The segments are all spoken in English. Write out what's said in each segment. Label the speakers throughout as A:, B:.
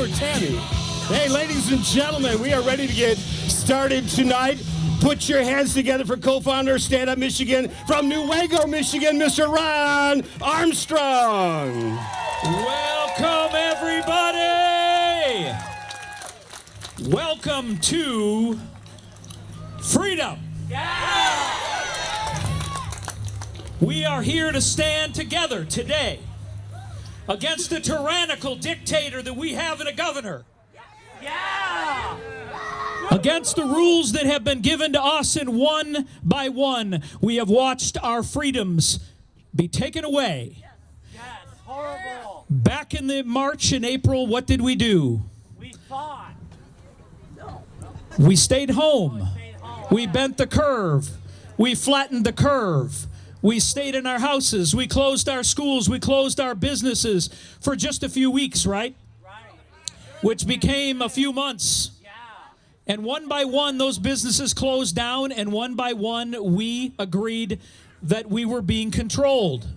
A: for Tammy. Hey, ladies and gentlemen, we are ready to get started tonight. Put your hands together for co-founder of Stand Up Michigan from Newaygo, Michigan, Mr. Ron Armstrong.
B: Welcome, everybody. Welcome to freedom. Yeah. We are here to stand together today against the tyrannical dictator that we have in a governor. Yeah. Against the rules that have been given to us, and one by one, we have watched our freedoms be taken away.
C: Yes, horrible.
B: Back in the March and April, what did we do?
C: We fought.
B: We stayed home. We bent the curve. We flattened the curve. We stayed in our houses. We closed our schools. We closed our businesses for just a few weeks, right? Which became a few months. And one by one, those businesses closed down, and one by one, we agreed that we were being controlled.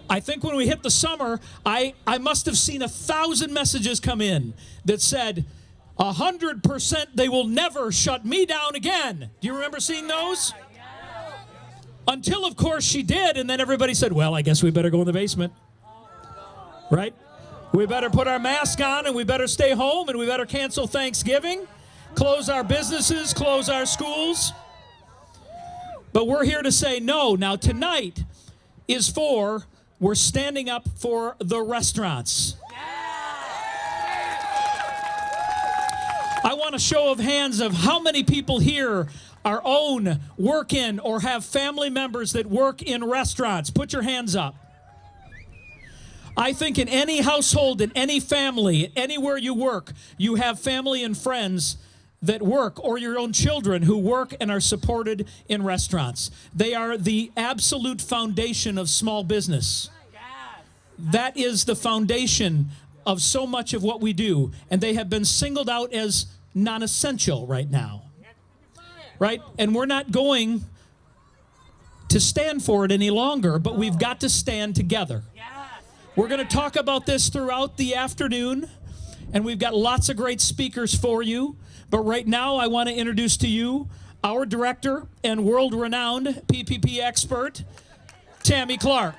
B: I think when we hit the summer, I must have seen 1,000 messages come in that said, 100% they will never shut me down again. Do you remember seeing those? Until, of course, she did, and then everybody said, well, I guess we better go in the basement. Right? We better put our mask on, and we better stay home, and we better cancel Thanksgiving, close our businesses, close our schools. But we're here to say no. Now, tonight is we're standing up for the restaurants. I want a show of hands of how many people here own, work in, or have family members that work in restaurants. Put your hands up. I think in any household, in any family, anywhere you work, you have family and friends that work, or your own children who work and are supported in restaurants. They are the absolute foundation of small business. That is the foundation of so much of what we do, and they have been singled out as non-essential right now. Right? And we're not going to stand for it any longer, but we've got to stand together. We're going to talk about this throughout the afternoon, and we've got lots of great speakers for you. But right now, I want to introduce to you our director and world-renowned PPP expert, Tammy Clark.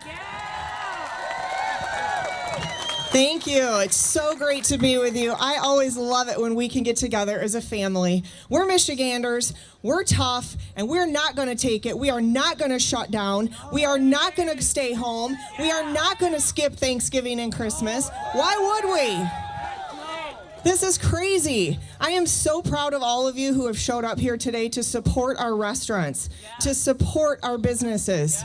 D: Thank you. It's so great to be with you. I always love it when we can get together as a family. We're Michiganders. We're tough, and we're not going to take it. We are not going to shut down. We are not going to stay home. We are not going to skip Thanksgiving and Christmas. Why would we? This is crazy. I am so proud of all of you who have showed up here today to support our restaurants, to support our businesses.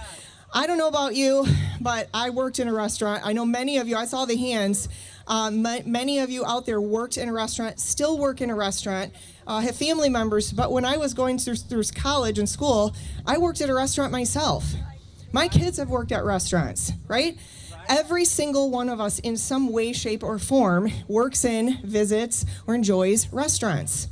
D: I don't know about you, but I worked in a restaurant. I know many of you, I saw the hands, many of you out there worked in a restaurant, still work in a restaurant, have family members, but when I was going through college and school, I worked at a restaurant myself. My kids have worked at restaurants, right? Every single one of us in some way, shape, or form works in, visits, or enjoys restaurants.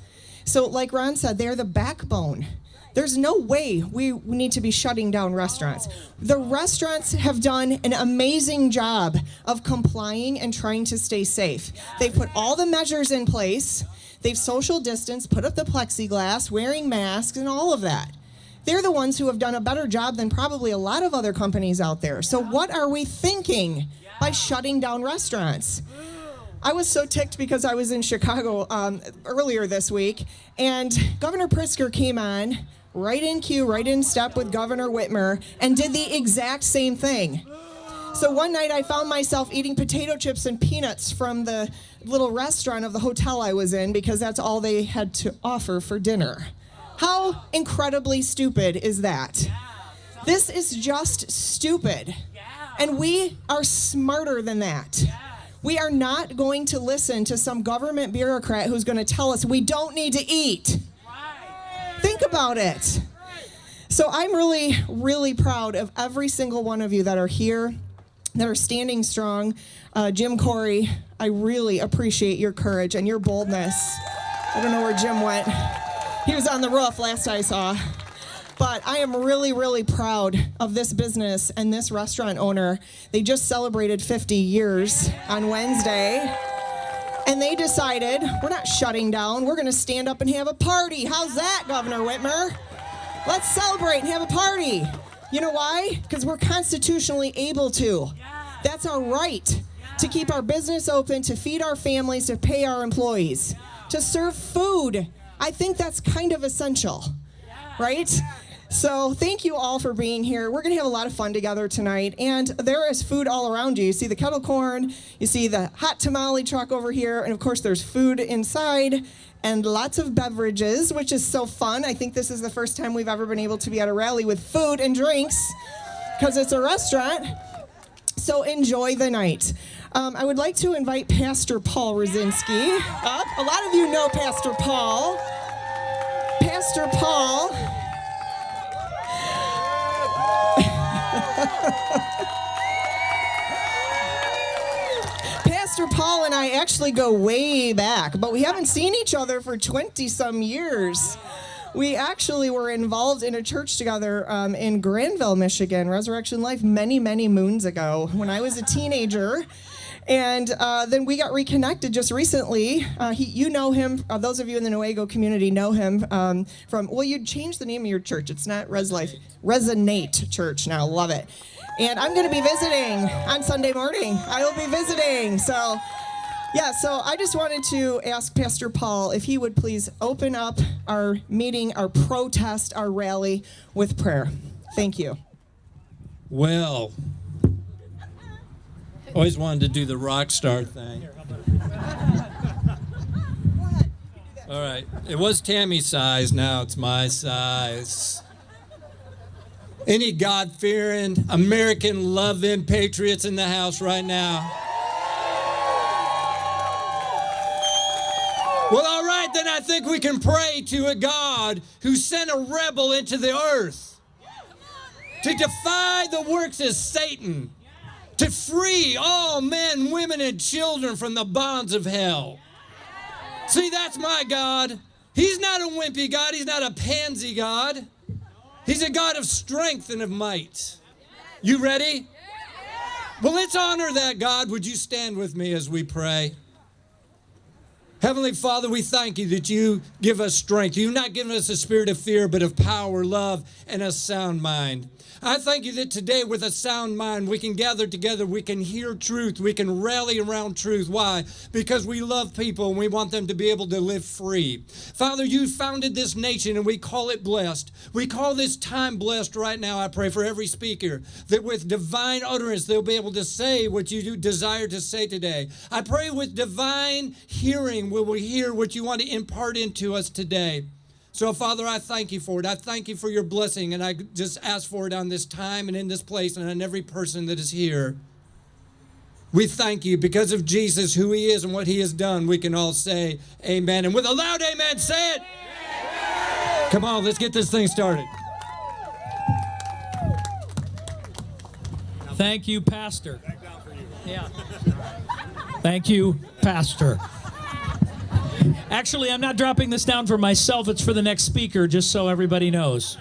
D: So like Ron said, they're the backbone. There's no way we need to be shutting down restaurants. The restaurants have done an amazing job of complying and trying to stay safe. They've put all the measures in place. They've social distanced, put up the plexiglass, wearing masks, and all of that. They're the ones who have done a better job than probably a lot of other companies out there. So what are we thinking by shutting down restaurants? I was so ticked because I was in Chicago earlier this week, and Governor Pritzker came on, right in cue, right in step with Governor Whitmer, and did the exact same thing. So one night I found myself eating potato chips and peanuts from the little restaurant of the hotel I was in because that's all they had to offer for dinner. How incredibly stupid is that? This is just stupid. And we are smarter than that. We are not going to listen to some government bureaucrat who's going to tell us we don't need to eat. Think about it. So I'm really, really proud of every single one of you that are here, that are standing strong. Jim, Cory, I really appreciate your courage and your boldness. I don't know where Jim went. He was on the roof last I saw. But I am really, really proud of this business and this restaurant owner. They just celebrated 50 years on Wednesday. And they decided, we're not shutting down. We're going to stand up and have a party. How's that, Governor Whitmer? Let's celebrate and have a party. You know why? Because we're constitutionally able to. That's our right to keep our business open, to feed our families, to pay our employees, to serve food. I think that's kind of essential, right? So thank you all for being here. We're going to have a lot of fun together tonight. And there is food all around you. You see the kettle corn, you see the hot tamale truck over here, and of course there's food inside and lots of beverages, which is so fun. I think this is the first time we've ever been able to be at a rally with food and drinks because it's a restaurant. So enjoy the night. I would like to invite Pastor Paul Rosinski up. A lot of you know Pastor Paul. Pastor Paul. Pastor Paul and I actually go way back, but we haven't seen each other for 20-some years. We actually were involved in a church together in Granville, Michigan, Resurrection Life, many, many moons ago when I was a teenager. And then we got reconnected just recently. You know him. Those of you in the Newaygo community know him from, well, you changed the name of your church. It's not Res Life, Resonate Church now. Love it. And I'm going to be visiting on Sunday morning. I will be visiting. So, yeah, so I just wanted to ask Pastor Paul if he would please open up our meeting, our protest, our rally with prayer. Thank you.
E: Well, always wanted to do the rock star thing. All right. It was Tammy's size. Now it's my size. Any God-fearing, American-loving patriots in the house right now? Well, all right, then I think we can pray to a God who sent a rebel into the earth to defy the works of Satan, to free all men, women, and children from the bonds of hell. See, that's my God. He's not a wimpy God. He's not a pansy God. He's a God of strength and of might. You ready? Well, let's honor that God. Would you stand with me as we pray? Heavenly Father, we thank you that you give us strength. You've not given us a spirit of fear, but of power, love, and a sound mind. I thank you that today with a sound mind we can gather together, we can hear truth, we can rally around truth. Why? Because we love people and we want them to be able to live free. Father, you founded this nation and we call it blessed. We call this time blessed right now. I pray for every speaker that with divine utterance they'll be able to say what you desire to say today. I pray with divine hearing will we hear what you want to impart into us today. So, Father, I thank you for it. I thank you for your blessing, and I just ask for it on this time and in this place and on every person that is here. We thank you because of Jesus, who he is and what he has done. We can all say amen. And with a loud amen, say it. Amen. Come on, let's get this thing started.
B: Thank you, Pastor. Yeah. Thank you, Pastor. Actually, I'm not dropping this down for myself. It's for the next speaker, just so everybody knows.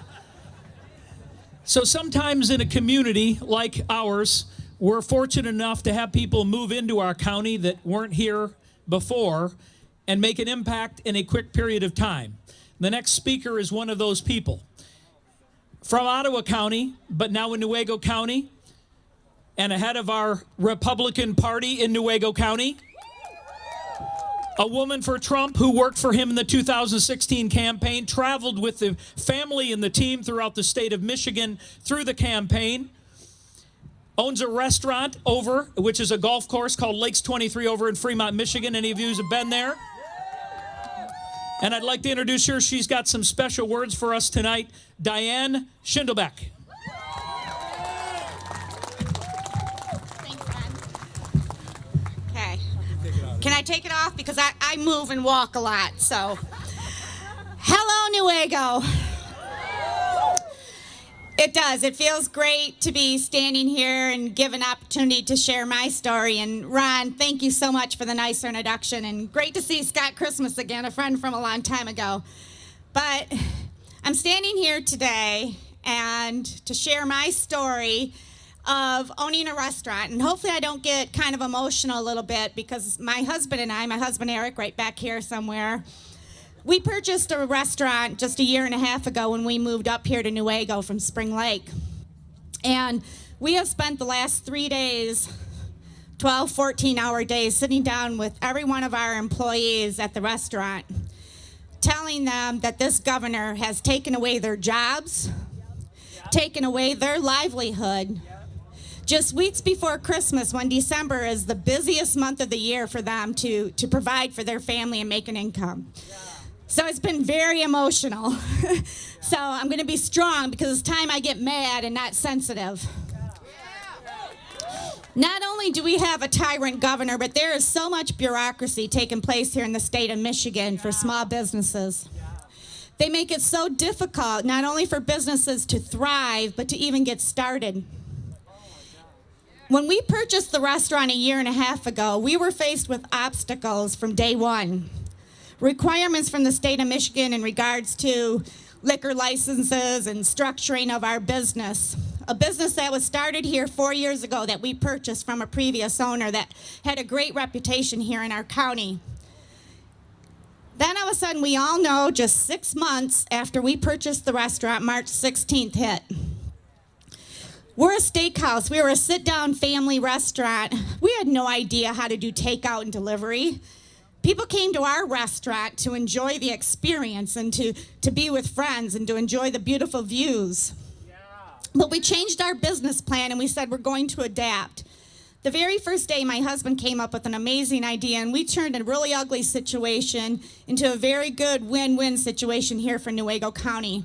B: So sometimes in a community like ours, we're fortunate enough to have people move into our county that weren't here before and make an impact in a quick period of time. The next speaker is one of those people. From Ottawa County, but now in Newaygo County, and ahead of our Republican Party in Newaygo County. A woman for Trump who worked for him in the 2016 campaign, traveled with the family and the team throughout the state of Michigan through the campaign, owns a restaurant over, which is a golf course called Lakes 23 over in Fremont, Michigan. Any of you have been there? And I'd like to introduce her. She's got some special words for us tonight. Diane Schindelbeck.
F: Can I take it off? Because I move and walk a lot, so. Hello, Newaygo. It does. It feels great to be standing here and give an opportunity to share my story. And Ron, thank you so much for the nice introduction. And great to see Scott Christmas again, a friend from a long time ago. But I'm I'm standing here today and to share my story of owning a restaurant. And hopefully I don't get kind of emotional a little bit because my husband Eric, right back here somewhere, we purchased a restaurant just a year and a half ago when we moved up here to Newaygo from Spring Lake. And we have spent the last 3 days, 12, 14-hour days, sitting down with every one of our employees at the restaurant, telling them that this governor has taken away their jobs, taken away their livelihood. Just weeks before Christmas, when December is the busiest month of the year for them to provide for their family and make an income. So it's been very emotional. So I'm going to be strong because it's time I get mad and not sensitive. Not only do we have a tyrant governor, but there is so much bureaucracy taking place here in the state of Michigan for small businesses. They make it so difficult, not only for businesses to thrive, but to even get started. When we purchased the restaurant a year and a half ago, we were faced with obstacles from day one. Requirements from the state of Michigan in regards to liquor licenses and structuring of our business. A business that was started here 4 years ago that we purchased from a previous owner that had a great reputation here in our county. Then all of a sudden, we all know just 6 months after we purchased the restaurant, March 16th hit. We're a steakhouse. We were a sit-down family restaurant. We had no idea how to do takeout and delivery. People came to our restaurant to enjoy the experience and to be with friends and to enjoy the beautiful views. But we changed our business plan and we said we're going to adapt. The very first day, my husband came up with an amazing idea, and we turned a really ugly situation into a very good win-win situation here for Newaygo County.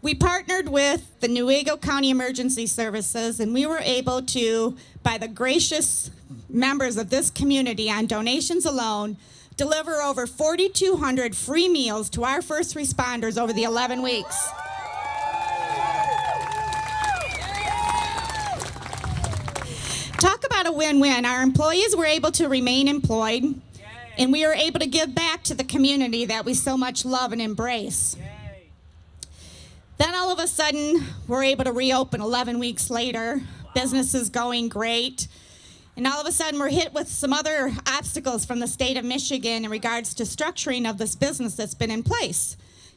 F: We partnered with the Newaygo County Emergency Services, and we were able to, by the gracious members of this community on donations alone, deliver over 4,200 free meals to our first responders over the 11 weeks. Talk about a win-win. Our employees were able to remain employed, and we were able to give back to the community that we so much love and embrace. Then all of a sudden, we're able to reopen 11 weeks later. Business is going great. And all of a sudden, we're hit with some other obstacles from the state of Michigan in regards to structuring of this business that's been in place.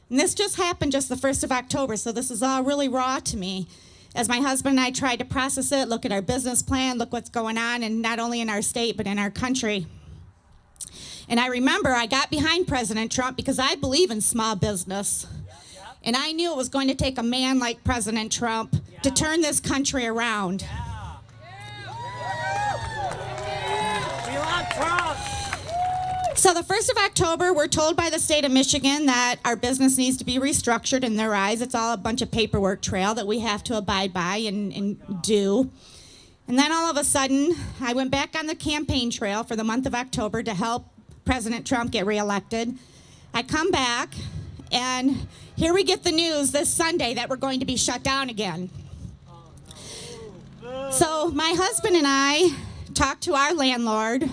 F: And this just happened just the 1st of October, so this is all really raw to me. As my husband and I tried to process it, look at our business plan, look what's going on, and not only in our state, but in our country. And I remember I got behind President Trump because I believe in small business. And I knew it was going to take a man like President Trump to turn this country around.
C: We love Trump.
F: So the 1st of October, we're told by the state of Michigan that our business needs to be restructured in their eyes. It's all a bunch of paperwork trail that we have to abide by and do. And then all of a sudden, I went back on the campaign trail for the month of October to help President Trump get reelected. I come back, and here we get the news this Sunday that we're going to be shut down again. So my husband and I talked to our landlord,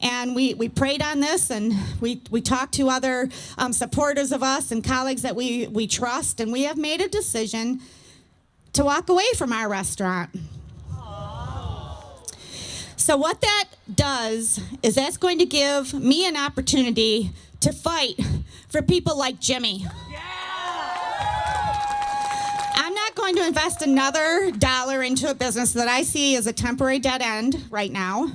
F: and we prayed on this, and we talked to other supporters of us and colleagues that we trust, and we have made a decision to walk away from our restaurant. So what that does is that's going to give me an opportunity to fight for people like Jimmy. I'm not going to invest another dollar into a business that I see as a temporary dead end right now.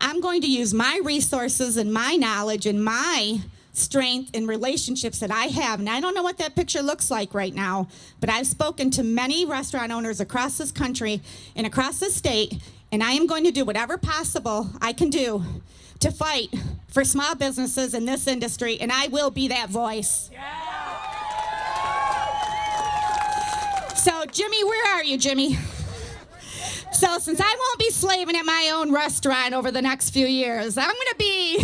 F: I'm going to use my resources and my knowledge and my strength and relationships that I have. And I don't know what that picture looks like right now, but I've spoken to many restaurant owners across this country and across this state, and I am going to do whatever possible I can do to fight for small businesses in this industry, and I will be that voice. So, Jimmy, where are you, Jimmy? So since I won't be slaving at my own restaurant over the next few years, I'm going to be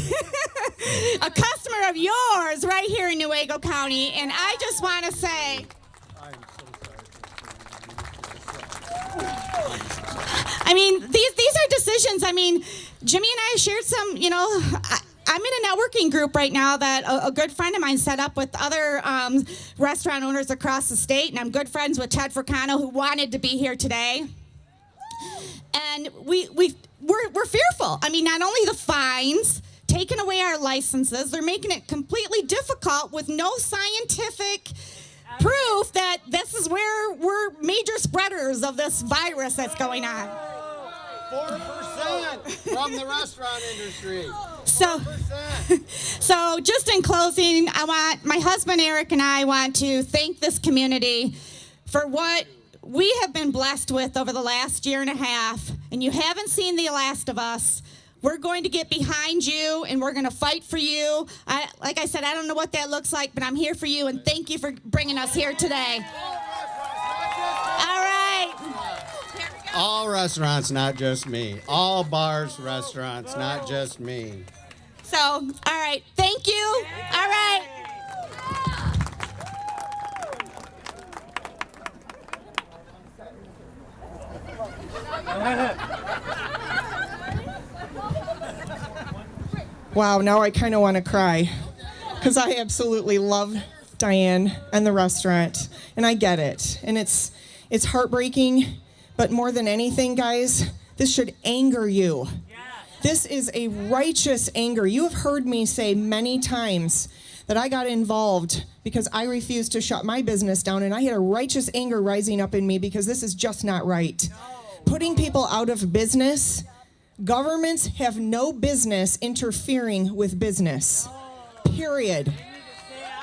F: a customer of yours right here in Newaygo County, and I just want to say, I mean, these are decisions. I mean, Jimmy and I shared some, I'm in a networking group right now that a good friend of mine set up with other restaurant owners across the state, and I'm good friends with Ted Fricano, who wanted to be here today. And we're fearful. I mean, not only the fines, taking away our licenses, they're making it completely difficult with no scientific proof that this is where we're major spreaders of this virus that's going on.
G: 4% from the restaurant industry.
F: So just in closing, my husband Eric and I want to thank this community for what we have been blessed with over the last year and a half, and you haven't seen the last of us. We're going to get behind you, and we're going to fight for you. Like I said, I don't know what that looks like, but I'm here for you, and thank you for bringing us here today. All right.
G: All restaurants, not just me. All bars, restaurants, not just me.
F: So, all right. Thank you. All right.
D: Wow, now I kind of want to cry because I absolutely love Diane and the restaurant, and I get it. And it's heartbreaking, but more than anything, guys, this should anger you. This is a righteous anger. You have heard me say many times that I got involved because I refused to shut my business down, and I had a righteous anger rising up in me because this is just not right. Putting people out of business. Governments have no business interfering with business. Period.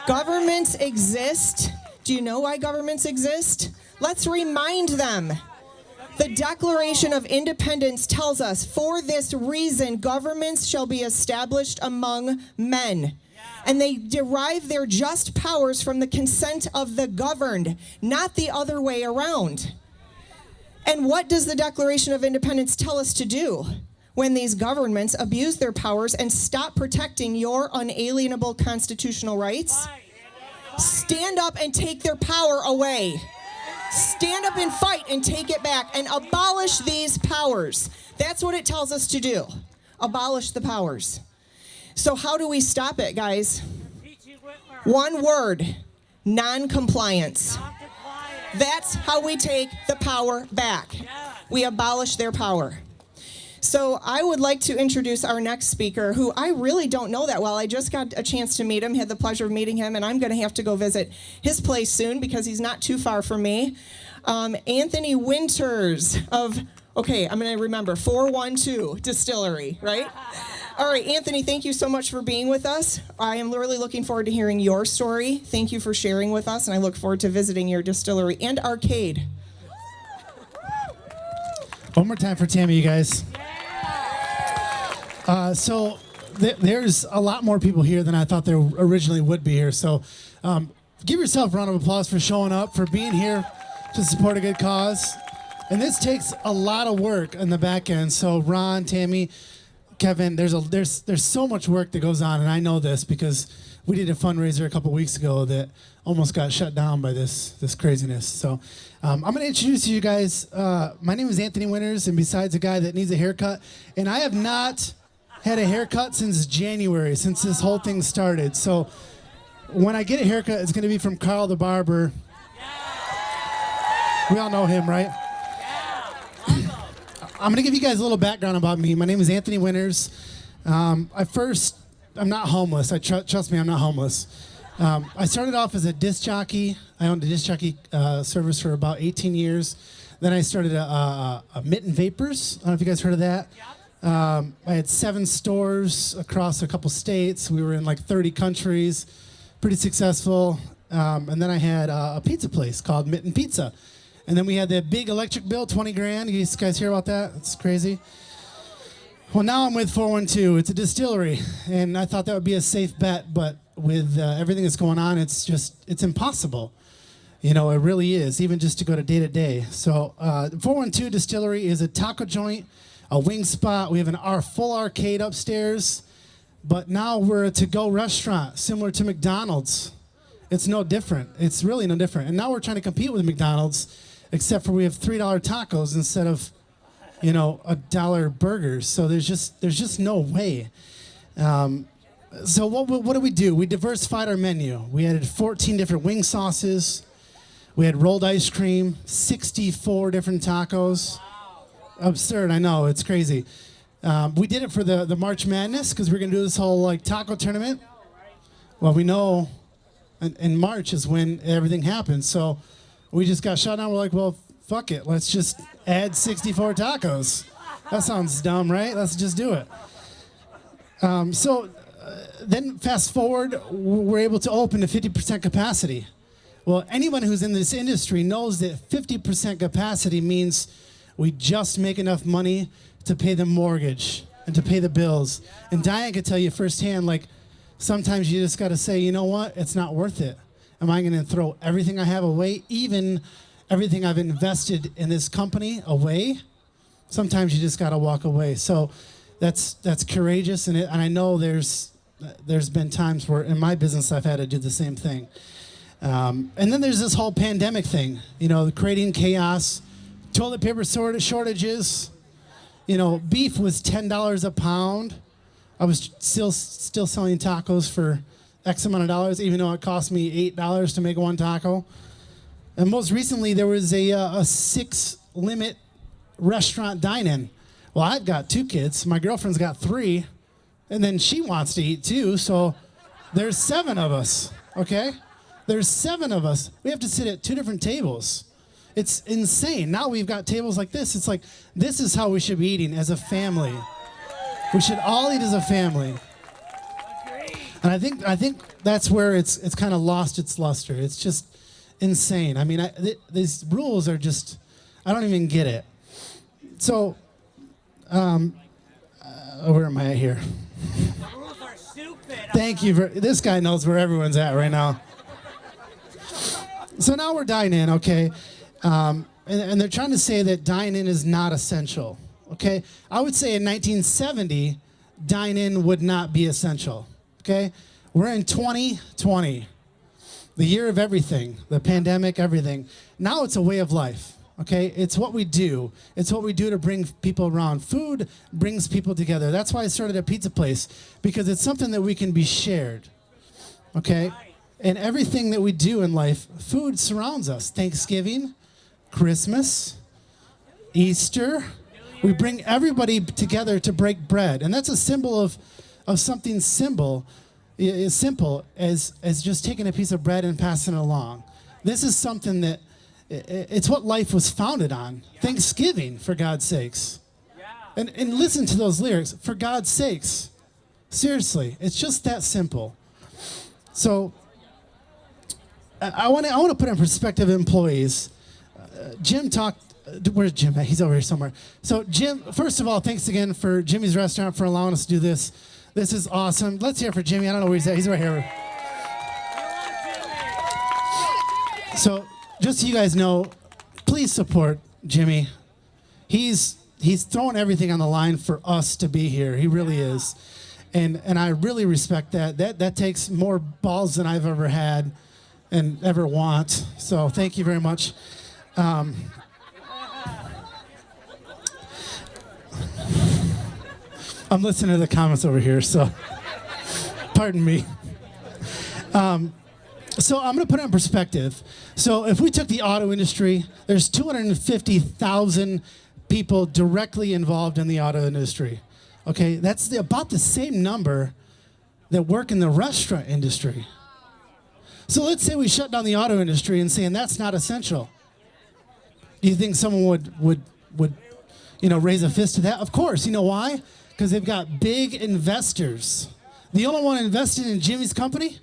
D: Governments exist. Do you know why governments exist? Let's remind them. The Declaration of Independence tells us, for this reason, governments shall be established among men. And they derive their just powers from the consent of the governed, not the other way around. And what does the Declaration of Independence tell us to do when these governments abuse their powers and stop protecting your unalienable constitutional rights? Stand up and take their power away. Stand up and fight and take it back and abolish these powers. That's what it tells us to do. Abolish the powers. So how do we stop it, guys? One word: non-compliance. That's how we take the power back. We abolish their power. So I would like to introduce our next speaker, who I really don't know that well. I just got a chance to meet him, had the pleasure of meeting him, and I'm going to have to go visit his place soon because he's not too far from me. Anthony Winters of, okay, I'm going to remember, 412 Distillery, right? All right, Anthony, thank you so much for being with us. I am really looking forward to hearing your story. Thank you for sharing with us, and I look forward to visiting your distillery and arcade.
H: One more time for Tammy, you guys. There's a lot more people here than I thought there originally would be here. So give yourself a round of applause for showing up, for being here to support a good cause. And this takes a lot of work on the back end. So Ron, Tammy, Kevin, there's so much work that goes on, and I know this because we did a fundraiser a couple weeks ago that almost got shut down by this craziness. So I'm going to introduce you guys. My name is Anthony Winters, and besides a guy that needs a haircut, and I have not had a haircut since January, since this whole thing started. So when I get a haircut, it's going to be from Carl the barber. We all know him, right? I'm going to give you guys a little background about me. My name is Anthony Winters. I'm not homeless. Trust me, I'm not homeless. I started off as a disc jockey. I owned a disc jockey service for about 18 years. Then I started a Mitten Vapors. I don't know if you guys heard of that. I had 7 stores across a couple states. We were in like 30 countries. Pretty successful. And then I had a pizza place called Mitten Pizza. And then we had that big electric bill, 20 grand. You guys hear about that? It's crazy. Well, now I'm with 412. It's a distillery. And I thought that would be a safe bet, but with everything that's going on, it's impossible. You know, it really is, even just to go to day. So 412 Distillery is a taco joint, a wing spot. We have our full arcade upstairs, but now we're a to-go restaurant, similar to McDonald's. It's no different. It's really no different. And now we're trying to compete with McDonald's, except for we have $3 tacos instead of, $1 burgers. So there's just no way. So what do we do? We diversified our menu. We added 14 different wing sauces. We had rolled ice cream, 64 different tacos. Absurd, I know, it's crazy. We did it for the March Madness because we're going to do this whole like taco tournament. Well, we know in March is when everything happens. So we just got shut down. We're like, well, fuck it. Let's just add 64 tacos. That sounds dumb, right? Let's just do it. Then fast forward, we're able to open to 50% capacity. Well, anyone who's in this industry knows that 50% capacity means we just make enough money to pay the mortgage and to pay the bills. And Diane could tell you firsthand, like, sometimes you just got to say, you know what? It's not worth it. Am I going to throw everything I have away, even everything I've invested in this company away? Sometimes you just got to walk away. So that's courageous, and I know there's been times where in my business I've had to do the same thing. And then there's this whole pandemic thing, creating chaos, toilet paper shortages. Beef was $10 a pound. I was still selling tacos for X amount of dollars, even though it cost me $8 to make one taco. And most recently, there was a 6-limit restaurant dine-in. Well, I've got 2 kids. My girlfriend's got 3. And then she wants to eat too, so there's 7 of us, okay? There's 7 of us. We have to sit at 2 different tables. It's insane. Now we've got tables like this. It's like, this is how we should be eating as a family. We should all eat as a family. And I think that's where it's kind of lost its luster. It's just insane. I mean, these rules are just, I don't even get it. So, where am I at here?
C: The rules are stupid.
H: Thank you. This guy knows where everyone's at right now. So now we're dine-in, okay? And they're trying to say that dine-in is not essential, okay? I would say in 1970, dine-in would not be essential, okay? We're in 2020, the year of everything, the pandemic, everything. Now it's a way of life, okay? It's what we do. It's what we do to bring people around. Food brings people together. That's why I started a pizza place, because it's something that we can be shared, okay? And everything that we do in life, food surrounds us. Thanksgiving, Christmas, Easter. We bring everybody together to break bread. And that's a symbol of something simple as just taking a piece of bread and passing it along. This is something that, it's what life was founded on. Thanksgiving, for God's sakes. And listen to those lyrics, for God's sakes. Seriously, it's just that simple. So, I want to put in perspective employees. Jim talked. Where's Jim at? He's over here somewhere. So Jim, first of all, thanks again for Jimmy's Restaurant for allowing us to do this. This is awesome. Let's hear it for Jimmy. I don't know where he's at. He's right here. So just so you guys know, please support Jimmy. He's throwing everything on the line for us to be here. He really is, and I really respect that. That takes more balls than I've ever had and ever want. So thank you very much. I'm listening to the comments over here, so pardon me. So I'm going to put it in perspective. So if we took the auto industry, there's 250,000 people directly involved in the auto industry. Okay, that's about the same number that work in the restaurant industry. So let's say we shut down the auto industry and saying that's not essential. Do you think someone would raise a fist to that? Of course. You know why? Because they've got big investors. The only one invested in Jimmy's company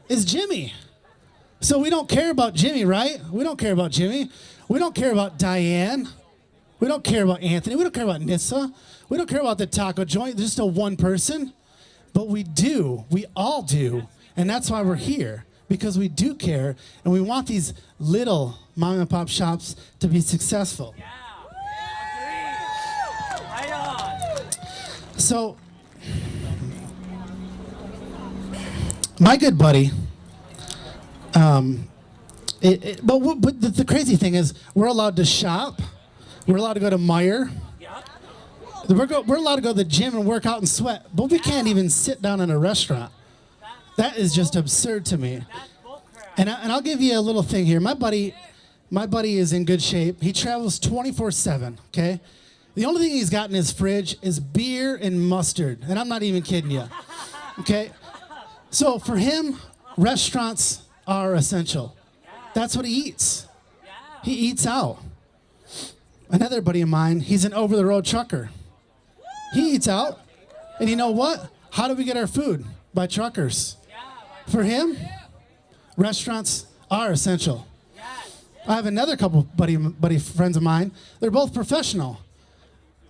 H: is Jimmy. So we don't care about Jimmy, right? We don't care about Jimmy. We don't care about Diane. We don't care about Anthony. We don't care about Nissa. We don't care about the taco joint. There's just a one person. But we do. We all do. And that's why we're here. Because we do care, and we want these little mom and pop shops to be successful.
C: Yeah. Right on.
H: So, my good buddy, but the crazy thing is, we're allowed to shop. We're allowed to go to Meijer. We're allowed to go to the gym and work out and sweat, but we can't even sit down in a restaurant. That is just absurd to me. And I'll give you a little thing here. My buddy is in good shape. He travels 24/7, okay? The only thing he's got in his fridge is beer and mustard, and I'm not even kidding you, okay? So for him, restaurants are essential. That's what he eats. He eats out. Another buddy of mine, he's an over-the-road trucker. He eats out, and you know what? How do we get our food? By truckers. For him, restaurants are essential. I have another couple buddy friends of mine. They're both professional.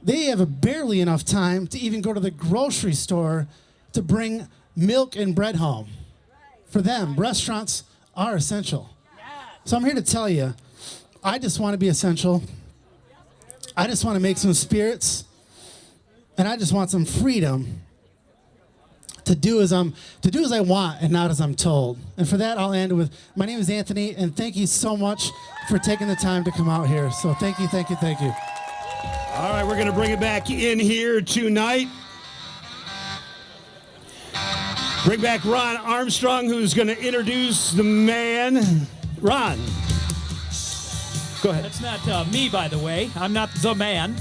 H: They have barely enough time to even go to the grocery store to bring milk and bread home. For them, restaurants are essential. So I'm here to tell you, I just want to be essential. I just want to make some spirits, and I just want some freedom to do as I want and not as I'm told. And for that, I'll end with, my name is Anthony, and thank you so much for taking the time to come out here. So thank you, thank you, thank you.
A: All right, we're going to bring it back in here tonight. Bring back Ron Armstrong, who's going to introduce the man. Ron, go ahead.
B: That's not me, by the way. I'm not the man.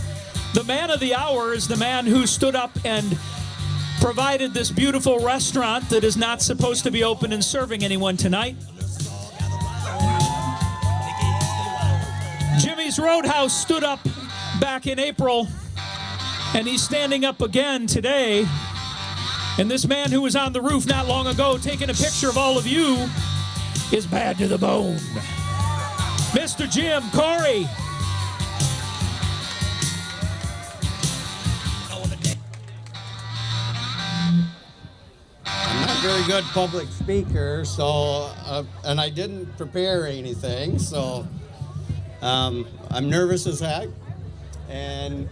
B: The man of the hour is the man who stood up and provided this beautiful restaurant that is not supposed to be open and serving anyone tonight. Jimmy's Roadhouse stood up back in April, and he's standing up again today. And this man who was on the roof not long ago taking a picture of all of you is bad to the bone. Mr. Jim, Cory.
G: I'm not a very good public speaker, so and I didn't prepare anything, so I'm nervous as heck. And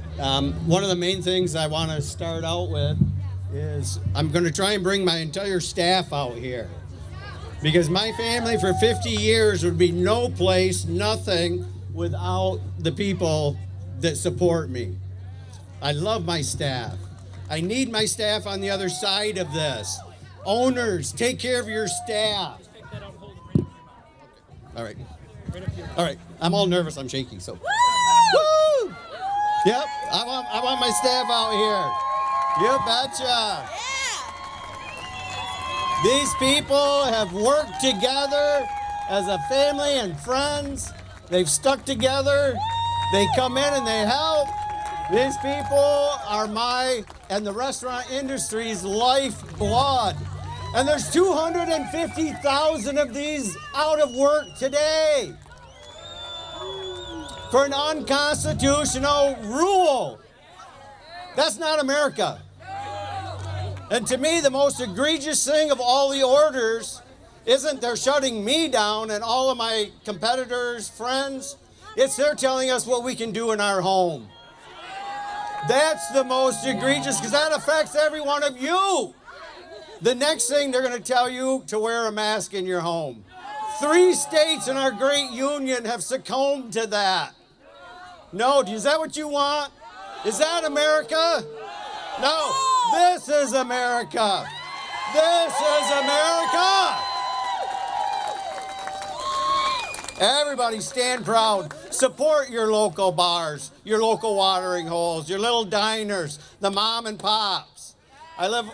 G: one of the main things I want to start out with is I'm going to try and bring my entire staff out here, because my family for 50 years would be no place, nothing, without the people that support me. I love my staff. I need my staff on the other side of this. Owners, take care of your staff. All right. All right. I'm all nervous. I'm shaking. So. Woo! Yep. I want my staff out here. You betcha. These people have worked together as a family and friends. They've stuck together. They come in and they help. These people are my and the restaurant industry's lifeblood. And there's 250,000 of these out of work today for an unconstitutional rule. That's not America. And to me, the most egregious thing of all the orders isn't they're shutting me down and all of my competitors, friends. It's they're telling us what we can do in our home. That's the most egregious, because that affects every one of you. The next thing, they're going to tell you to wear a mask in your home. 3 states in our great union have succumbed to that. No, is that what you want? Is that America? No, this is America. This is America. Everybody stand proud. Support your local bars, your local watering holes, your little diners, the mom and pops. I live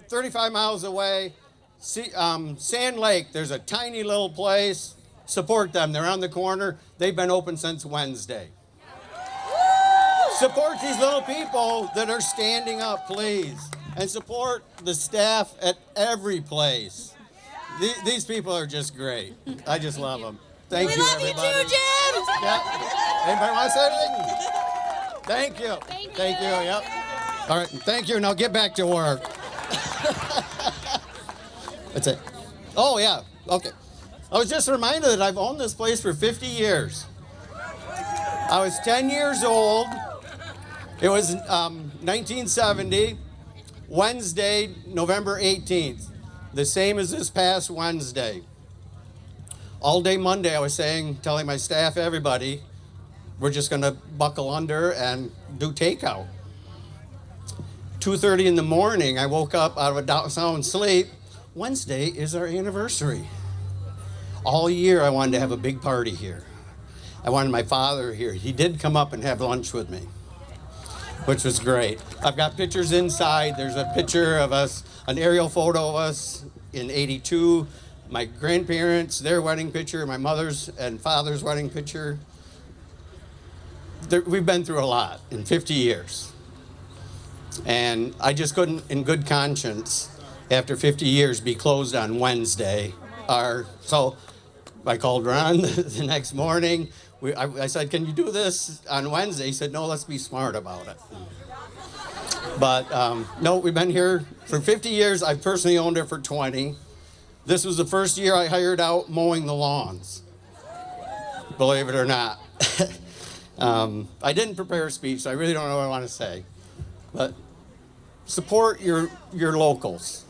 G: 35 miles away. Sand Lake, there's a tiny little place. Support them. They're on the corner. They've been open since Wednesday. Support these little people that are standing up, please. And support the staff at every place. These people are just great. I just love them. Thank you, everybody. We love you too, Jim. Yeah. Anybody want to say anything? Thank you. Thank you. Yep. All right. Thank you. Now get back to work. That's it. Oh, yeah. Okay. I was just reminded that I've owned this place for 50 years. I was 10 years old. It was 1970, Wednesday, November 18th, the same as this past Wednesday. All day Monday, I was telling my staff, everybody, we're just going to buckle under and do takeout. 2:30 in the morning, I woke up out of a sound sleep. Wednesday is our anniversary. All year I wanted to have a big party here. I wanted my father here. He did come up and have lunch with me, which was great. I've got pictures inside. There's a picture of us, an aerial photo of us in '82. My grandparents, their wedding picture, my mother's and father's wedding picture. We've been through a lot in 50 years. And I just couldn't, in good conscience, after 50 years, be closed on Wednesday. So I called Ron the next morning. I said, can you do this on Wednesday? He said, no, let's be smart about it. But no, we've been here for 50 years. I've personally owned it for 20. This was the first year I hired out mowing the lawns, believe it or not. I didn't prepare a speech, so I really don't know what I want to say. But support your locals,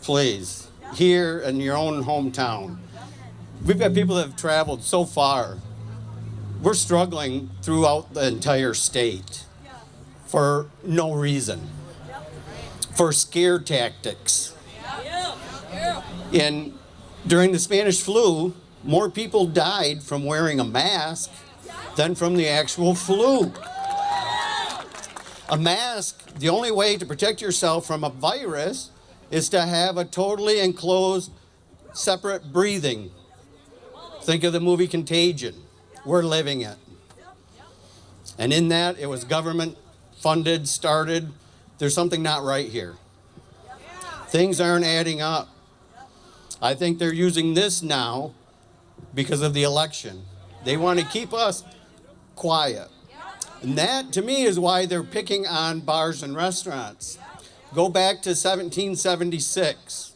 G: please, here in your own hometown. We've got people that have traveled so far. We're struggling throughout the entire state for no reason, for scare tactics. And during the Spanish flu, more people died from wearing a mask than from the actual flu. A mask, the only way to protect yourself from a virus is to have a totally enclosed, separate breathing. Think of the movie Contagion. We're living it. And in that, it was government funded, started. There's something not right here. Things aren't adding up. I think they're using this now because of the election. They want to keep us quiet. And that, to me, is why they're picking on bars and restaurants. Go back to 1776.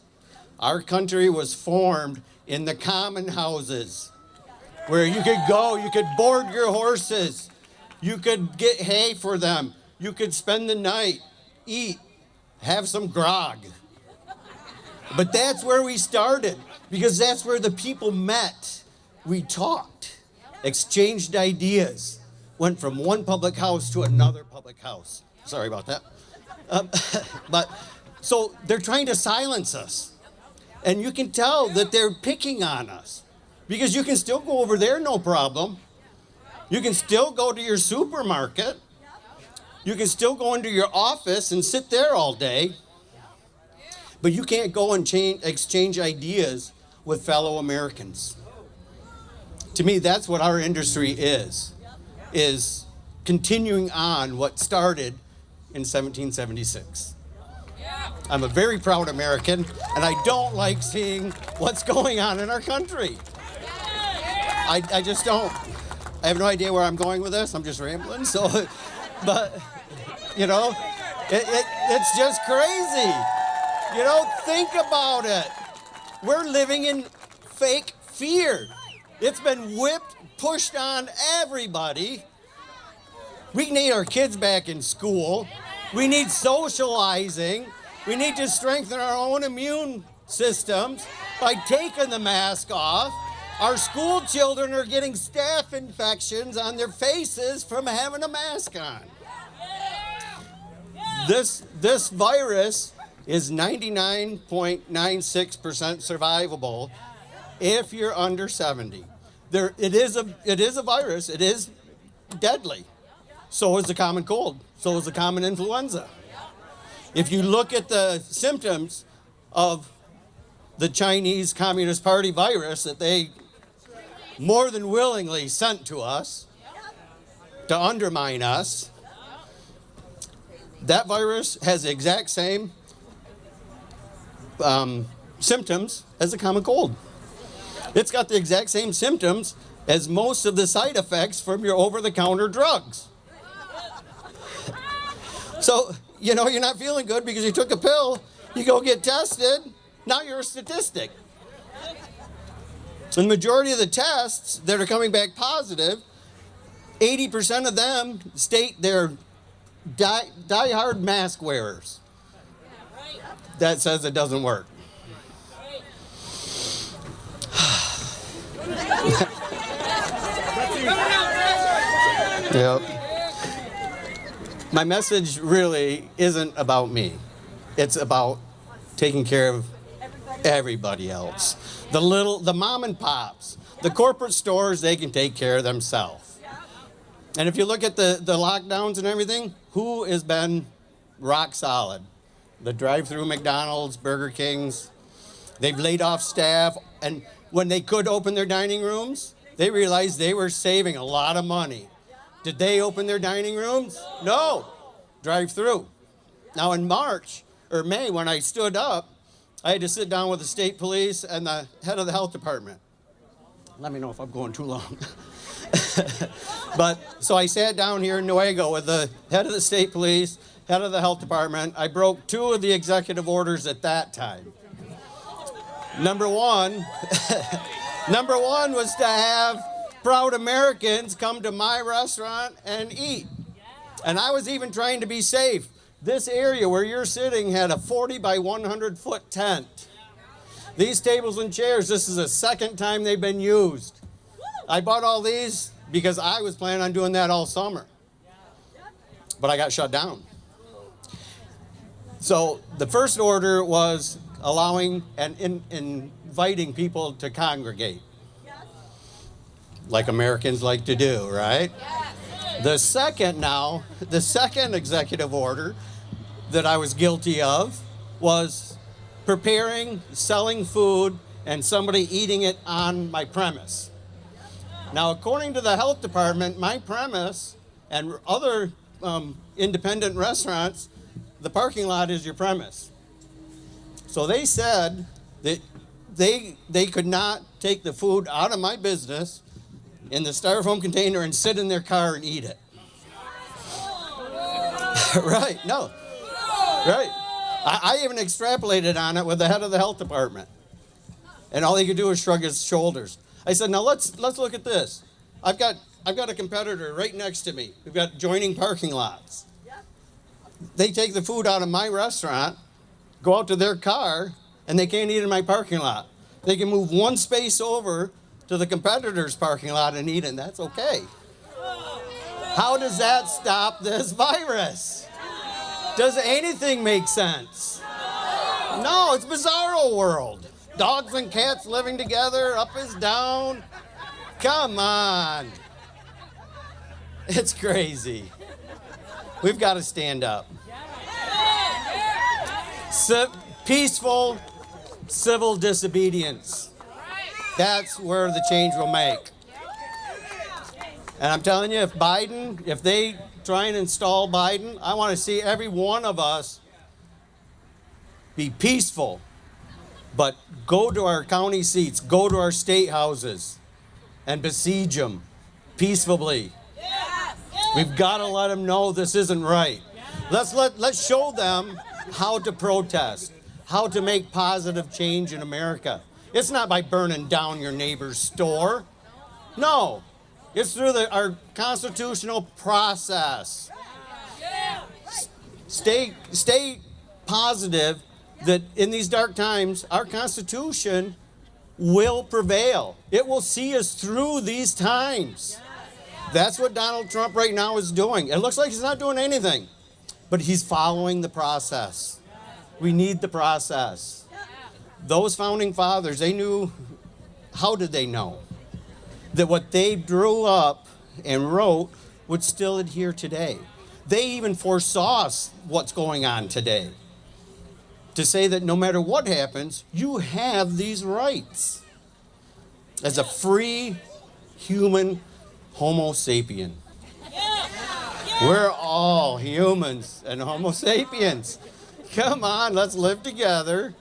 G: Our country was formed in the common houses where you could go, you could board your horses, you could get hay for them, you could spend the night, eat, have some grog. But that's where we started, because that's where the people met. We talked, exchanged ideas, went from one public house to another public house. Sorry about that. But so they're trying to silence us. And you can tell that they're picking on us, because you can still go over there, no problem. You can still go to your supermarket. You can still go into your office and sit there all day. But you can't go and exchange ideas with fellow Americans. To me, that's what our industry is continuing on what started in 1776. I'm a very proud American, and I don't like seeing what's going on in our country. I just don't. I have no idea where I'm going with this. I'm just rambling. So, but, you know, it's just crazy. You know, think about it. We're living in fake fear. It's been whipped, pushed on everybody. We need our kids back in school. We need socializing. We need to strengthen our own immune systems by taking the mask off. Our school children are getting staph infections on their faces from having a mask on. This virus is 99.96% survivable if you're under 70. It is a virus. It is deadly. So is the common cold. So is the common influenza. If you look at the symptoms of the Chinese Communist Party virus that they more than willingly sent to us to undermine us, that virus has the exact same symptoms as the common cold. It's got the exact same symptoms as most of the side effects from your over-the-counter drugs. So, you know, you're not feeling good because you took a pill, you go get tested, now you're a statistic. And the majority of the tests that are coming back positive, 80% of them state they're die-hard mask wearers. That says it doesn't work. Yep. my message really isn't about me. It's about taking care of everybody else. The mom and pops, the corporate stores, they can take care of themselves. And if you look at the lockdowns and everything, who has been rock solid? The drive-through McDonald's, Burger Kings. They've laid off staff, and when they could open their dining rooms, they realized they were saving a lot of money. Did they open their dining rooms? No. Drive-through. Now in March or May, when I stood up, I had to sit down with the state police and the head of the health department. Let me know if I'm going too long. But so I sat down here in Newaygo with the head of the state police, head of the health department. I broke 2 of the executive orders at that time. Number one was to have proud Americans come to my restaurant and eat. And I was even trying to be safe. This area where you're sitting had a 40 by 100 foot tent. These tables and chairs, this is the second time they've been used. I bought all these because I was planning on doing that all summer. But I got shut down. So the first order was allowing and inviting people to congregate. Like Americans like to do, right? The second executive order that I was guilty of was preparing, selling food, and somebody eating it on my premise. Now, according to the health department, my premise and other independent restaurants, the parking lot is your premise. So they said that they could not take the food out of my business in the styrofoam container and sit in their car and eat it. Right, no. Right. I even extrapolated on it with the head of the health department. And all he could do was shrug his shoulders. I said, now let's look at this. I've got a competitor right next to me. We've got joining parking lots. They take the food out of my restaurant, go out to their car, and they can't eat in my parking lot. They can move one space over to the competitor's parking lot and eat it, and that's okay. How does that stop this virus? Does anything make sense? No, it's bizarro world. Dogs and cats living together, up is down. Come on. It's crazy. We've got to stand up. Peaceful, civil disobedience. That's where the change will make. And I'm telling you, if they try and install Biden, I want to see every one of us be peaceful, but go to our county seats, go to our state houses, and besiege them peacefully. We've got to let them know this isn't right. Let's show them how to protest, how to make positive change in America. It's not by burning down your neighbor's store. No, it's through our constitutional process. Stay positive that in these dark times, our Constitution will prevail. It will see us through these times. That's what Donald Trump right now is doing. It looks like he's not doing anything, but he's following the process. We need the process. Those founding fathers, they knew, how did they know that what they drew up and wrote would still adhere today? They even foresaw what's going on today. To say that no matter what happens, you have these rights as a free human Homo sapien. We're all humans and Homo sapiens. Come on, let's live together.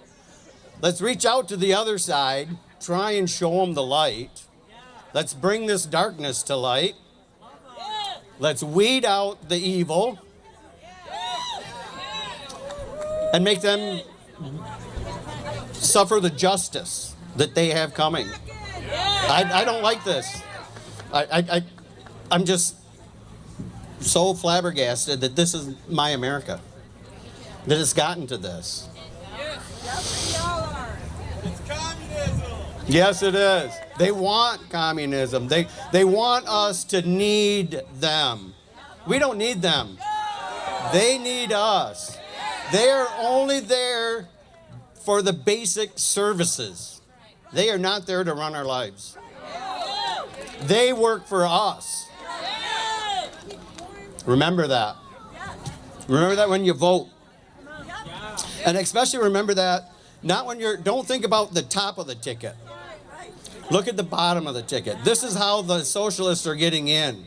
G: Let's reach out to the other side, try and show them the light. Let's bring this darkness to light. Let's weed out the evil and make them suffer the justice that they have coming. I don't like this. I'm just so flabbergasted that this is my America, that it's gotten to this.
I: It's communism.
G: Yes, it is. They want communism. They want us to need them. We don't need them. They need us. They are only there for the basic services. They are not there to run our lives. They work for us. Remember that. Remember that when you vote. And especially remember that not when don't think about the top of the ticket. Look at the bottom of the ticket. This is how the socialists are getting in.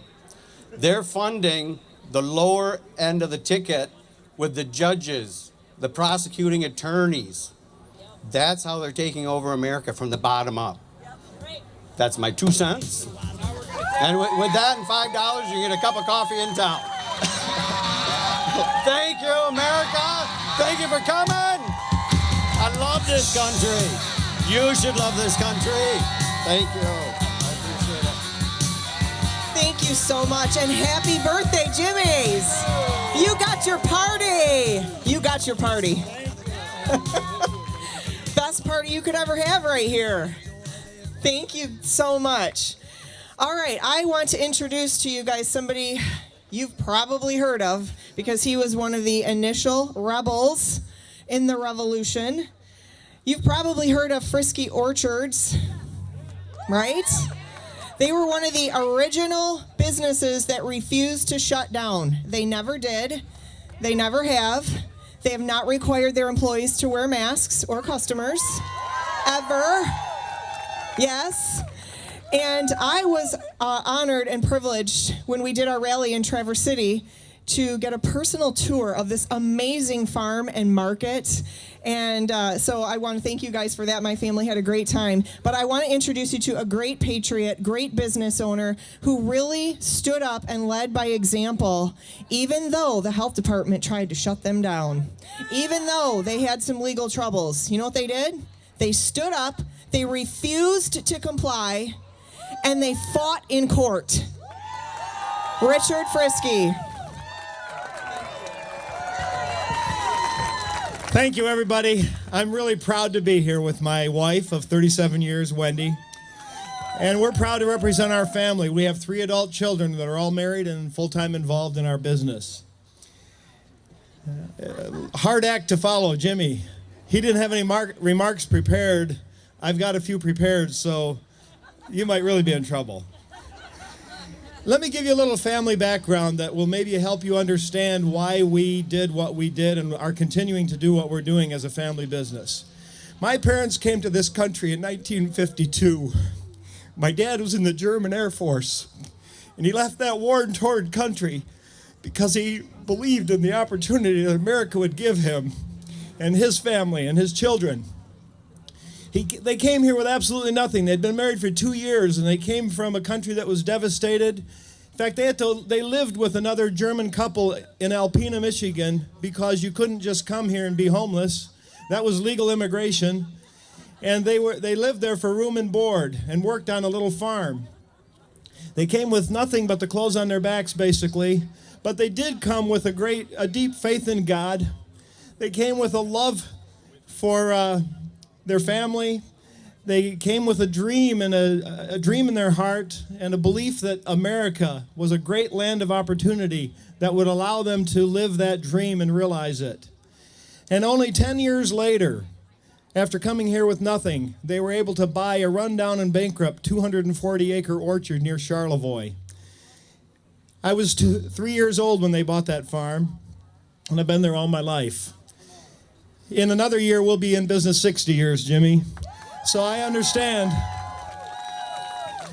G: They're funding the lower end of the ticket with the judges, the prosecuting attorneys. That's how they're taking over America from the bottom up. That's my 2 cents. And with that and $5, you get a cup of coffee in town. Thank you, America. Thank you for coming. I love this country. You should love this country. Thank you. I appreciate it.
D: Thank you so much, and happy birthday, Jimmy's. You got your party. You got your party. Best party you could ever have right here. Thank you so much. All right, I want to introduce to you guys somebody you've probably heard of because he was one of the initial rebels in the revolution. You've probably heard of Frisky Orchards, right? They were one of the original businesses that refused to shut down. They never did. They never have. They have not required their employees to wear masks or customers, ever. Yes. And I was honored and privileged when we did our rally in Traverse City to get a personal tour of this amazing farm and market. And so I want to thank you guys for that. My family had a great time. But I want to introduce you to a great patriot, great business owner who really stood up and led by example, even though the health department tried to shut them down. Even though they had some legal troubles. You know what they did? They stood up, they refused to comply, and they fought in court. Richard Frisky.
J: Thank you, everybody. I'm really proud to be here with my wife of 37 years, Wendy. And we're proud to represent our family. We have 3 adult children that are all married and full-time involved in our business. Hard act to follow, Jimmy. He didn't have any remarks prepared. I've got a few prepared, so you might really be in trouble. Let me give you a little family background that will maybe help you understand why we did what we did and are continuing to do what we're doing as a family business. My parents came to this country in 1952. My dad was in the German Air Force, and he left that war-torn country because he believed in the opportunity that America would give him and his family and his children. They came here with absolutely nothing. They'd been married for 2 years, and they came from a country that was devastated. In fact, they lived with another German couple in Alpena, Michigan, because you couldn't just come here and be homeless. That was legal immigration. And they lived there for room and board and worked on a little farm. They came with nothing but the clothes on their backs, basically. But they did come with a deep faith in God. They came with a love for their family. They came with a dream and a dream in their heart and a belief that America was a great land of opportunity that would allow them to live that dream and realize it. And only 10 years later, after coming here with nothing, they were able to buy a rundown and bankrupt 240-acre orchard near Charlevoix. I was 3 years old when they bought that farm, and I've been there all my life. In another year, we'll be in business 60 years, Jimmy. So I understand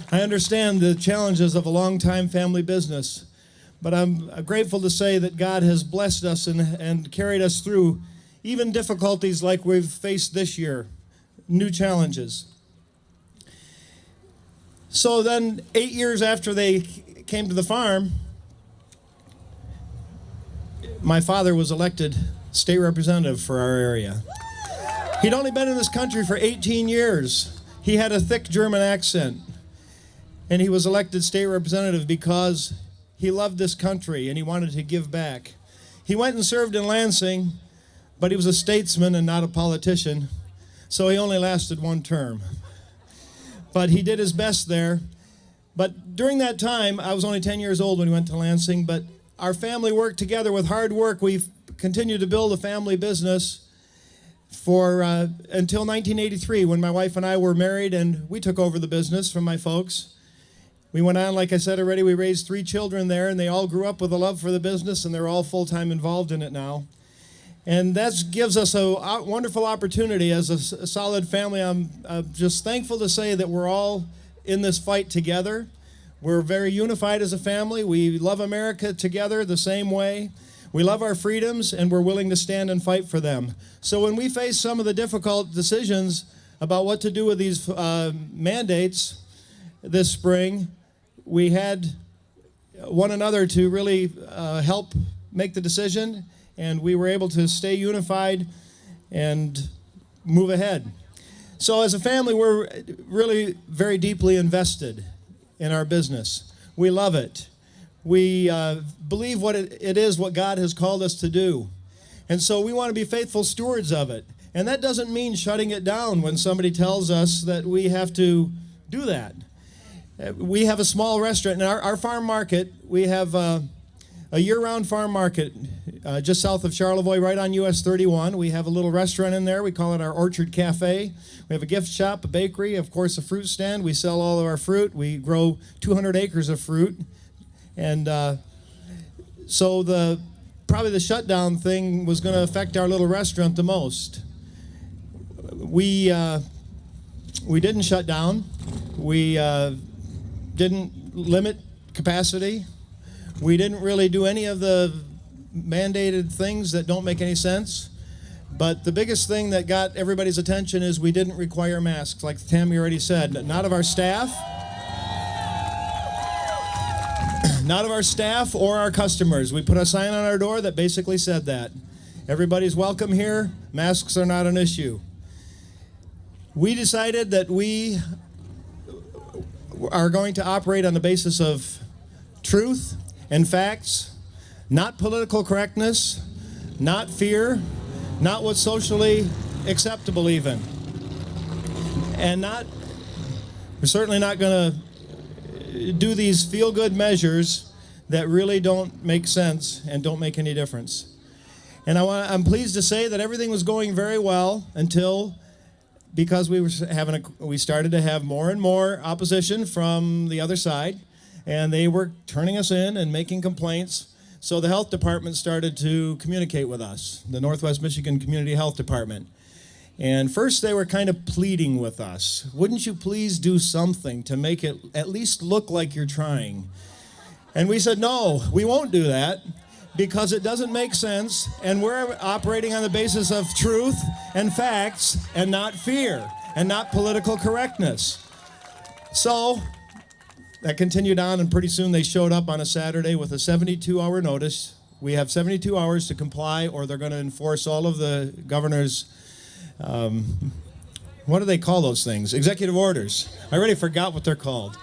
J: the challenges of a long-time family business. But I'm grateful to say that God has blessed us and carried us through even difficulties like we've faced this year, new challenges. So then 8 years after they came to the farm, my father was elected state representative for our area. He'd only been in this country for 18 years. He had a thick German accent, and he was elected state representative because he loved this country and he wanted to give back. He went and served in Lansing, but he was a statesman and not a politician, so he only lasted 1 term. But he did his best there. But during that time, I was only 10 years old when he went to Lansing, but our family worked together with hard work. We've continued to build a family business for until 1983, when my wife and I were married and we took over the business from my folks. We went on, like I said already, we raised 3 children there, and they all grew up with a love for the business, and they're all full-time involved in it now. And that gives us a wonderful opportunity as a solid family. I'm just thankful to say that we're all in this fight together. We're very unified as a family. We love America together the same way. We love our freedoms, and we're willing to stand and fight for them. So when we face some of the difficult decisions about what to do with these mandates this spring, we had one another to really help make the decision, and we were able to stay unified and move ahead. So as a family, we're really very deeply invested in our business. We love it. We believe what it is what God has called us to do. And so we want to be faithful stewards of it. And that doesn't mean shutting it down when somebody tells us that we have to do that. We have a small restaurant. In our farm market, we have a year-round farm market just south of Charlevoix, right on US 31. We have a little restaurant in there. We call it our Orchard Cafe. We have a gift shop, a bakery, of course, a fruit stand. We sell all of our fruit. We grow 200 acres of fruit. And so probably the shutdown thing was going to affect our little restaurant the most. We didn't shut down. We didn't limit capacity. We didn't really do any of the mandated things that don't make any sense. But the biggest thing that got everybody's attention is we didn't require masks, like Tammy already said. Not of our staff. Not of our staff or our customers. We put a sign on our door that basically said that. Everybody's welcome here. Masks are not an issue. We decided that we are going to operate on the basis of truth and facts, not political correctness, not fear, not what's socially acceptable even. And we're certainly not going to do these feel-good measures that really don't make sense and don't make any difference. And I'm pleased to say that everything was going very well until, because we started to have more and more opposition from the other side, and they were turning us in and making complaints. So the health department started to communicate with us, the Northwest Michigan Community Health Department. And first they were kind of pleading with us. Wouldn't you please do something to make it at least look like you're trying? And we said, no, we won't do that because it doesn't make sense, and we're operating on the basis of truth and facts and not fear and not political correctness. So that continued on, and pretty soon they showed up on a Saturday with a 72-hour notice. We have 72 hours to comply, or they're going to enforce all of the governor's, what do they call those things? Executive orders. I already forgot what they're called.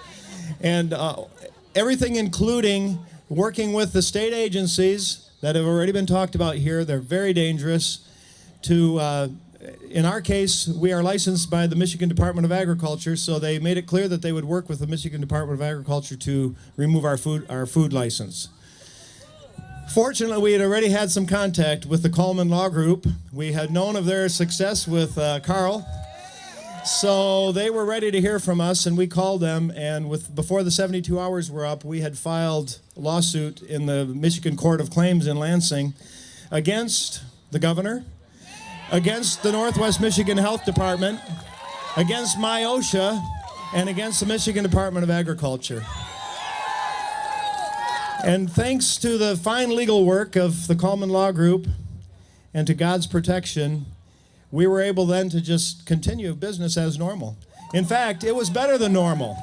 J: And everything including working with the state agencies that have already been talked about here. They're very dangerous. In our case, we are licensed by the Michigan Department of Agriculture, so they made it clear that they would work with the Michigan Department of Agriculture to remove our food license. Fortunately, we had already had some contact with the Coleman Law Group. We had known of their success with Carl. So they were ready to hear from us, and we called them, and before the 72 hours were up, we had filed a lawsuit in the Michigan Court of Claims in Lansing against the governor, against the Northwest Michigan Health Department, against MyOSHA, and against the Michigan Department of Agriculture. And thanks to the fine legal work of the Coleman Law Group and to God's protection, we were able then to just continue business as normal. In fact, it was better than normal.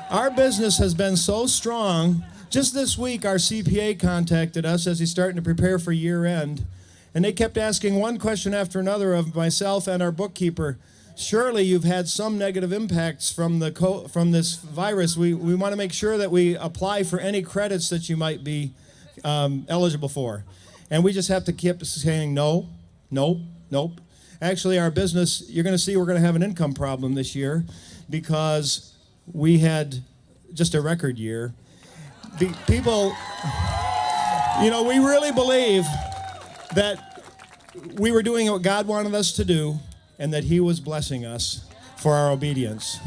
J: Our business has been so strong. Just this week, our CPA contacted us as he's starting to prepare for year end. And they kept asking one question after another of myself and our bookkeeper. Surely you've had some negative impacts from this virus. We want to make sure that we apply for any credits that you might be eligible for. And we just have to keep saying no, nope, nope. Actually, our business, you're going to see we're going to have an income problem this year because we had just a record year. People, You know, we really believe that we were doing what God wanted us to do and that He was blessing us for our obedience.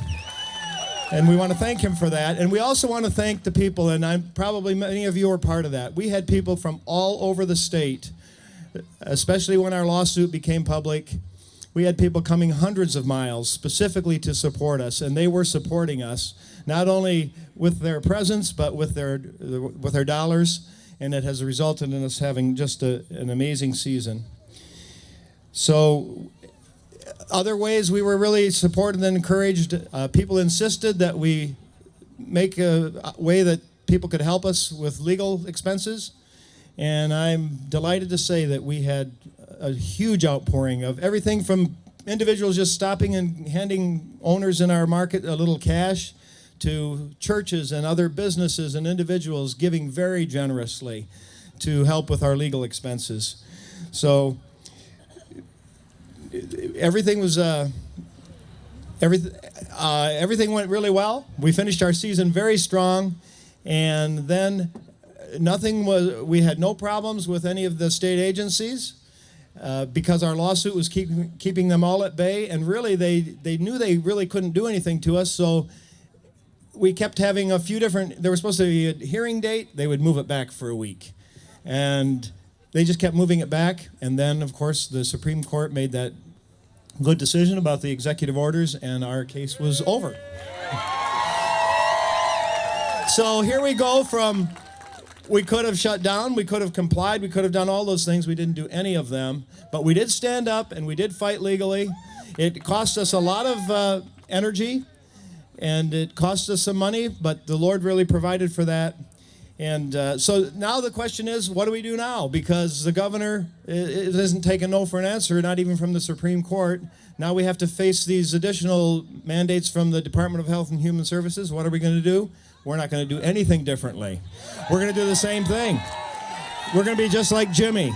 J: And we want to thank Him for that. And we also want to thank the people, and probably many of you are part of that. We had people from all over the state, especially when our lawsuit became public. We had people coming hundreds of miles specifically to support us, and they were supporting us, not only with their presence, but with their dollars, and it has resulted in us having just an amazing season. So other ways we were really supported and encouraged. People insisted that we make a way that people could help us with legal expenses, and I'm delighted to say that we had a huge outpouring of everything from individuals just stopping and handing owners in our market a little cash to churches and other businesses and individuals giving very generously to help with our legal expenses. So everything went really well. We finished our season very strong, and then we had no problems with any of the state agencies. Because our lawsuit was keeping them all at bay, and really they knew they really couldn't do anything to us, so we kept having a few different, there was supposed to be a hearing date, they would move it back for a week. And they just kept moving it back, and then of course the Supreme Court made that good decision about the executive orders, and our case was over. So here we go from, we could have shut down, we could have complied, we could have done all those things. We didn't do any of them, but we did stand up and we did fight legally. It cost us a lot of energy, and it cost us some money, but the Lord really provided for that. And so now the question is, what do we do now? Because the governor isn't taking no for an answer, not even from the Supreme Court. Now we have to face these additional mandates from the Department of Health and Human Services. What are we going to do? We're not going to do anything differently. We're going to do the same thing. We're going to be just like Jimmy.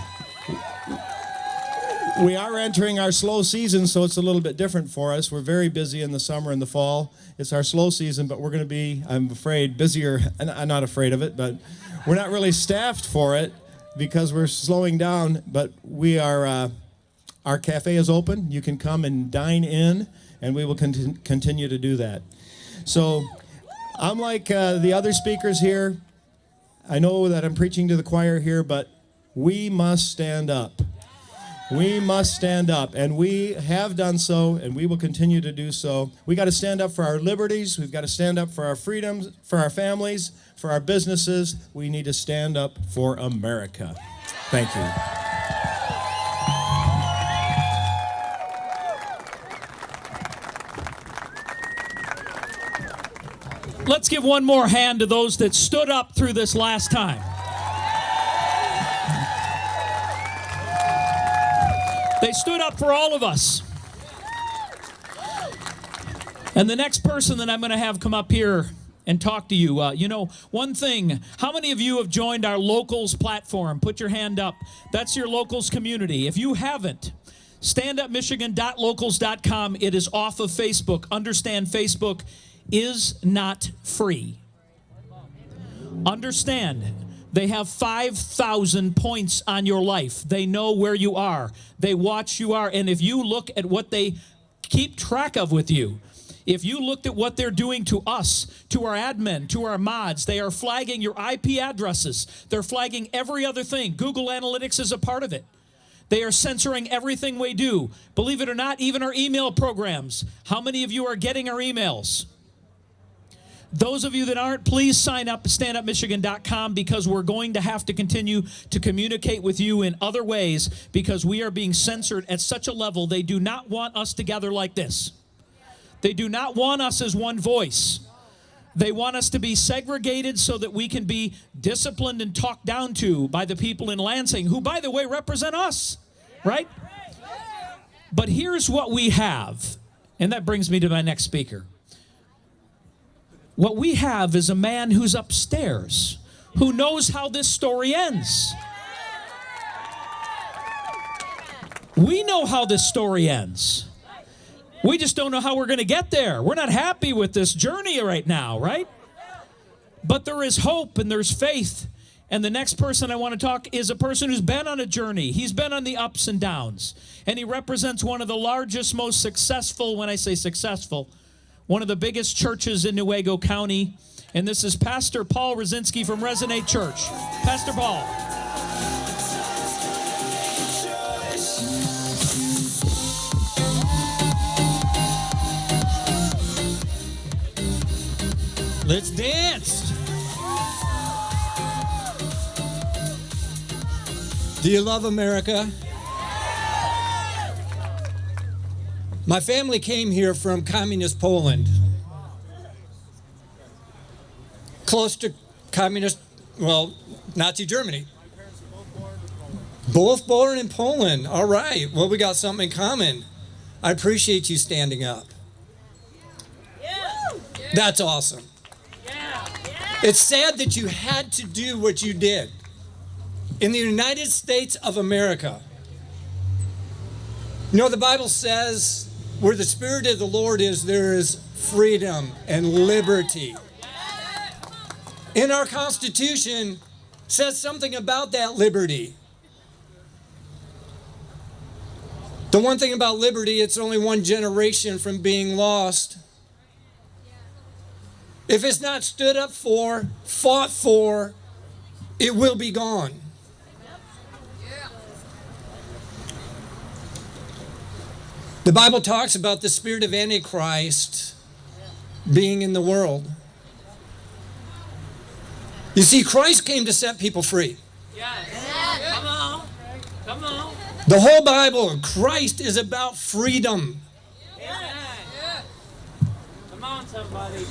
J: We are entering our slow season, so it's a little bit different for us. We're very busy in the summer and the fall. It's our slow season, but we're going to be, I'm afraid, busier. And I'm not afraid of it, but we're not really staffed for it because we're slowing down. But we are, our cafe is open. You can come and dine in, and we will continue to do that. So I'm like the other speakers here. I know that I'm preaching to the choir here, but we must stand up. We must stand up, and we have done so, and we will continue to do so. We got to stand up for our liberties. We've got to stand up for our freedoms, for our families, for our businesses. We need to stand up for America. Thank you.
B: Let's give one more hand to those that stood up through this last time. They stood up for all of us. And the next person that I'm going to have come up here and talk to you, one thing, how many of you have joined our locals platform? Put your hand up. That's your locals community. If you haven't, standupmichigan.locals.com. It is off of Facebook. Understand, Facebook is not free. Understand, they have 5,000 points on your life. They know where you are. They watch you are. And if you look at what they keep track of with you, if you looked at what they're doing to us, to our admin, to our mods, they are flagging your IP addresses. They're flagging every other thing. Google Analytics is a part of it. They are censoring everything we do. Believe it or not, even our email programs. How many of you are getting our emails? Those of you that aren't, please sign up at standupmichigan.com, because we're going to have to continue to communicate with you in other ways, because we are being censored at such a level. They do not want us together like this. They do not want us as one voice. They want us to be segregated so that we can be disciplined and talked down to by the people in Lansing, who, by the way, represent us, right? But here's what we have, and that brings me to my next speaker. What we have is a man who's upstairs, who knows how this story ends. We know how this story ends. We just don't know how we're going to get there. We're not happy with this journey right now, right? But there is hope and there's faith. And the next person I want to talk is a person who's been on a journey. He's been on the ups and downs. And he represents one of the largest, most successful, when I say successful, one of the biggest churches in Newaygo County. And this is Pastor Paul Rosinski from Resonate Church. Pastor Paul.
E: Let's dance. Do you love America? My family came here from communist Poland. Close to communist, well, Nazi Germany. Both born in Poland. All right. Well, we got something in common. I appreciate you standing up. That's awesome. It's sad that you had to do what you did. In the United States of America, you know, the Bible says where the Spirit of the Lord is, there is freedom and liberty. In our Constitution, says something about that liberty. The one thing about liberty, it's only one generation from being lost. If it's not stood up for, fought for, it will be gone. The Bible talks about the spirit of Antichrist being in the world. You see, Christ came to set people free.
C: Yes. Come on. Come on.
E: The whole Bible, Christ is about freedom.
C: Come on, somebody.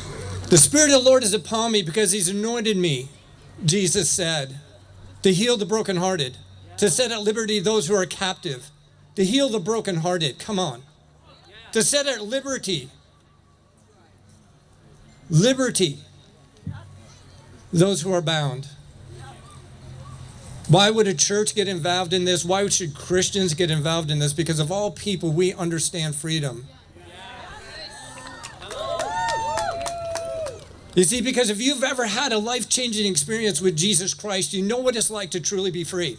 E: The Spirit of the Lord is upon me because He's anointed me, Jesus said, to heal the brokenhearted, to set at liberty those who are captive, to heal the brokenhearted. Come on. To set at liberty. Liberty. Those who are bound. Why would a church get involved in this? Why should Christians get involved in this? Because of all people, we understand freedom. You see, because if you've ever had a life-changing experience with Jesus Christ, you know what it's like to truly be free.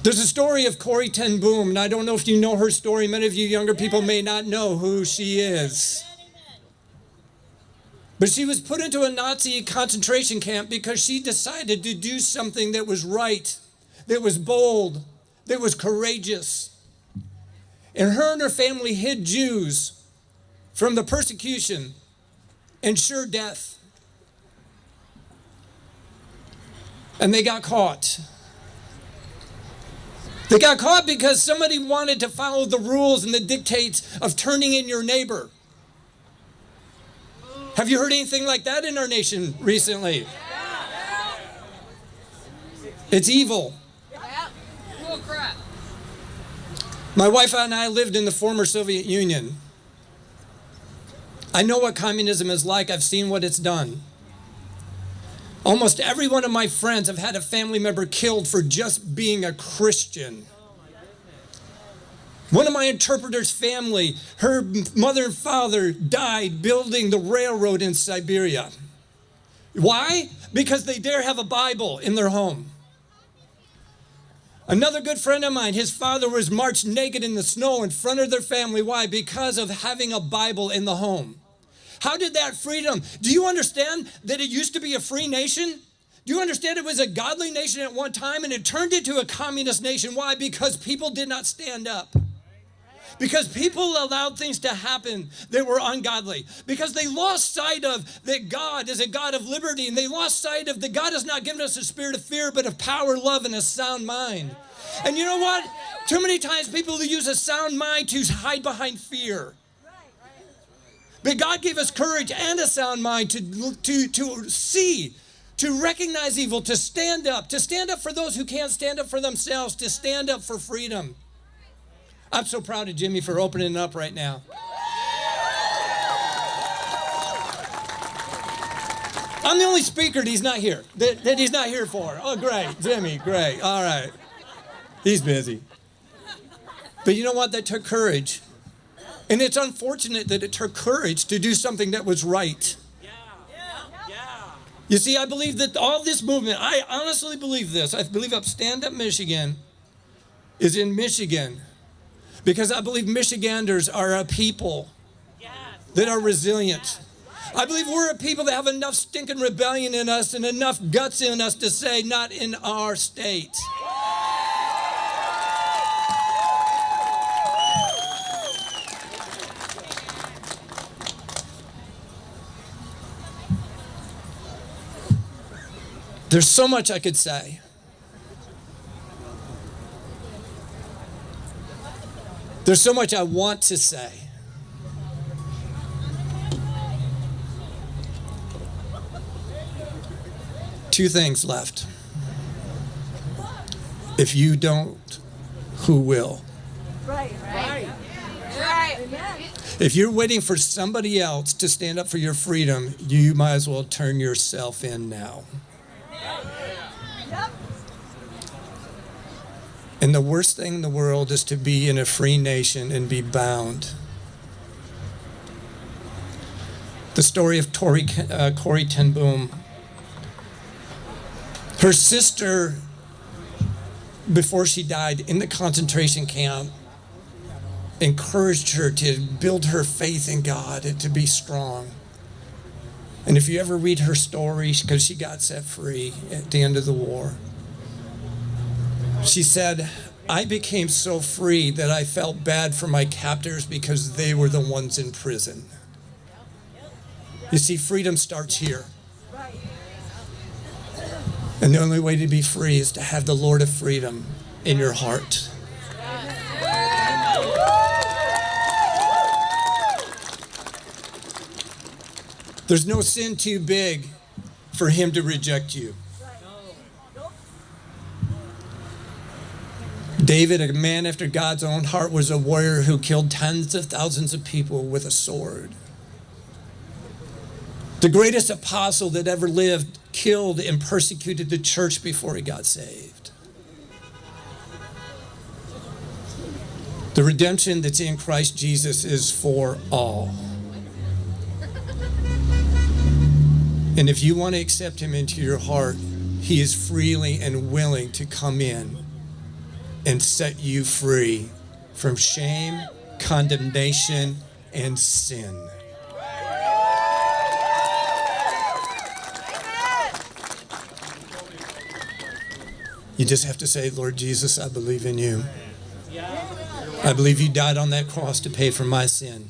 E: There's a story of Cory ten Boom, and I don't know if you know her story. Many of you younger people may not know who she is. But she was put into a Nazi concentration camp because she decided to do something that was right, that was bold, that was courageous. And her family hid Jews from the persecution and sure death. And they got caught. They got caught because somebody wanted to follow the rules and the dictates of turning in your neighbor. Have you heard anything like that in our nation recently? It's evil. My wife and I lived in the former Soviet Union. I know what communism is like. I've seen what it's done. Almost every one of my friends have had a family member killed for just being a Christian. One of my interpreter's family, her mother and father died building the railroad in Siberia. Why? Because they dare have a Bible in their home. Another good friend of mine, his father was marched naked in the snow in front of their family. Why? Because of having a Bible in the home. How did that freedom? Do you understand that it used to be a free nation? Do you understand it was a godly nation at one time and it turned into a communist nation? Why? Because people did not stand up. Because people allowed things to happen that were ungodly. Because they lost sight of that God is a God of liberty. And they lost sight of that God has not given us a spirit of fear, but of power, love, and a sound mind. And you know what? Too many times people use a sound mind to hide behind fear. But God gave us courage and a sound mind to see, to recognize evil, to stand up for those who can't stand up for themselves, to stand up for freedom. I'm so proud of Jimmy for opening up right now. I'm the only speaker that he's not here, that he's not here for. Oh, great, Jimmy, great, all right. He's busy. But you know what? That took courage. And it's unfortunate that it took courage to do something that was right. You see, I believe that all this movement, I honestly believe this. I believe Stand Up Michigan is in Michigan because I believe Michiganders are a people that are resilient. I believe we're a people that have enough stinking rebellion in us and enough guts in us to say, not in our state. There's so much I could say. There's so much I want to say. Two things left. If you don't, who will?
K: Right.
E: If you're waiting for somebody else to stand up for your freedom, you might as well turn yourself in now. And the worst thing in the world is to be in a free nation and be bound. The story of Cory ten Boom. Her sister, before she died in the concentration camp, encouraged her to build her faith in God and to be strong. And if you ever read her story, because she got set free at the end of the war, she said, I became so free that I felt bad for my captors because they were the ones in prison. You see, freedom starts here. And the only way to be free is to have the Lord of freedom in your heart. There's no sin too big for him to reject you. David, a man after God's own heart, was a warrior who killed tens of thousands of people with a sword. The greatest apostle that ever lived killed and persecuted the church before he got saved. The redemption that's in Christ Jesus is for all. And if you want to accept him into your heart, he is freely and willing to come in and set you free from shame, condemnation, and sin. You just have to say, Lord Jesus, I believe in you. I believe you died on that cross to pay for my sin.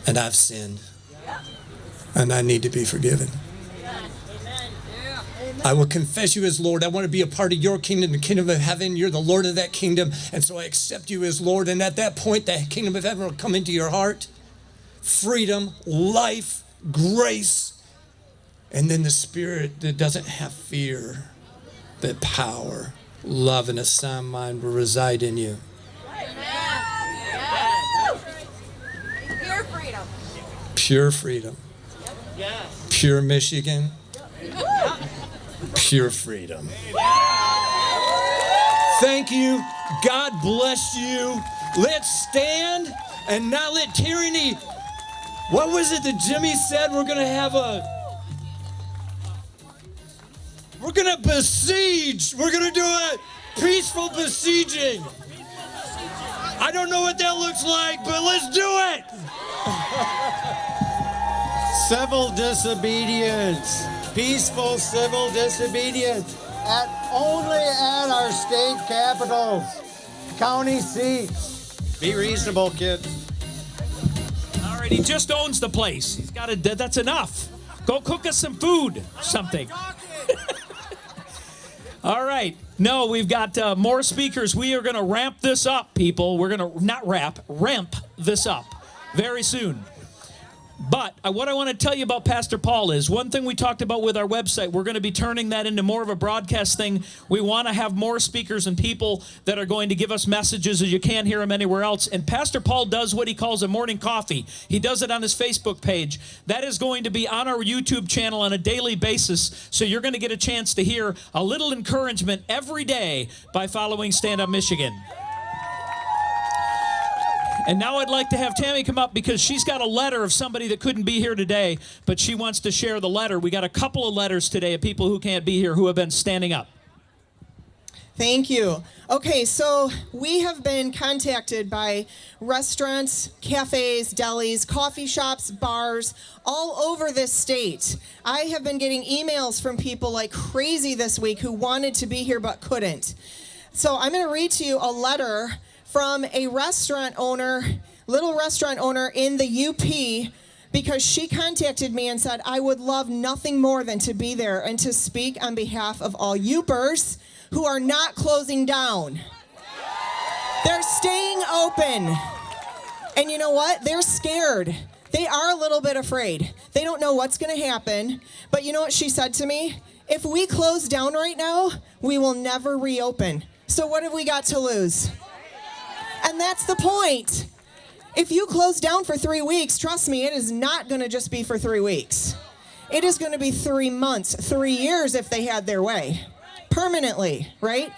E: And I've sinned. And I need to be forgiven. I will confess you as Lord. I want to be a part of your kingdom, the kingdom of heaven. You're the Lord of that kingdom. And so I accept you as Lord. And at that point, the kingdom of heaven will come into your heart. Freedom, life, grace. And then the spirit that doesn't have fear, that power, love, and a sound mind will reside in you.
K: Pure freedom.
E: Pure freedom. Pure Michigan. Pure freedom. Thank you. God bless you. Let's stand and not let tyranny. What was it that Jimmy said? We're going to besiege. We're going to do a peaceful besieging. I don't know what that looks like, but let's do it.
G: Civil disobedience, peaceful civil disobedience, only at our state capitals, county seats. Be reasonable, kids.
B: All right, he just owns the place. He's got it. That's enough. Go cook us some food, something. All right. No, we've got more speakers. We are going to ramp this up, people. We're going to ramp this up very soon. But what I want to tell you about Pastor Paul is one thing we talked about with our website. We're going to be turning that into more of a broadcast thing. We want to have more speakers and people that are going to give us messages as you can't hear them anywhere else. And Pastor Paul does what he calls a morning coffee. He does it on his Facebook page. That is going to be on our YouTube channel on a daily basis. So you're going to get a chance to hear a little encouragement every day by following Stand Up Michigan. And now I'd like to have Tammy come up because she's got a letter of somebody that couldn't be here today, but she wants to share the letter. We got a couple of letters today of people who can't be here who have been standing up.
D: Thank you. Okay, so we have been contacted by restaurants, cafes, delis, coffee shops, bars, all over this state. I have been getting emails from people like crazy this week who wanted to be here but couldn't. So I'm going to read to you a letter from a restaurant owner, little restaurant owner in the UP, because she contacted me and said, I would love nothing more than to be there and to speak on behalf of all Upers who are not closing down. They're staying open. And you know what? They're scared. They are a little bit afraid. They don't know what's going to happen. But you know what she said to me? If we close down right now, we will never reopen. So what have we got to lose? And that's the point. If you close down for 3 weeks, trust me, it is not going to just be for 3 weeks. It is going to be 3 months, 3 years if they had their way. Permanently, right?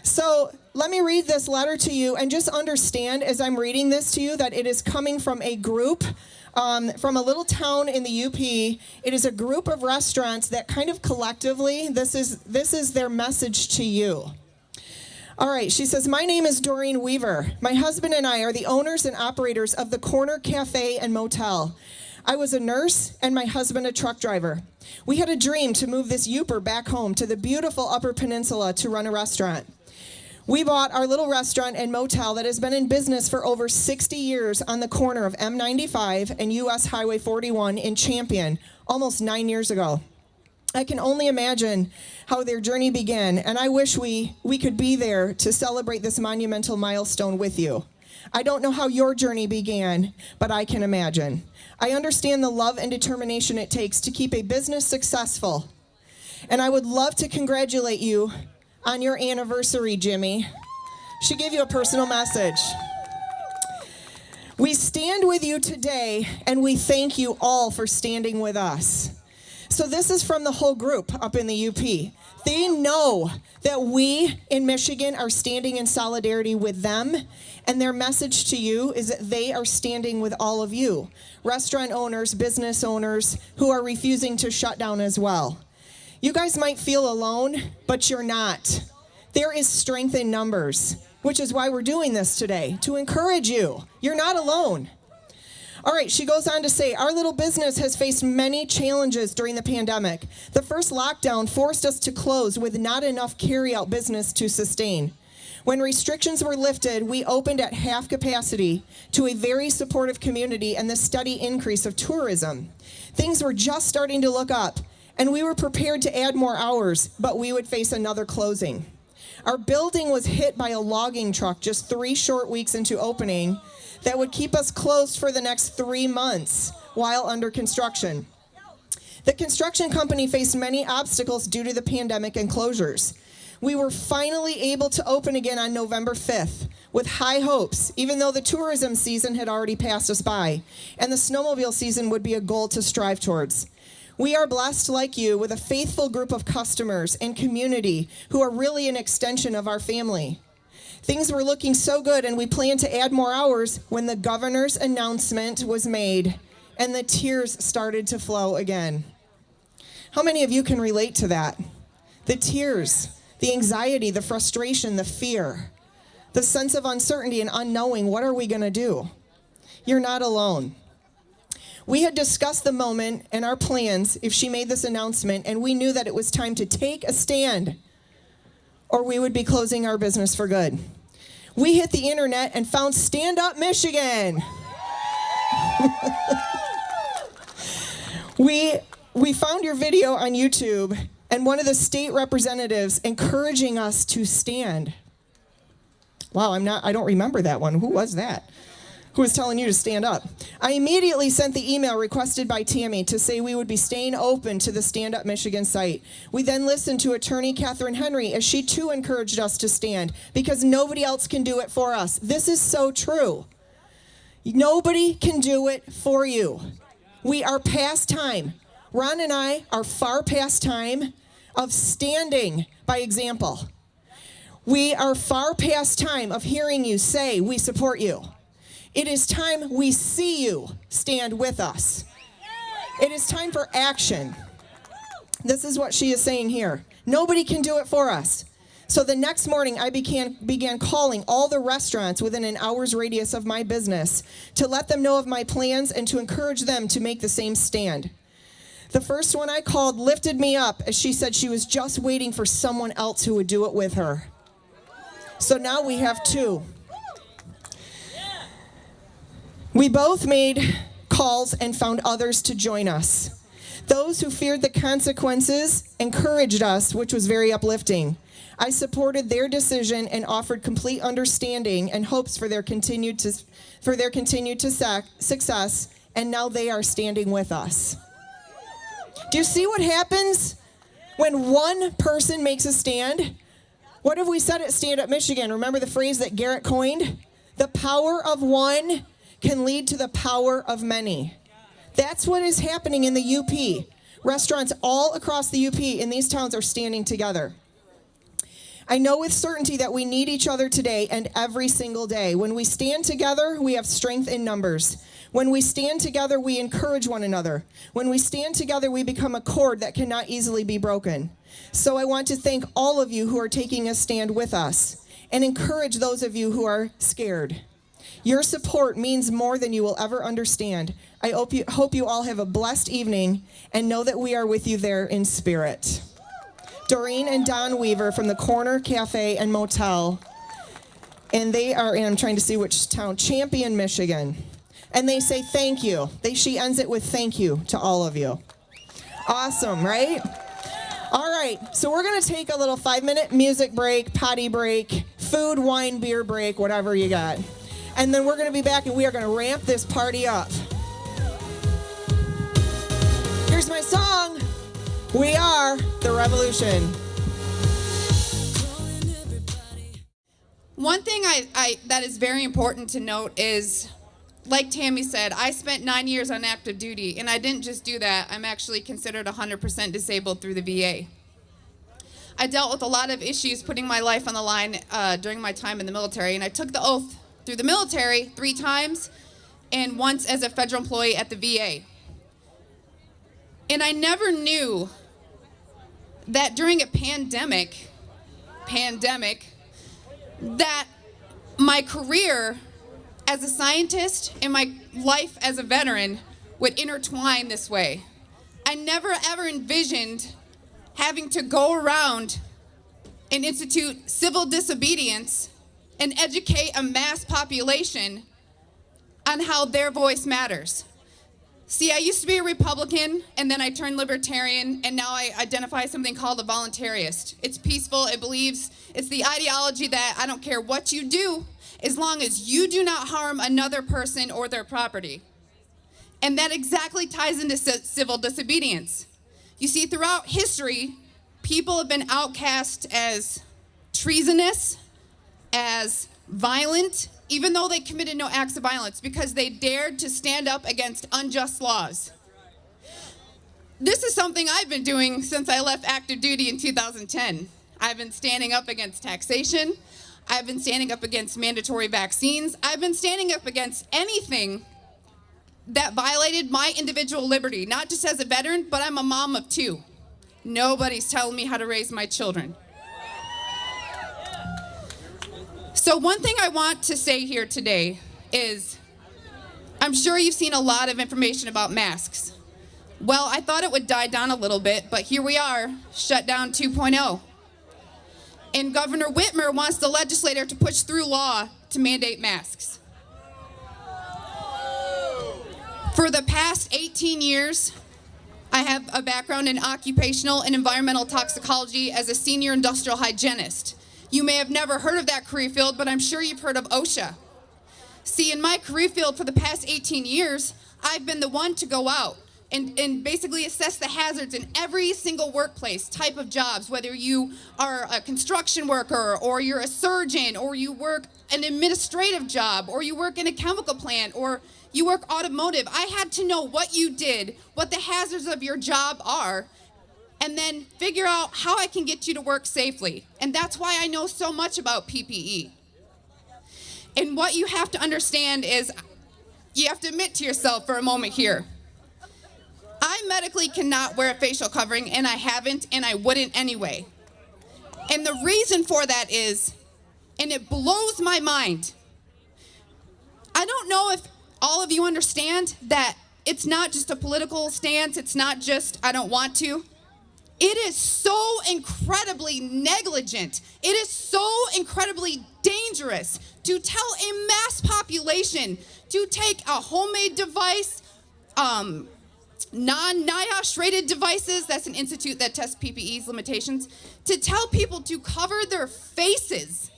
D: So let me read this letter to you and just understand as I'm reading this to you that it is coming from a group from a little town in the UP. It is a group of restaurants that kind of collectively, this is their message to you. All right, she says, my name is Doreen Weaver. My husband and I are the owners and operators of the Corner Cafe and Motel. I was a nurse and my husband a truck driver. We had a dream to move this Uper back home to the beautiful Upper Peninsula to run a restaurant. We bought our little restaurant and motel that has been in business for over 60 years on the corner of M95 and US Highway 41 in Champion almost 9 years ago. I can only imagine how their journey began, and I wish we could be there to celebrate this monumental milestone with you. I don't know how your journey began, but I can imagine. I understand the love and determination it takes to keep a business successful, and I would love to congratulate you on your anniversary, Jimmy. She gave you a personal message. We stand with you today, and we thank you all for standing with us. So this is from the whole group up in the UP. They know that we in Michigan are standing in solidarity with them, and their message to you is that they are standing with all of you, restaurant owners, business owners who are refusing to shut down as well. You guys might feel alone, but you're not. There is strength in numbers, which is why we're doing this today, to encourage you. You're not alone. All right, she goes on to say, our little business has faced many challenges during the pandemic. The first lockdown forced us to close with not enough carry-out business to sustain. When restrictions were lifted, we opened at half capacity to a very supportive community and the steady increase of tourism. Things were just starting to look up, and we were prepared to add more hours, but we would face another closing. Our building was hit by a logging truck just 3 short weeks into opening that would keep us closed for the next 3 months while under construction. The construction company faced many obstacles due to the pandemic and closures. We were finally able to open again on November 5th with high hopes, even though the tourism season had already passed us by, and the snowmobile season would be a goal to strive towards. We are blessed, like you, with a faithful group of customers and community who are really an extension of our family. Things were looking so good, and we planned to add more hours when the governor's announcement was made and the tears started to flow again. How many of you can relate to that? The tears, the anxiety, the frustration, the fear, the sense of uncertainty and unknowing, what are we going to do? You're not alone. We had discussed the moment and our plans if she made this announcement, and we knew that it was time to take a stand or we would be closing our business for good. We hit the internet and found Stand Up Michigan. We found your video on YouTube and one of the state representatives encouraging us to stand. Wow, I don't remember that one. Who was that? Who was telling you to stand up? I immediately sent the email requested by Tammy to say we would be staying open to the Stand Up Michigan site. We then listened to attorney Catherine Henry as she too encouraged us to stand because nobody else can do it for us. This is so true. Nobody can do it for you. We are past time. Ron and I are far past time of standing by example. We are far past time of hearing you say we support you. It is time we see you stand with us. It is time for action. This is what she is saying here. Nobody can do it for us. So the next morning, I began calling all the restaurants within an hour's radius of my business to let them know of my plans and to encourage them to make the same stand. The first one I called lifted me up as she said she was just waiting for someone else who would do it with her. So now we have two. We both made calls and found others to join us. Those who feared the consequences encouraged us, which was very uplifting. I supported their decision and offered complete understanding and hopes for their continued success, and now they are standing with us. Do you see what happens when one person makes a stand? What have we said at Stand Up Michigan? Remember the phrase that Garrett coined? The power of one can lead to the power of many. That's what is happening in the UP. Restaurants all across the UP in these towns are standing together. I know with certainty that we need each other today and every single day. When we stand together, we have strength in numbers. When we stand together, we encourage one another. When we stand together, we become a cord that cannot easily be broken. So I want to thank all of you who are taking a stand with us and encourage those of you who are scared. Your support means more than you will ever understand. I hope you all have a blessed evening and know that we are with you there in spirit. Doreen and Don Weaver from the Corner Cafe and Motel. And they are in, I'm trying to see which town, Champion, Michigan. And they say thank you. She ends it with thank you to all of you. Awesome, right? All right, so we're going to take a little 5-minute music break, potty break, food, wine, beer break, whatever you got. And then we're going to be back and we are going to ramp this party up. Here's my song. We are the revolution.
K: One thing that is very important to note is, like Tammy said, I spent 9 years on active duty, and I didn't just do that. I'm actually considered 100% disabled through the VA. I dealt with a lot of issues putting my life on the line during my time in the military, and I took the oath through the military 3 times and once as a federal employee at the VA. And I never knew that during a pandemic, that my career as a scientist and my life as a veteran would intertwine this way. I never ever envisioned having to go around and institute civil disobedience and educate a mass population on how their voice matters. See, I used to be a Republican, and then I turned libertarian, and now I identify as something called a voluntarist. It's peaceful, it's the ideology that I don't care what you do, as long as you do not harm another person or their property. And that exactly ties into civil disobedience. You see, throughout history, people have been outcast as treasonous, as violent, even though they committed no acts of violence, because they dared to stand up against unjust laws. This is something I've been doing since I left active duty in 2010. I've been standing up against taxation. I've been standing up against mandatory vaccines. I've been standing up against anything that violated my individual liberty, not just as a veteran, but I'm a mom of 2. Nobody's telling me how to raise my children. So one thing I want to say here today is, I'm sure you've seen a lot of information about masks. Well, I thought it would die down a little bit, but here we are, shutdown 2.0. And Governor Whitmer wants the legislature to push through law to mandate masks. For the past 18 years, I have a background in occupational and environmental toxicology as a senior industrial hygienist. You may have never heard of that career field, but I'm sure you've heard of OSHA. See, in my career field for the past 18 years, I've been the one to go out and basically assess the hazards in every single workplace, type of jobs, whether you are a construction worker or you're a surgeon or you work an administrative job or you work in a chemical plant or you work automotive. I had to know what you did, what the hazards of your job are, and then figure out how I can get you to work safely. And that's why I know so much about PPE. And what you have to understand is you have to admit to yourself for a moment here. I medically cannot wear a facial covering, and I haven't, and I wouldn't anyway. And the reason for that is, and it blows my mind, I don't know if all of you understand that it's not just a political stance, it's not just I don't want to. It is so incredibly negligent. It is so incredibly dangerous to tell a mass population to take a homemade device, non-NIOSH rated devices, that's an institute that tests PPE's limitations, to tell people to cover their faces.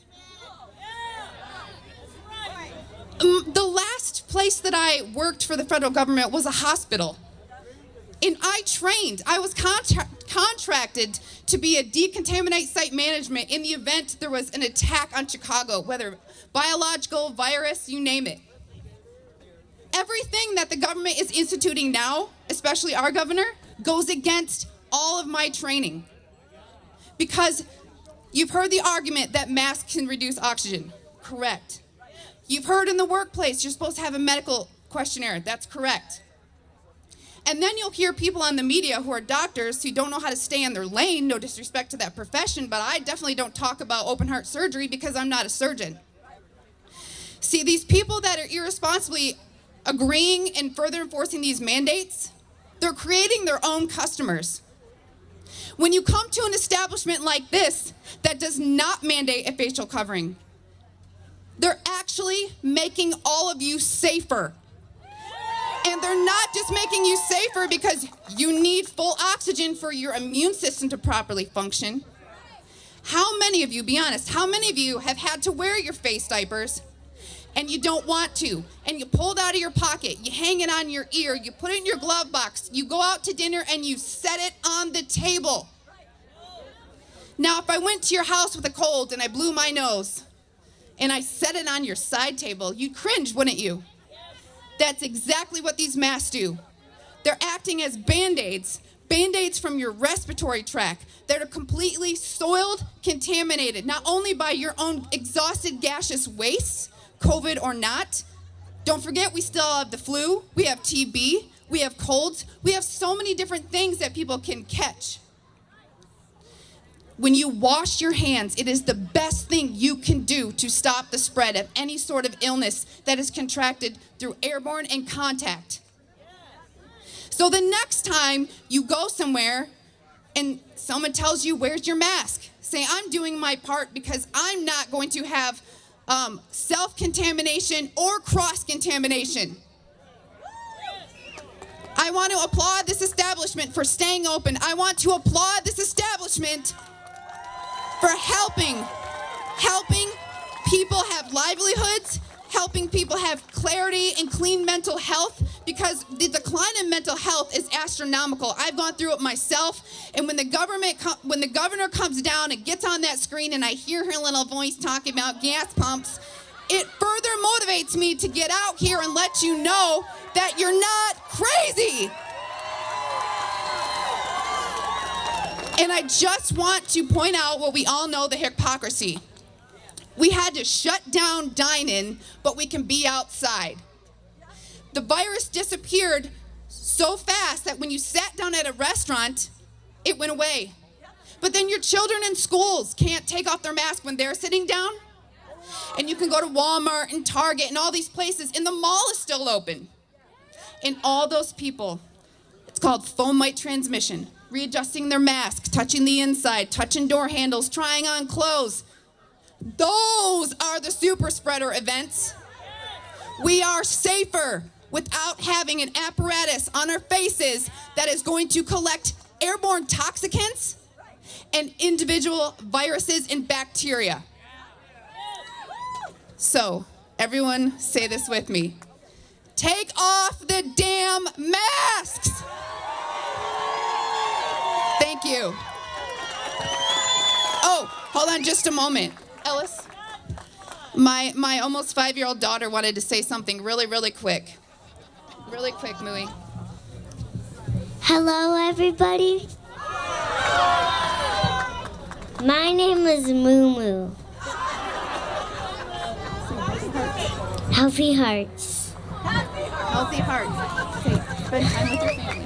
K: The last place that I worked for the federal government was a hospital. And I was contracted to be a decontaminate site management in the event there was an attack on Chicago, whether biological, virus, you name it. Everything that the government is instituting now, especially our governor, goes against all of my training. Because you've heard the argument that masks can reduce oxygen. Correct. You've heard in the workplace you're supposed to have a medical questionnaire. That's correct. And then you'll hear people on the media who are doctors who don't know how to stay in their lane, no disrespect to that profession, but I definitely don't talk about open heart surgery because I'm not a surgeon. See, these people that are irresponsibly agreeing and further enforcing these mandates, they're creating their own customers. When you come to an establishment like this that does not mandate a facial covering, they're actually making all of you safer. And they're not just making you safer because you need full oxygen for your immune system to properly function. How many of you, be honest, how many of you have had to wear your face diapers and you don't want to, and you pull it out of your pocket, you hang it on your ear, you put it in your glove box, you go out to dinner and you set it on the table? Now, if I went to your house with a cold and I blew my nose and I set it on your side table, you'd cringe, wouldn't you? That's exactly what these masks do. They're acting as Band-Aids from your respiratory tract that are completely soiled, contaminated, not only by your own exhausted gaseous waste, COVID or not. Don't forget, we still have the flu, we have TB, we have colds, we have so many different things that people can catch. When you wash your hands, it is the best thing you can do to stop the spread of any sort of illness that is contracted through airborne and contact. So the next time you go somewhere and someone tells you, where's your mask? Say, I'm doing my part because I'm not going to have self-contamination or cross-contamination. I want to applaud this establishment for staying open. I want to applaud this establishment for helping people have livelihoods, helping people have clarity and clean mental health, because the decline in mental health is astronomical. I've gone through it myself, and when the governor comes down and gets on that screen and I hear her little voice talking about gas pumps, it further motivates me to get out here and let you know that you're not crazy. And I just want to point out what we all know, the hypocrisy. We had to shut down dine-in, but we can be outside. The virus disappeared so fast that when you sat down at a restaurant, it went away. But then your children in schools can't take off their mask when they're sitting down. And you can go to Walmart and Target and all these places, and the mall is still open. And all those people, it's called foam-mite transmission, readjusting their mask, touching the inside, touching door handles, trying on clothes. Those are the super spreader events. We are safer without having an apparatus on our faces that is going to collect airborne toxicants and individual viruses and bacteria. So, everyone say this with me. Take off the damn masks! Thank you. Oh, hold on just a moment. Ellis, my almost 5-year-old daughter wanted to say something really, really quick. Really quick, Mooey.
L: Hello, everybody. My name is Moo Moo. Healthy hearts.
F: Healthy hearts. Okay,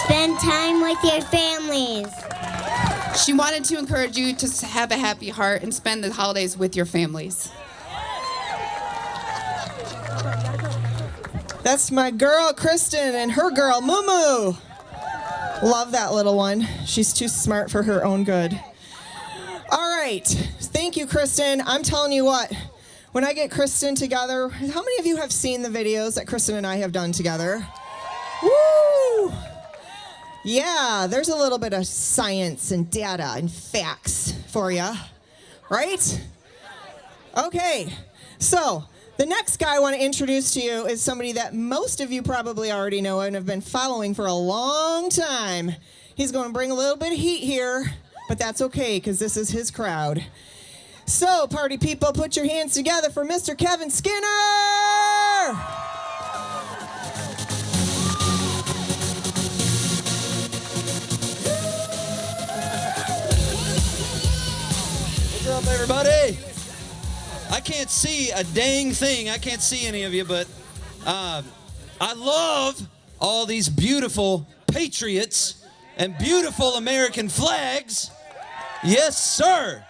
F: spend time with your families.
L: Spend time with your families.
K: She wanted to encourage you to have a happy heart and spend the holidays with your families.
D: That's my girl, Kristen, and her girl, Mumu. Love that little one. She's too smart for her own good. All right. Thank you, Kristen. I'm telling you what, when I get Kristen together, how many of you have seen the videos that Kristen and I have done together? Woo! Yeah, there's a little bit of science and data and facts for you, right? Okay, so the next guy I want to introduce to you is somebody that most of you probably already know and have been following for a long time. He's going to bring a little bit of heat here, but that's okay because this is his crowd. So, party people, put your hands together for Mr. Kevin Skinner!
M: What's up, everybody? I can't see a dang thing. I can't see any of you, but I love all these beautiful patriots and beautiful American flags. Yes, sir.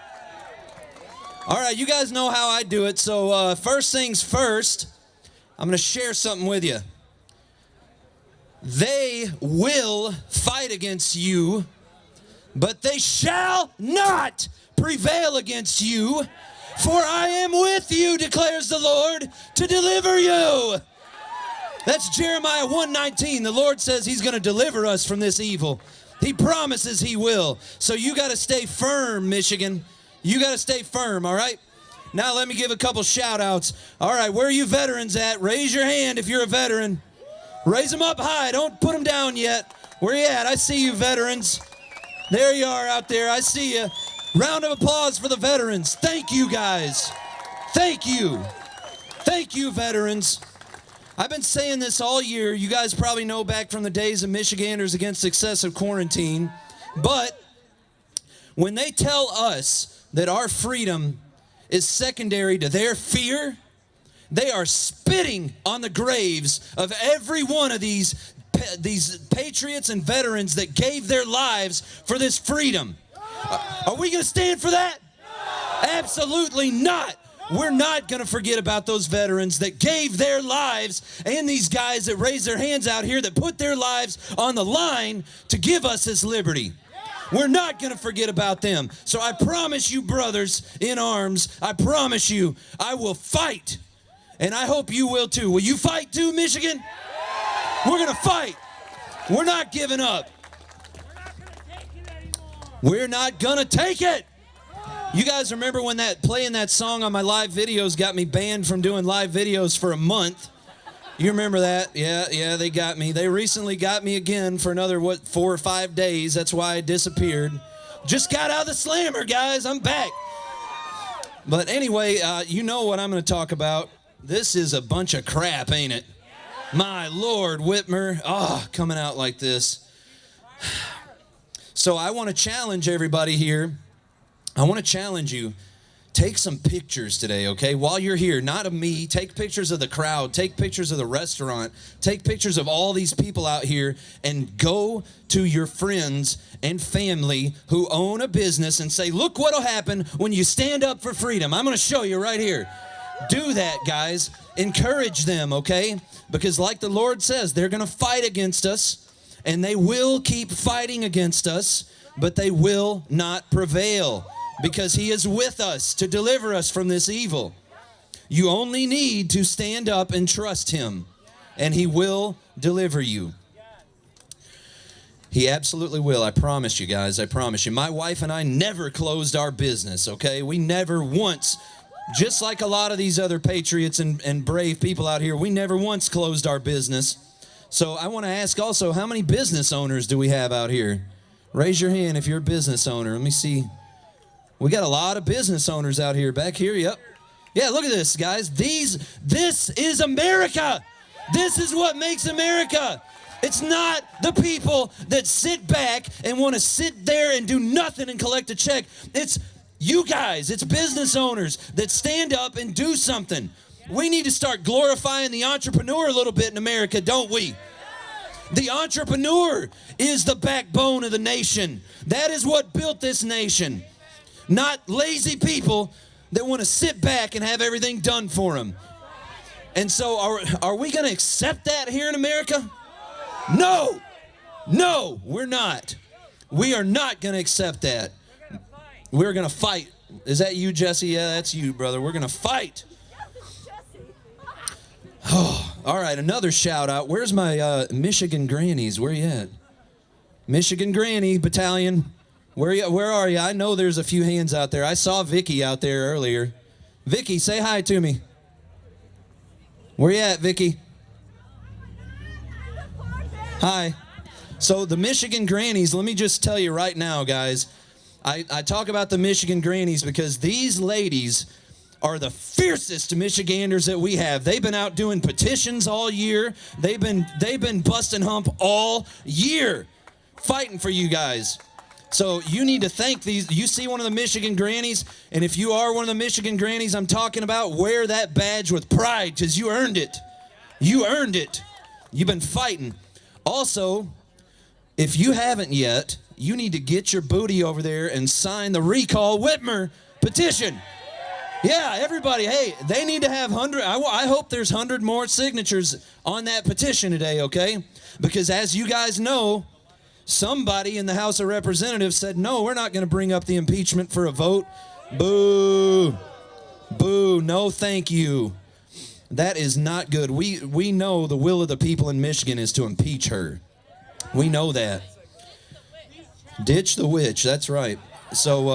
M: All right, you guys know how I do it, so first things first, I'm going to share something with you. They will fight against you, but they shall not prevail against you, for I am with you, declares the Lord, to deliver you. That's Jeremiah 1:19. The Lord says he's going to deliver us from this evil. He promises he will. So you got to stay firm, Michigan. You got to stay firm, all right? Now let me give a couple shout outs. All right, where are you veterans at? Raise your hand if you're a veteran. Raise them up high. Don't put them down yet. Where you at? I see you, veterans. There you are out there. I see you. Round of applause for the veterans. Thank you, guys. Thank you. Thank you, veterans. I've been saying this all year. You guys probably know back from the days of Michiganders Against Excessive Quarantine. But when they tell us that our freedom is secondary to their fear, they are spitting on the graves of every one of these patriots and veterans that gave their lives for this freedom. Are we going to stand for that? Absolutely not. We're not going to forget about those veterans that gave their lives and these guys that raised their hands out here that put their lives on the line to give us this liberty. We're not going to forget about them. So I promise you, brothers in arms, I promise you, I will fight. And I hope you will too. Will you fight too, Michigan? We're going to fight. We're not giving up. We're not going to take it. You guys remember when playing that song on my live videos got me banned from doing live videos for a month? You remember that? Yeah, they got me. They recently got me again for another, 4 or 5 days. That's why I disappeared. Just got out of the slammer, guys. I'm back. But anyway, you know what I'm going to talk about. This is a bunch of crap, ain't it? My Lord, Whitmer. Coming out like this. So I want to challenge everybody here. I want to challenge you. Take some pictures today, okay? While you're here, not of me. Take pictures of the crowd. Take pictures of the restaurant. Take pictures of all these people out here and go to your friends and family who own a business and say, look what'll happen when you stand up for freedom. I'm going to show you right here. Do that, guys. Encourage them, okay? Because like the Lord says, they're going to fight against us, and they will keep fighting against us, but they will not prevail. Because he is with us to deliver us from this evil. You only need to stand up and trust him, and he will deliver you. He absolutely will. I promise you, guys. I promise you. My wife and I never closed our business, okay? We never once, just like a lot of these other patriots and brave people out here, we never once closed our business. So I want to ask also, how many business owners do we have out here? Raise your hand if you're a business owner. Let me see. We got a lot of business owners out here. Back here, yep. Yeah, look at this, guys. This is America. This is what makes America. It's not the people that sit back and want to sit there and do nothing and collect a check. It's you guys. It's business owners that stand up and do something. We need to start glorifying the entrepreneur a little bit in America, don't we? The entrepreneur is the backbone of the nation. That is what built this nation. Not lazy people that want to sit back and have everything done for them. And so are we going to accept that here in America? No. No, we're not. We are not going to accept that. We're going to fight. Is that you, Jesse? Yeah, that's you, brother. We're going to fight. Oh, all right, another shout out. Where's my Michigan grannies? Where you at? Michigan Granny Battalion. Where are you? I know there's a few hands out there. I saw Vicky out there earlier. Vicky, say hi to me. Where you at, Vicky? Hi. So the Michigan Grannies, let me just tell you right now, guys. I talk about the Michigan Grannies because these ladies are the fiercest Michiganders that we have. They've been out doing petitions all year. They've been busting hump all year, fighting for you guys. So you need to thank these. You see one of the Michigan Grannies, and if you are one of the Michigan Grannies I'm talking about, wear that badge with pride because you earned it. You earned it. You've been fighting. Also, if you haven't yet, you need to get your booty over there and sign the Recall Whitmer petition. Yeah, everybody, hey, they need to have 100. I hope there's 100 more signatures on that petition today, okay? Because as you guys know, somebody in the House of Representatives said, no, we're not going to bring up the impeachment for a vote. Boo. Boo. No, thank you. That is not good. We know the will of the people in Michigan is to impeach her. We know that. Ditch the witch. That's right. So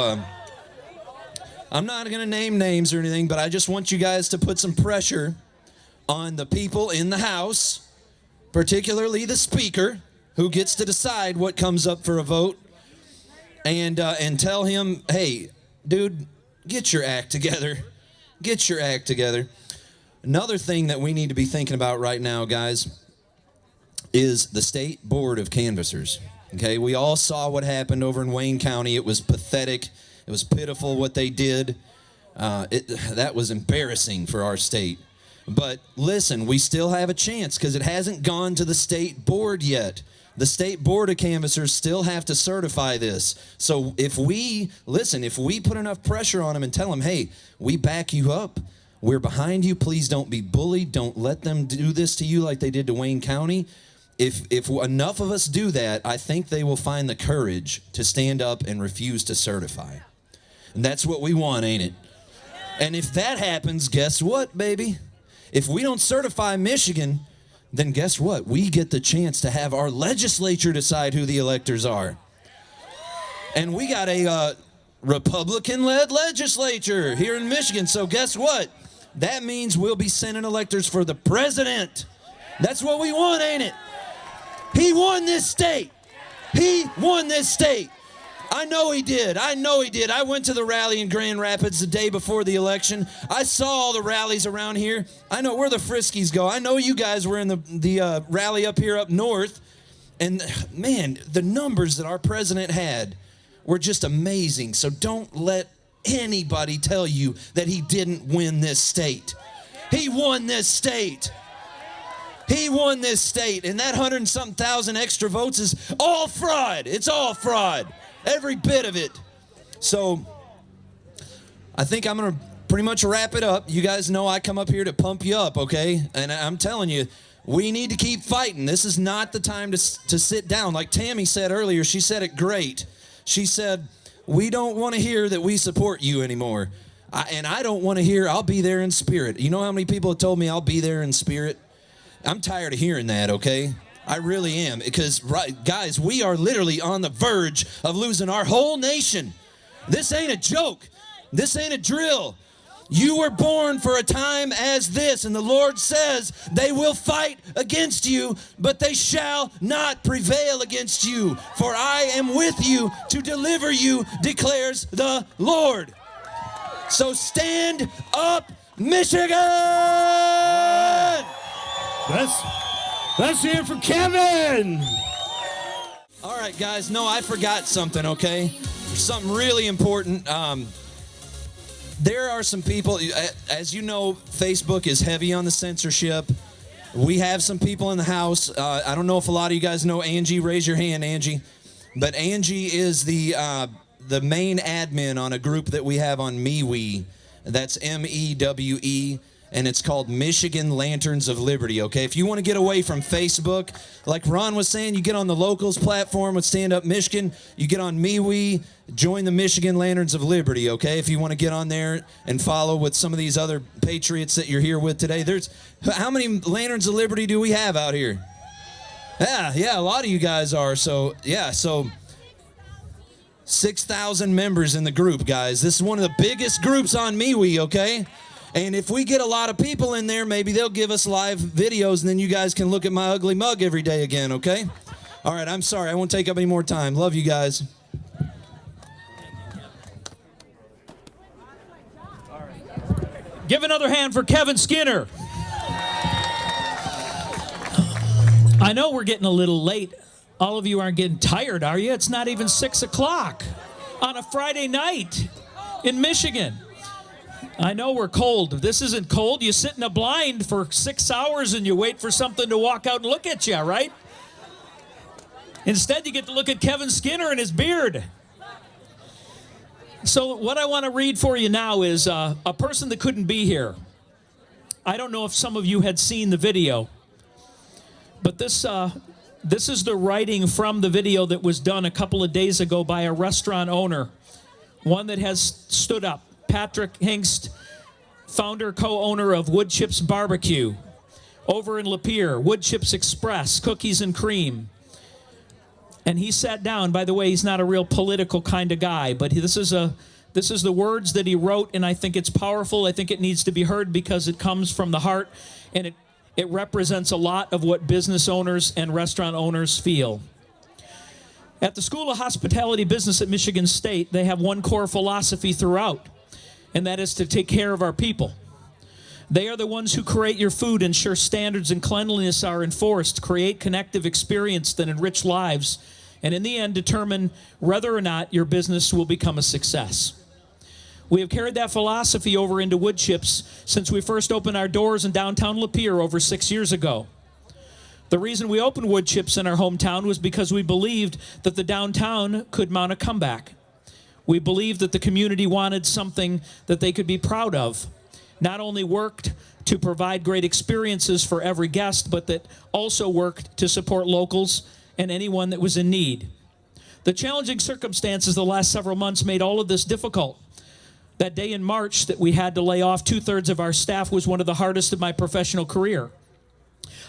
M: I'm not going to name names or anything, but I just want you guys to put some pressure on the people in the House, particularly the Speaker, who gets to decide what comes up for a vote, and tell him, hey, dude, get your act together. Get your act together. Another thing that we need to be thinking about right now, guys, is the State Board of Canvassers. Okay, we all saw what happened over in Wayne County. It was pathetic. It was pitiful what they did. That was embarrassing for our state. But listen, we still have a chance because it hasn't gone to the state board yet. The State Board of Canvassers still have to certify this. So if we put enough pressure on them and tell them, hey, we back you up. We're behind you. Please don't be bullied. Don't let them do this to you like they did to Wayne County. If enough of us do that, I think they will find the courage to stand up and refuse to certify. And that's what we want, ain't it? And if that happens, guess what, baby? If we don't certify Michigan, then guess what? We get the chance to have our legislature decide who the electors are. And we got a Republican-led legislature here in Michigan. So guess what? That means we'll be sending electors for the president. That's what we want, ain't it? He won this state. He won this state. I know he did. I know he did. I went to the rally in Grand Rapids the day before the election. I saw all the rallies around here. I know where the Friskies go. I know you guys were in the rally up here up north. And man, the numbers that our president had were just amazing. So don't let anybody tell you that he didn't win this state. He won this state. He won this state. And that 100-something thousand extra votes is all fraud. It's all fraud. Every bit of it. So I think I'm going to pretty much wrap it up. You guys know I come up here to pump you up, okay? And I'm telling you, we need to keep fighting. This is not the time to sit down. Like Tammy said earlier, she said it great. She said, we don't want to hear that we support you anymore. And I don't want to hear, I'll be there in spirit. You know how many people have told me I'll be there in spirit? I'm tired of hearing that, okay? I really am. Because, guys, we are literally on the verge of losing our whole nation. This ain't a joke. This ain't a drill. You were born for a time as this, and the Lord says they will fight against you, but they shall not prevail against you. For I am with you to deliver you, declares the Lord. So stand up, Michigan!
A: Let's hear it for Kevin!
M: All right, guys. No, I forgot something, okay? Something really important. There are some people, as you know, Facebook is heavy on the censorship. We have some people in the house. I don't know if a lot of you guys know Angie. Raise your hand, Angie. But Angie is the main admin on a group that we have on MeWe. That's MEWE. And it's called Michigan Lanterns of Liberty, okay? If you want to get away from Facebook, like Ron was saying, you get on the Locals platform with Stand Up Michigan, you get on MeWe, join the Michigan Lanterns of Liberty, okay? If you want to get on there and follow with some of these other patriots that you're here with today. How many Lanterns of Liberty do we have out here? Yeah, a lot of you guys are. So 6,000 members in the group, guys. This is one of the biggest groups on MeWe, okay? And if we get a lot of people in there, maybe they'll give us live videos, and then you guys can look at my ugly mug every day again, okay? All right, I'm sorry. I won't take up any more time. Love you guys.
B: Give another hand for Kevin Skinner. I know we're getting a little late. All of you aren't getting tired, are you? It's not even 6 o'clock on a Friday night in Michigan. I know we're cold. This isn't cold. You sit in a blind for 6 hours and you wait for something to walk out and look at you, right? Instead, you get to look at Kevin Skinner and his beard. So what I want to read for you now is a person that couldn't be here. I don't know if some of you had seen the video, but this is the writing from the video that was done a couple of days ago by a restaurant owner, one that has stood up. Patrick Hingst, founder, co-owner of Wood Chips Barbecue, over in Lapeer, Wood Chips Express, cookies and cream. And he sat down. By the way, he's not a real political kind of guy, but this is the words that he wrote, and I think it's powerful. I think it needs to be heard because it comes from the heart, and it represents a lot of what business owners and restaurant owners feel. At the School of Hospitality Business at Michigan State, they have one core philosophy throughout, and that is to take care of our people. They are the ones who create your food, ensure standards and cleanliness are enforced, create connective experience that enrich lives, and in the end determine whether or not your business will become a success. We have carried that philosophy over into Wood Chips since we first opened our doors in downtown Lapeer over 6 years ago. The reason we opened Wood Chips in our hometown was because we believed that the downtown could mount a comeback. We believed that the community wanted something that they could be proud of. Not only worked to provide great experiences for every guest, but that also worked to support locals and anyone that was in need. The challenging circumstances the last several months made all of this difficult. That day in March that we had to lay off 2/3 of our staff was one of the hardest of my professional career.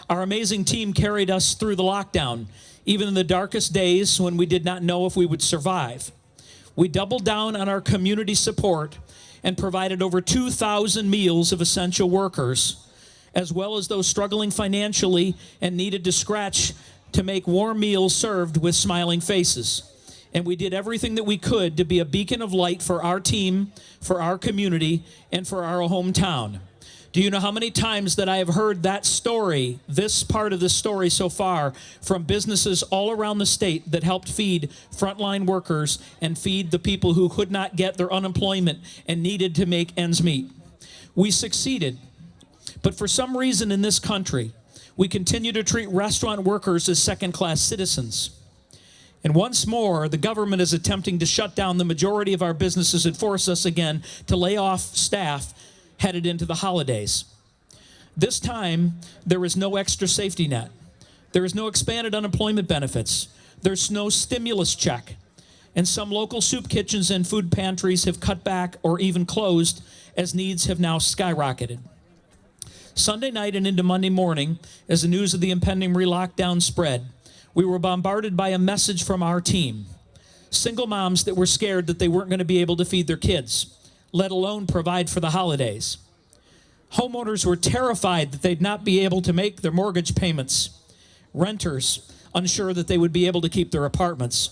B: Our amazing team carried us through the lockdown, even in the darkest days when we did not know if we would survive. We doubled down on our community support and provided over 2,000 meals of essential workers, as well as those struggling financially and needed to scratch to make warm meals served with smiling faces. And we did everything that we could to be a beacon of light for our team, for our community, and for our hometown. Do you know how many times that I have heard that story, this part of the story so far, from businesses all around the state that helped feed frontline workers and feed the people who could not get their unemployment and needed to make ends meet? We succeeded, but for some reason in this country, we continue to treat restaurant workers as second-class citizens. And once more, the government is attempting to shut down the majority of our businesses and force us again to lay off staff headed into the holidays. This time, there is no extra safety net. There is no expanded unemployment benefits. There's no stimulus check. And some local soup kitchens and food pantries have cut back or even closed as needs have now skyrocketed. Sunday night and into Monday morning, as the news of the impending re-lockdown spread, we were bombarded by a message from our team. Single moms that were scared that they weren't going to be able to feed their kids, let alone provide for the holidays. Homeowners were terrified that they'd not be able to make their mortgage payments. Renters unsure that they would be able to keep their apartments.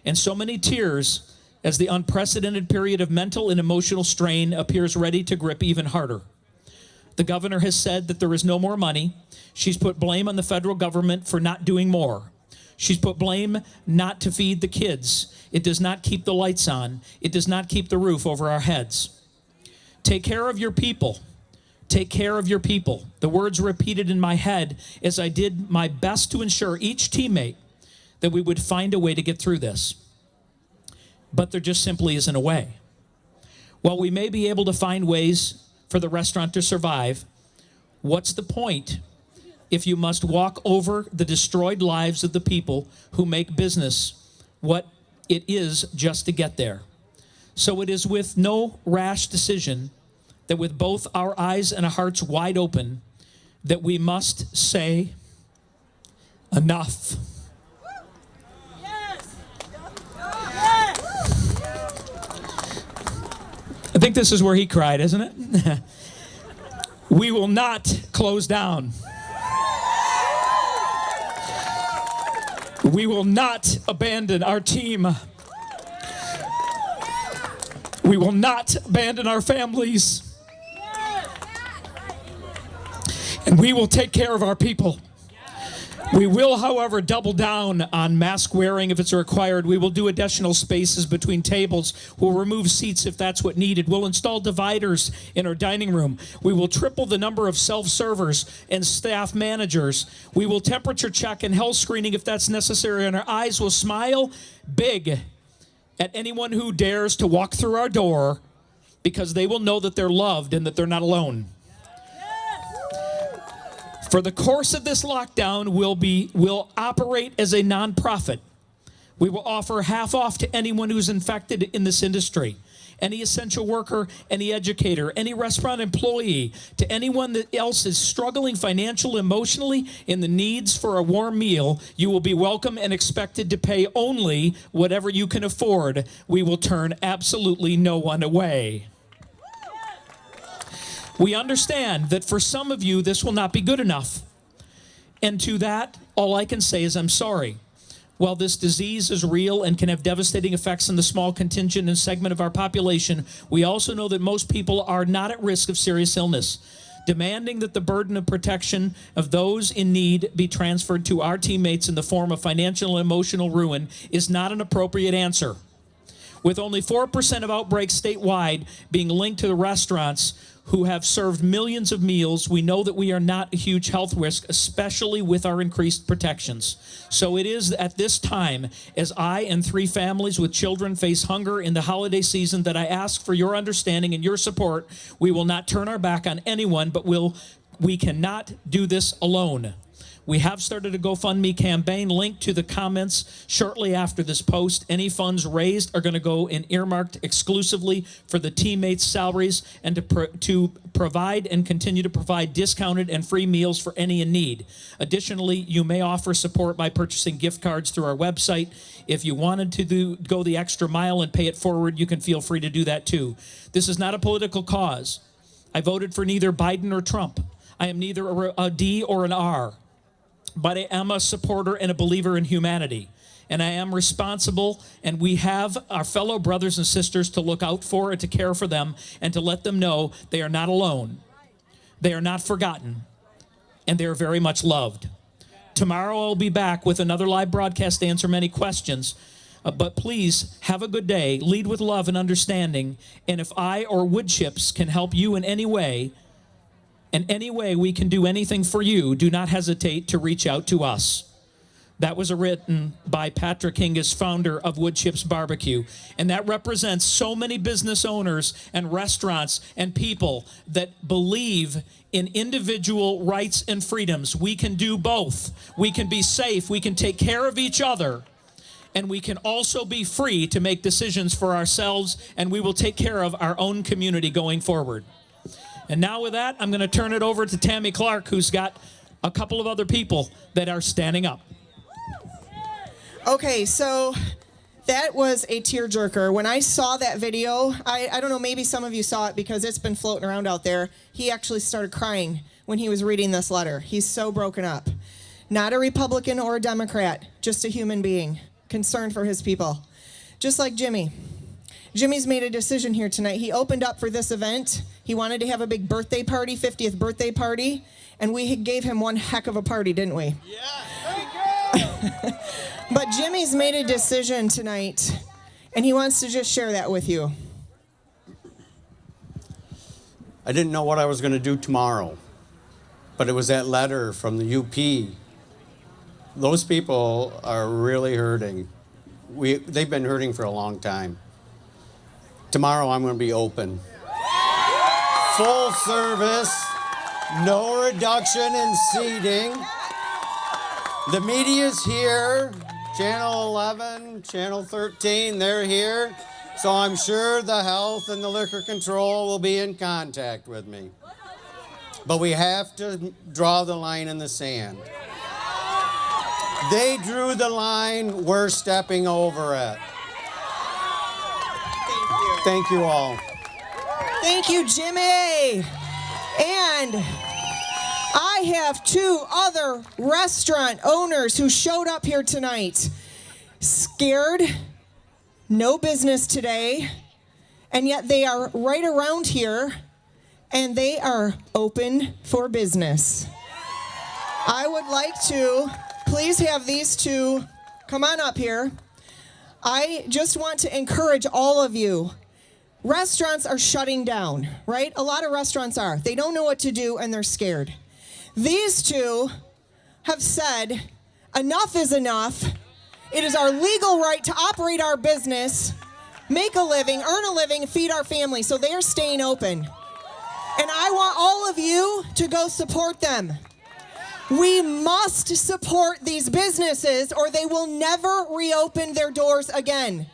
B: And so many tears as the unprecedented period of mental and emotional strain appears ready to grip even harder. The governor has said that there is no more money. She's put blame on the federal government for not doing more. She's put blame not to feed the kids. It does not keep the lights on. It does not keep the roof over our heads. Take care of your people. Take care of your people. The words repeated in my head as I did my best to ensure each teammate that we would find a way to get through this. But there just simply isn't a way. While we may be able to find ways for the restaurant to survive, what's the point if you must walk over the destroyed lives of the people who make business what it is just to get there? So it is with no rash decision that with both our eyes and our hearts wide open, that we must say, enough. I think this is where he cried, isn't it? We will not close down. We will not abandon our team. We will not abandon our families. And we will take care of our people. We will, however, double down on mask wearing if it's required. We will do additional spaces between tables. We'll remove seats if that's what needed. We'll install dividers in our dining room. We will triple the number of self-servers and staff managers. We will temperature check and health screening if that's necessary. And our eyes will smile big at anyone who dares to walk through our door, because they will know that they're loved and that they're not alone. For the course of this lockdown, we'll operate as a nonprofit. We will offer half off to anyone who's infected in this industry. Any essential worker, any educator, any restaurant employee, to anyone that else is struggling financially, emotionally, in the needs for a warm meal, you will be welcome and expected to pay only whatever you can afford. We will turn absolutely no one away. We understand that for some of you, this will not be good enough. And to that, all I can say is I'm sorry. While this disease is real and can have devastating effects on the small contingent and segment of our population, we also know that most people are not at risk of serious illness. Demanding that the burden of protection of those in need be transferred to our teammates in the form of financial and emotional ruin is not an appropriate answer. With only 4% of outbreaks statewide being linked to the restaurants who have served millions of meals, we know that we are not a huge health risk, especially with our increased protections. So it is at this time, as I and 3 families with children face hunger in the holiday season, that I ask for your understanding and your support. We will not turn our back on anyone, but we cannot do this alone. We have started a GoFundMe campaign linked to the comments shortly after this post. Any funds raised are going to go in earmarked exclusively for the teammates' salaries and to provide and continue to provide discounted and free meals for any in need. Additionally, you may offer support by purchasing gift cards through our website. If you wanted to go the extra mile and pay it forward, you can feel free to do that too. This is not a political cause. I voted for neither Biden or Trump. I am neither a D or an R. But I am a supporter and a believer in humanity. And I am responsible, and we have our fellow brothers and sisters to look out for and to care for them and to let them know they are not alone. They are not forgotten, and they are very much loved. Tomorrow I'll be back with another live broadcast to answer many questions. But please have a good day. Lead with love and understanding. And if I or Wood Chips can help you in any way, and any way we can do anything for you, do not hesitate to reach out to us. That was written by Patrick Hingis, founder of Wood Chips Barbecue. And that represents so many business owners and restaurants and people that believe in individual rights and freedoms. We can do both. We can be safe, we can take care of each other, and we can also be free to make decisions for ourselves, and we will take care of our own community going forward. And now with that, I'm going to turn it over to Tammy Clark, who's got a couple of other people that are standing up.
D: Okay, so that was a tearjerker. When I saw that video, I don't know, maybe some of you saw it because it's been floating around out there. He actually started crying when he was reading this letter. He's so broken up. Not a Republican or a Democrat, just a human being, concerned for his people. Just like Jimmy. Jimmy's made a decision here tonight. He opened up for this event. He wanted to have a big birthday party, 50th birthday party, and we gave him one heck of a party, didn't we? Yeah. But Jimmy's made a decision tonight, and he wants to just share that with you.
G: I didn't know what I was going to do tomorrow. But it was that letter from the UP. Those people are really hurting. They've been hurting for a long time. Tomorrow I'm going to be open. Full service, no reduction in seating. The media's here. Channel 11, Channel 13, they're here. So I'm sure the health and the liquor control will be in contact with me. But we have to draw the line in the sand. They drew the line, we're stepping over it. Thank you all.
D: Thank you, Jimmy. And I have two other restaurant owners who showed up here tonight. Scared, no business today, and yet they are right around here, and they are open for business. I would like to please have these two come on up here. I just want to encourage all of you. Restaurants are shutting down, right? A lot of restaurants are. They don't know what to do and they're scared. These two have said, enough is enough. It is our legal right to operate our business, make a living, earn a living, feed our family. So they are staying open. And I want all of you to go support them. We must support these businesses or they will never reopen their doors again.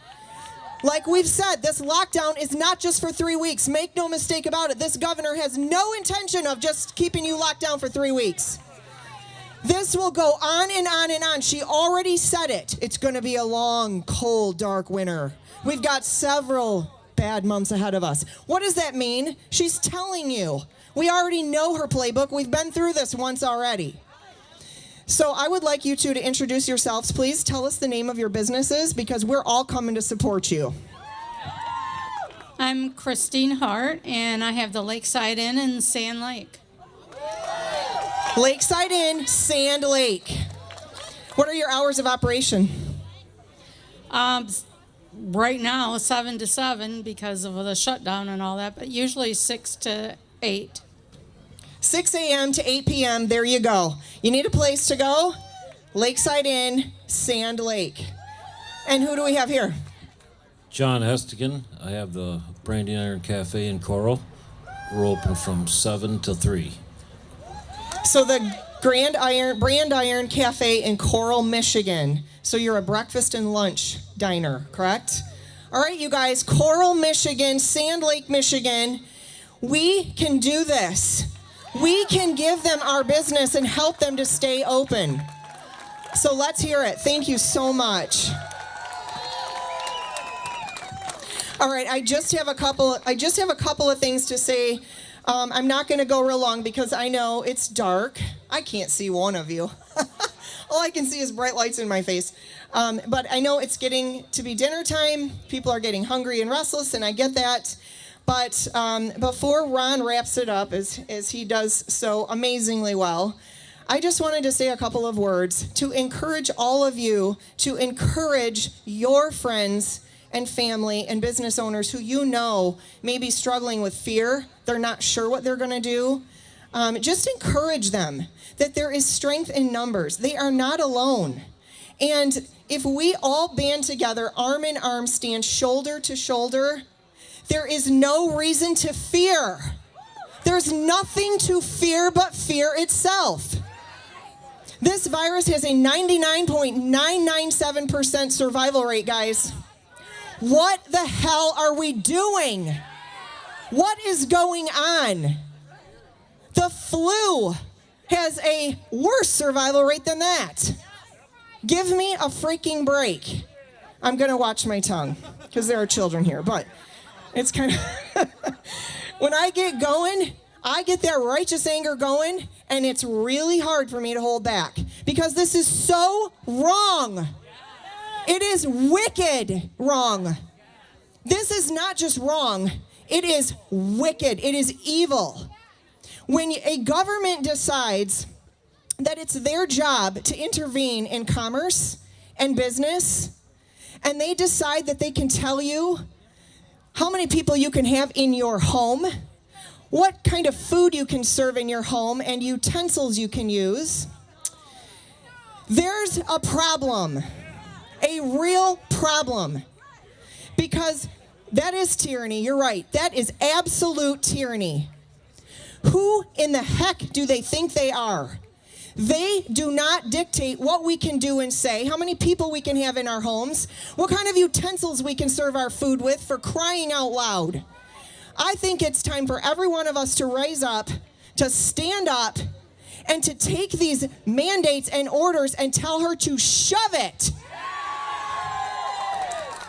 D: Like we've said, this lockdown is not just for 3 weeks. Make no mistake about it. This governor has no intention of just keeping you locked down for 3 weeks. This will go on and on and on. She already said it. It's going to be a long, cold, dark winter. We've got several bad months ahead of us. What does that mean? She's telling you. We already know her playbook. We've been through this once already. So I would like you two to introduce yourselves. Please tell us the name of your businesses because we're all coming to support you.
N: I'm Christine Hart, and I have the Lakeside Inn in Sand Lake.
D: Lakeside Inn, Sand Lake. What are your hours of operation?
N: Right now, 7 to 7 because of the shutdown and all that, but usually 6 to 8.
D: 6 a.m. to 8 p.m., there you go. You need a place to go? Lakeside Inn, Sand Lake. And who do we have here?
O: John Hestigan. I have the Branding Iron Cafe in Coral. We're open from 7 to 3.
D: So the Brand Iron Cafe in Coral, Michigan. So you're a breakfast and lunch diner, correct? All right, you guys, Coral, Michigan, Sand Lake, Michigan. We can do this. We can give them our business and help them to stay open. So let's hear it. Thank you so much. All right, I just have a couple of things to say. I'm not going to go real long because I know it's dark. I can't see one of you. All I can see is bright lights in my face. But I know it's getting to be dinner time. People are getting hungry and restless, and I get that. But before Ron wraps it up, as he does so amazingly well, I just wanted to say a couple of words to encourage all of you to encourage your friends and family and business owners who you know may be struggling with fear. They're not sure what they're going to do. Just encourage them that there is strength in numbers. They are not alone. And if we all band together, arm in arm, stand shoulder to shoulder, there is no reason to fear. There's nothing to fear but fear itself. This virus has a 99.997% survival rate, guys. What the hell are we doing? What is going on? The flu has a worse survival rate than that. Give me a freaking break. I'm going to watch my tongue because there are children here, but it's kind of, when I get going, I get that righteous anger going, and it's really hard for me to hold back because this is so wrong. It is wicked wrong. This is not just wrong, it is wicked. It is evil. When a government decides that it's their job to intervene in commerce and business, and they decide that they can tell you how many people you can have in your home, what kind of food you can serve in your home and utensils you can use, there's a problem, a real problem, because that is tyranny. You're right. That is absolute tyranny. Who in the heck do they think they are? They do not dictate what we can do and say, how many people we can have in our homes, what kind of utensils we can serve our food with, for crying out loud. I think it's time for every one of us to rise up, to stand up, and to take these mandates and orders and tell her to shove it.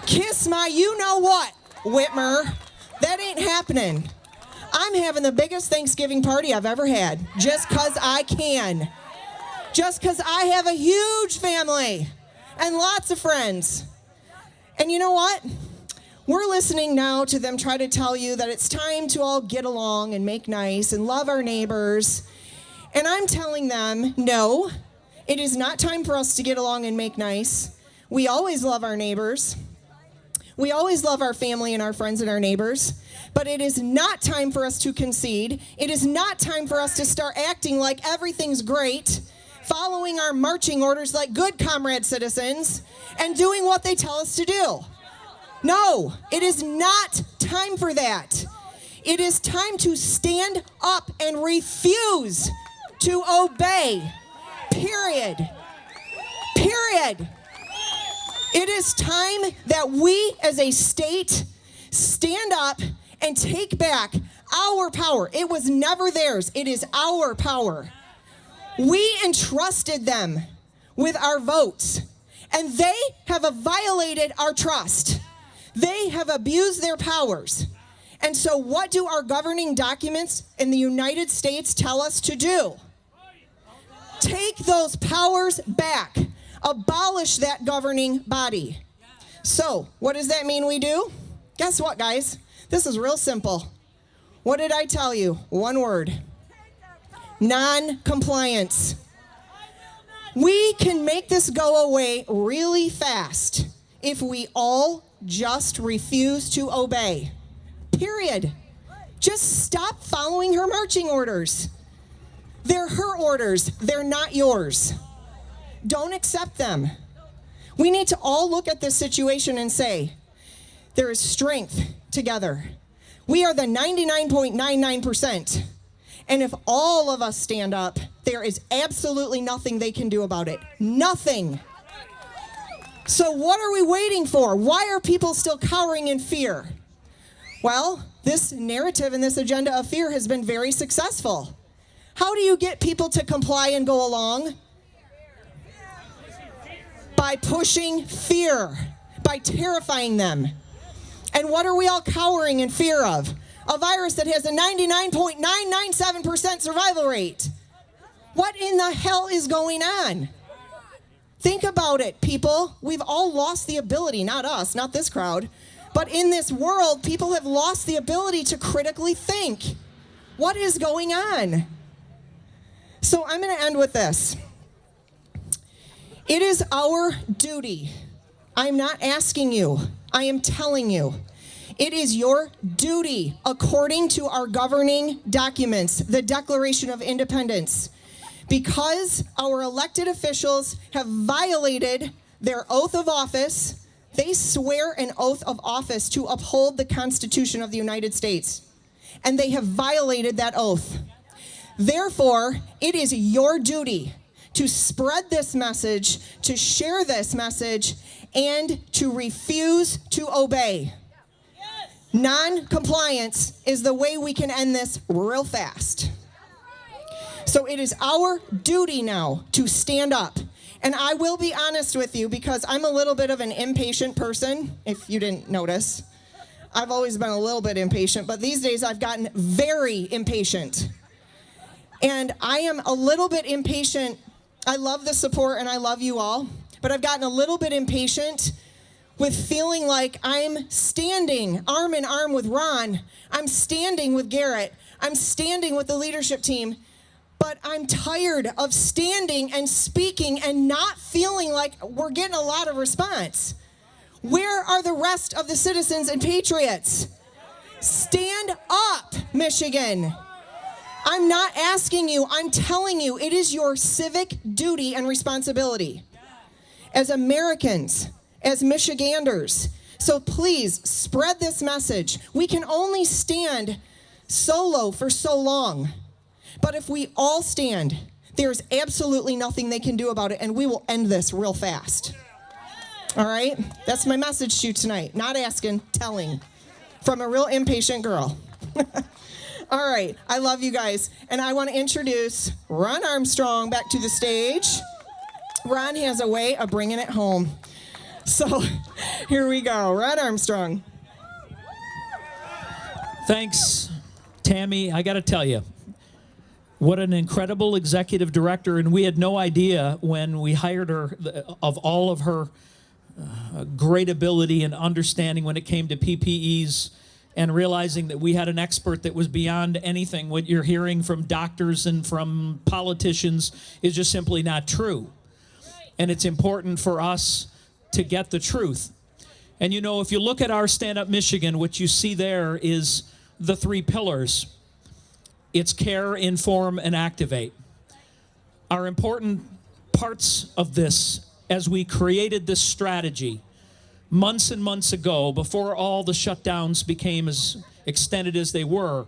D: Kiss my you-know-what, Whitmer. That ain't happening. I'm having the biggest Thanksgiving party I've ever had, just because I can. Just because I have a huge family and lots of friends. And you know what? We're listening now to them try to tell you that it's time to all get along and make nice and love our neighbors. And I'm telling them, no, it is not time for us to get along and make nice. We always love our neighbors. We always love our family and our friends and our neighbors. But it is not time for us to concede. It is not time for us to start acting like everything's great, following our marching orders like good comrade citizens, and doing what they tell us to do. No, it is not time for that. It is time to stand up and refuse to obey. Period. Period. It is time that we as a state stand up and take back our power. It was never theirs. It is our power. We entrusted them with our votes, and they have violated our trust. They have abused their powers. And so what do our governing documents in the United States tell us to do? Take those powers back. Abolish that governing body. So, what does that mean we do? Guess what, guys? This is real simple. What did I tell you? One word. Non-compliance. We can make this go away really fast if we all just refuse to obey. Period. Just stop following her marching orders. They're her orders. They're not yours. Don't accept them. We need to all look at this situation and say, there is strength together. We are the 99.99%. And if all of us stand up, there is absolutely nothing they can do about it. Nothing. So what are we waiting for? Why are people still cowering in fear? Well, this narrative and this agenda of fear has been very successful. How do you get people to comply and go along? By pushing fear, by terrifying them. And what are we all cowering in fear of? A virus that has a 99.997% survival rate. What in the hell is going on? Think about it, people. We've all lost the ability, not us, not this crowd, but in this world, people have lost the ability to critically think. What is going on? So I'm going to end with this. It is our duty. I'm not asking you. I am telling you. It is your duty, according to our governing documents, the Declaration of Independence, because our elected officials have violated their oath of office. They swear an oath of office to uphold the Constitution of the United States, and they have violated that oath. Therefore, it is your duty to spread this message, to share this message, and to refuse to obey. Non-compliance is the way we can end this real fast. So it is our duty now to stand up. And I will be honest with you, because I'm a little bit of an impatient person, if you didn't notice. I've always been a little bit impatient, but these days I've gotten very impatient. And I am a little bit impatient. I love the support and I love you all, but I've gotten a little bit impatient with feeling like I'm standing arm in arm with Ron. I'm standing with Garrett. I'm standing with the leadership team. But I'm tired of standing and speaking and not feeling like we're getting a lot of response. Where are the rest of the citizens and patriots? Stand up. Michigan. I'm not asking you, I'm telling you, it is your civic duty and responsibility as Americans, as Michiganders. So please spread this message. We can only stand solo for so long. But if we all stand, there's absolutely nothing they can do about it, and we will end this real fast. All right? That's my message to you tonight. Not asking, telling. From a real impatient girl. All right. I love you guys. And I want to introduce Ron Armstrong back to the stage. Ron has a way of bringing it home. So here we go. Ron Armstrong.
B: Thanks, Tammy. I got to tell you, what an incredible executive director. And we had no idea when we hired her of all of her great ability and understanding when it came to PPEs, and realizing that we had an expert that was beyond anything. What you're hearing from doctors and from politicians is just simply not true. And it's important for us to get the truth. And you know, if you look at our Stand Up Michigan, what you see there is the 3 pillars. It's care, inform, and activate. Our important parts of this, as we created this strategy months and months ago, before all the shutdowns became as extended as they were,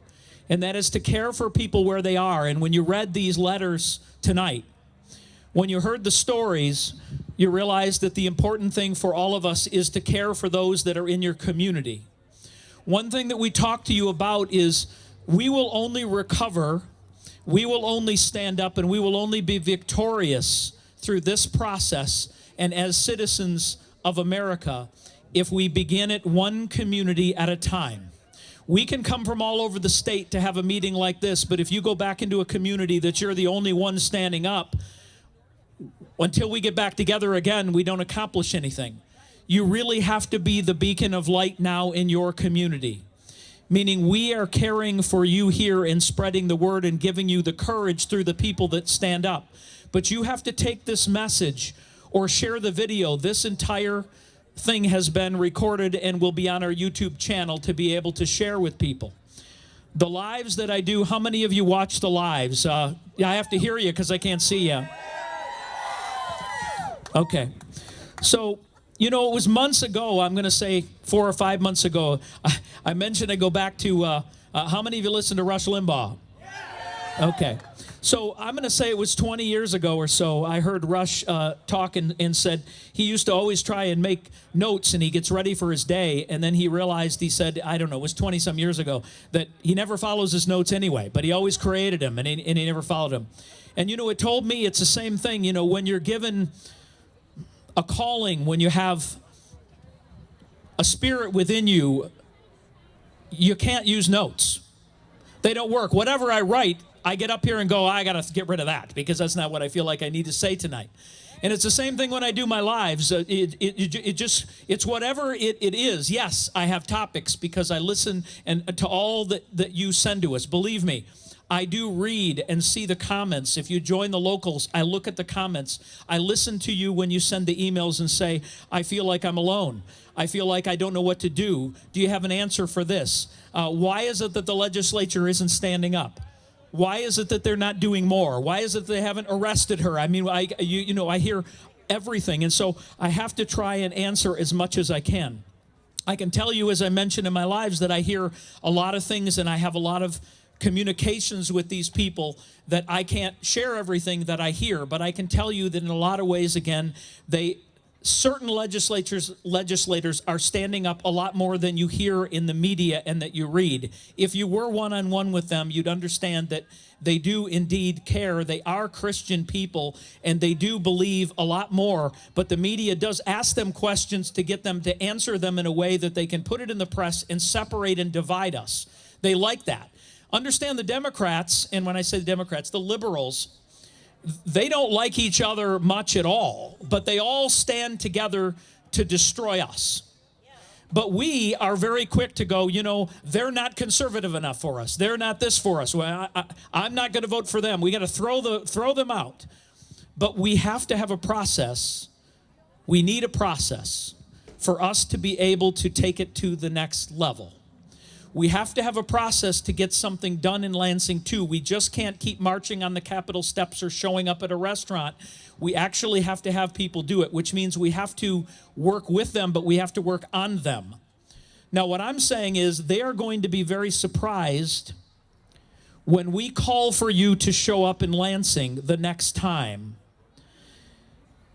B: and that is to care for people where they are. And when you read these letters tonight, when you heard the stories, you realized that the important thing for all of us is to care for those that are in your community. One thing that we talk to you about is we will only recover, we will only stand up, and we will only be victorious through this process and as citizens of America if we begin it one community at a time. We can come from all over the state to have a meeting like this, but if you go back into a community that you're the only one standing up, until we get back together again, we don't accomplish anything. You really have to be the beacon of light now in your community. Meaning we are caring for you here and spreading the word and giving you the courage through the people that stand up. But you have to take this message or share the video. This entire thing has been recorded and will be on our YouTube channel to be able to share with people. The lives that I do, how many of you watch the lives? Yeah, I have to hear you because I can't see you. Okay. So, you know, it was months ago, I'm going to say 4 or 5 months ago, I mentioned I go back to, how many of you listen to Rush Limbaugh? Okay. So I'm going to say it was 20 years ago or so, I heard Rush talk and said he used to always try and make notes and he gets ready for his day, and then he realized, he said, I don't know, it was 20-some years ago, that he never follows his notes anyway, but he always created them and he never followed them. And, you know, it told me it's the same thing, you know, when you're given a calling, when you have a spirit within you, you can't use notes. They don't work. Whatever I write, I get up here and go, I got to get rid of that because that's not what I feel like I need to say tonight. And it's the same thing when I do my lives. It's whatever it is. Yes, I have topics because I listen and to all that you send to us. Believe me, I do read and see the comments. If you join the locals, I look at the comments. I listen to you when you send the emails and say, I feel like I'm alone. I feel like I don't know what to do. Do you have an answer for this? Why is it that the legislature isn't standing up? Why is it that they're not doing more? Why is it they haven't arrested her? I mean, I hear everything, and so I have to try and answer as much as I can. I can tell you, as I mentioned in my lives, that I hear a lot of things, and I have a lot of communications with these people that I can't share everything that I hear, but I can tell you that in a lot of ways, again, certain legislators are standing up a lot more than you hear in the media and that you read. If you were one-on-one with them, you'd understand that they do indeed care. They are Christian people, and they do believe a lot more, but the media does ask them questions to get them to answer them in a way that they can put it in the press and separate and divide us. They like that. Understand the Democrats, and when I say the Democrats, the liberals, they don't like each other much at all, but they all stand together to destroy us. But we are very quick to go, you know, they're not conservative enough for us. They're not this for us. Well, I'm not going to vote for them. We got to throw them out. But we have to have a process. We need a process for us to be able to take it to the next level. We have to have a process to get something done in Lansing too. We just can't keep marching on the Capitol steps or showing up at a restaurant. We actually have to have people do it, which means we have to work with them, but we have to work on them. Now, what I'm saying is they are going to be very surprised when we call for you to show up in Lansing the next time.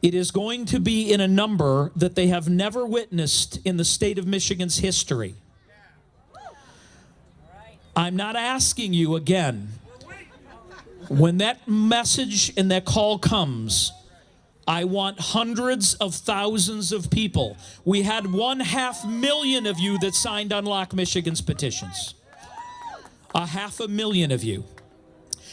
B: It is going to be in a number that they have never witnessed in the state of Michigan's history. I'm not asking you again. When that message and that call comes, I want hundreds of thousands of people. We had 500,000 of you that signed Unlock Michigan's petitions. 500,000 of you.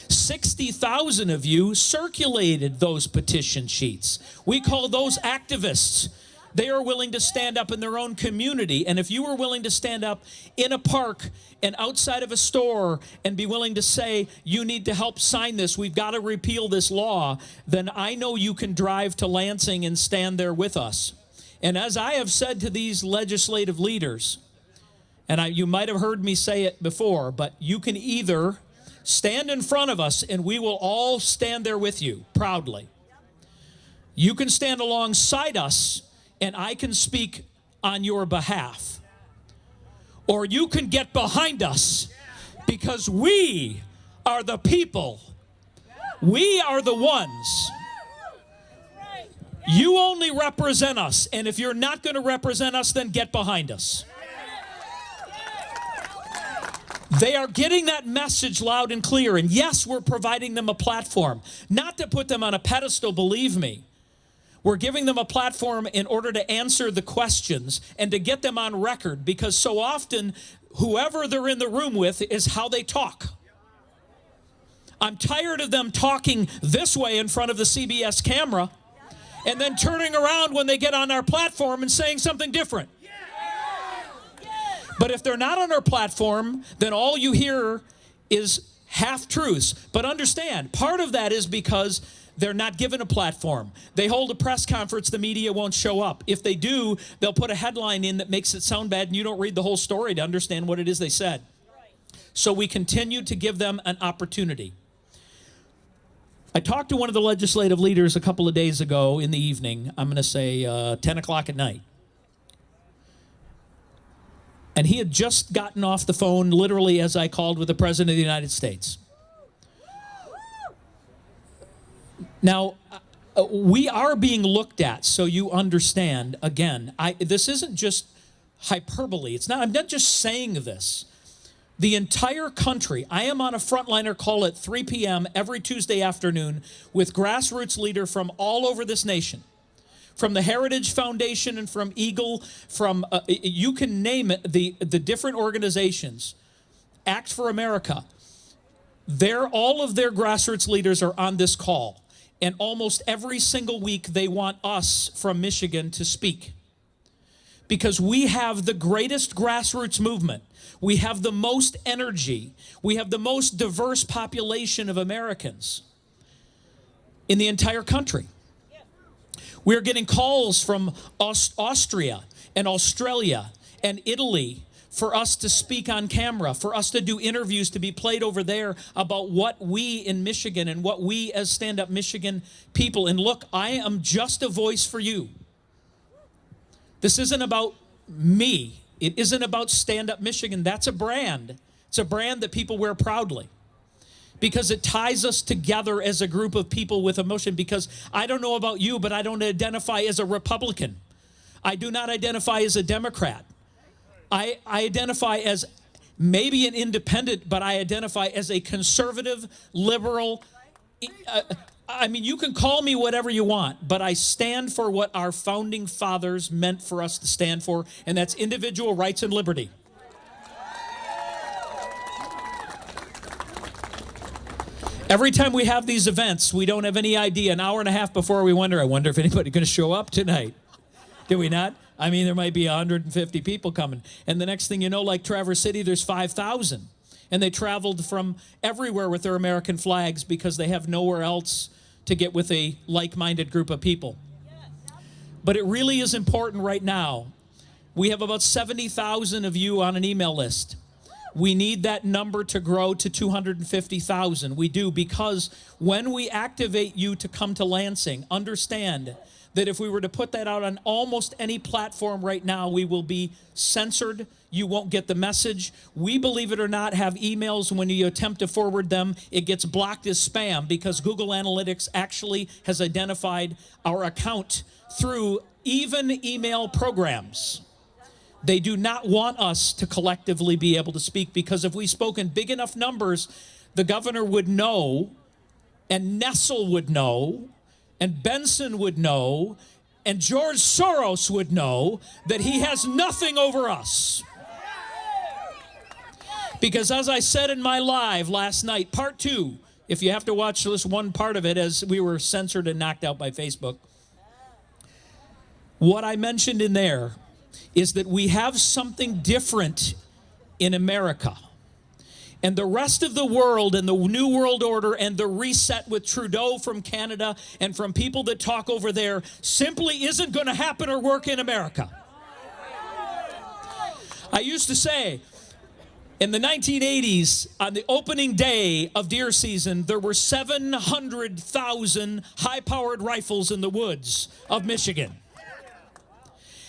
B: 60,000 of you circulated those petition sheets. We call those activists. They are willing to stand up in their own community. And if you were willing to stand up in a park and outside of a store and be willing to say, you need to help sign this, we've got to repeal this law, then I know you can drive to Lansing and stand there with us. And as I have said to these legislative leaders, and you might have heard me say it before, but you can either stand in front of us and we will all stand there with you proudly. You can stand alongside us and I can speak on your behalf. Or you can get behind us because we are the people. We are the ones. You only represent us, and if you're not going to represent us, then get behind us. They are getting that message loud and clear, and yes, we're providing them a platform. Not to put them on a pedestal, believe me. We're giving them a platform in order to answer the questions and to get them on record, because so often, whoever they're in the room with is how they talk. I'm tired of them talking this way in front of the CBS camera and then turning around when they get on our platform and saying something different. But if they're not on our platform, then all you hear is half-truths. But understand, part of that is because they're not given a platform. They hold a press conference, the media won't show up. If they do, they'll put a headline in that makes it sound bad, and you don't read the whole story to understand what it is they said. So we continue to give them an opportunity. I talked to one of the legislative leaders a couple of days ago in the evening. I'm going to say 10 o'clock at night. And he had just gotten off the phone, literally as I called, with the President of the United States. Now, we are being looked at, so you understand. Again, this isn't just hyperbole. I'm not just saying this. The entire country, I am on a frontliner call at 3 p.m. every Tuesday afternoon with grassroots leaders from all over this nation. From the Heritage Foundation and from Eagle, from, you can name it, the different organizations. Act for America. All of their grassroots leaders are on this call. And almost every single week they want us from Michigan to speak. Because we have the greatest grassroots movement. We have the most energy. We have the most diverse population of Americans in the entire country. We're getting calls from Austria and Australia and Italy for us to speak on camera, for us to do interviews to be played over there about what we in Michigan and what we as Stand Up Michigan people. And look, I am just a voice for you. This isn't about me. It isn't about Stand Up Michigan. That's a brand. It's a brand that people wear proudly because it ties us together as a group of people with emotion. Because I don't know about you, but I don't identify as a Republican. I do not identify as a Democrat. I identify as maybe an independent, but I identify as a conservative, liberal. I mean, you can call me whatever you want, but I stand for what our founding fathers meant for us to stand for, and that's individual rights and liberty. Every time we have these events, we don't have any idea. An hour and a half before, I wonder if anybody's going to show up tonight. Do we not? I mean, there might be 150 people coming. And the next thing you know, like Traverse City, there's 5,000. And they traveled from everywhere with their American flags because they have nowhere else to get with a like-minded group of people. But it really is important right now. We have about 70,000 of you on an email list. We need that number to grow to 250,000. We do, because when we activate you to come to Lansing, understand that if we were to put that out on almost any platform right now, we will be censored. You won't get the message. We, believe it or not, have emails when you attempt to forward them, it gets blocked as spam because Google Analytics actually has identified our account through even email programs. They do not want us to collectively be able to speak, because if we spoke in big enough numbers, the governor would know, and Nessel would know, and Benson would know, and George Soros would know that he has nothing over us. Because as I said in my live last night, part 2, if you have to watch this one part of it, as we were censored and knocked out by Facebook, what I mentioned in there is that we have something different in America. And the rest of the world and the New World Order and the reset with Trudeau from Canada and from people that talk over there simply isn't going to happen or work in America. I used to say, in the 1980s, on the opening day of deer season, there were 700,000 high-powered rifles in the woods of Michigan.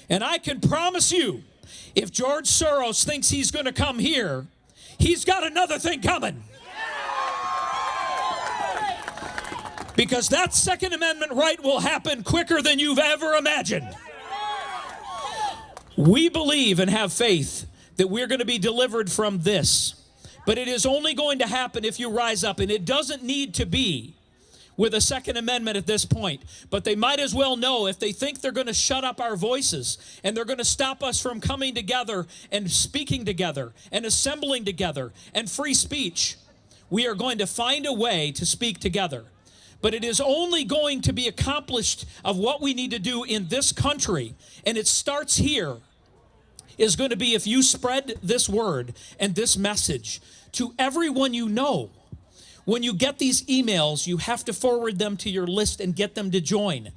B: And I can promise you, if George Soros thinks he's going to come here, he's got another thing coming. Because that Second Amendment right will happen quicker than you've ever imagined. We believe and have faith that we're going to be delivered from this. But it is only going to happen if you rise up. And it doesn't need to be with a Second Amendment at this point. But they might as well know, if they think they're going to shut up our voices and they're going to stop us from coming together and speaking together and assembling together and free speech, we are going to find a way to speak together. But it is only going to be accomplished of what we need to do in this country, and it starts here, is going to be if you spread this word and this message to everyone you know. When you get these emails, you have to forward them to your list and get them to join.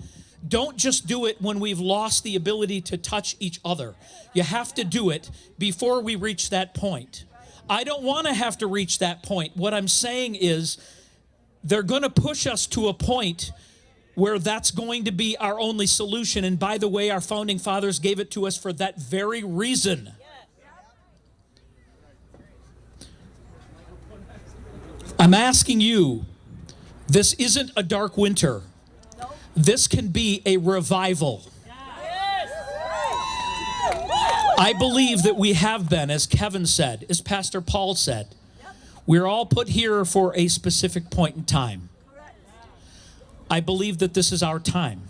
B: Don't just do it when we've lost the ability to touch each other. You have to do it before we reach that point. I don't want to have to reach that point. What I'm saying is they're going to push us to a point where that's going to be our only solution. And by the way, our founding fathers gave it to us for that very reason. I'm asking you, this isn't a dark winter. This can be a revival. I believe that we have been, as Kevin said, as Pastor Paul said, we're all put here for a specific point in time. I believe that this is our time.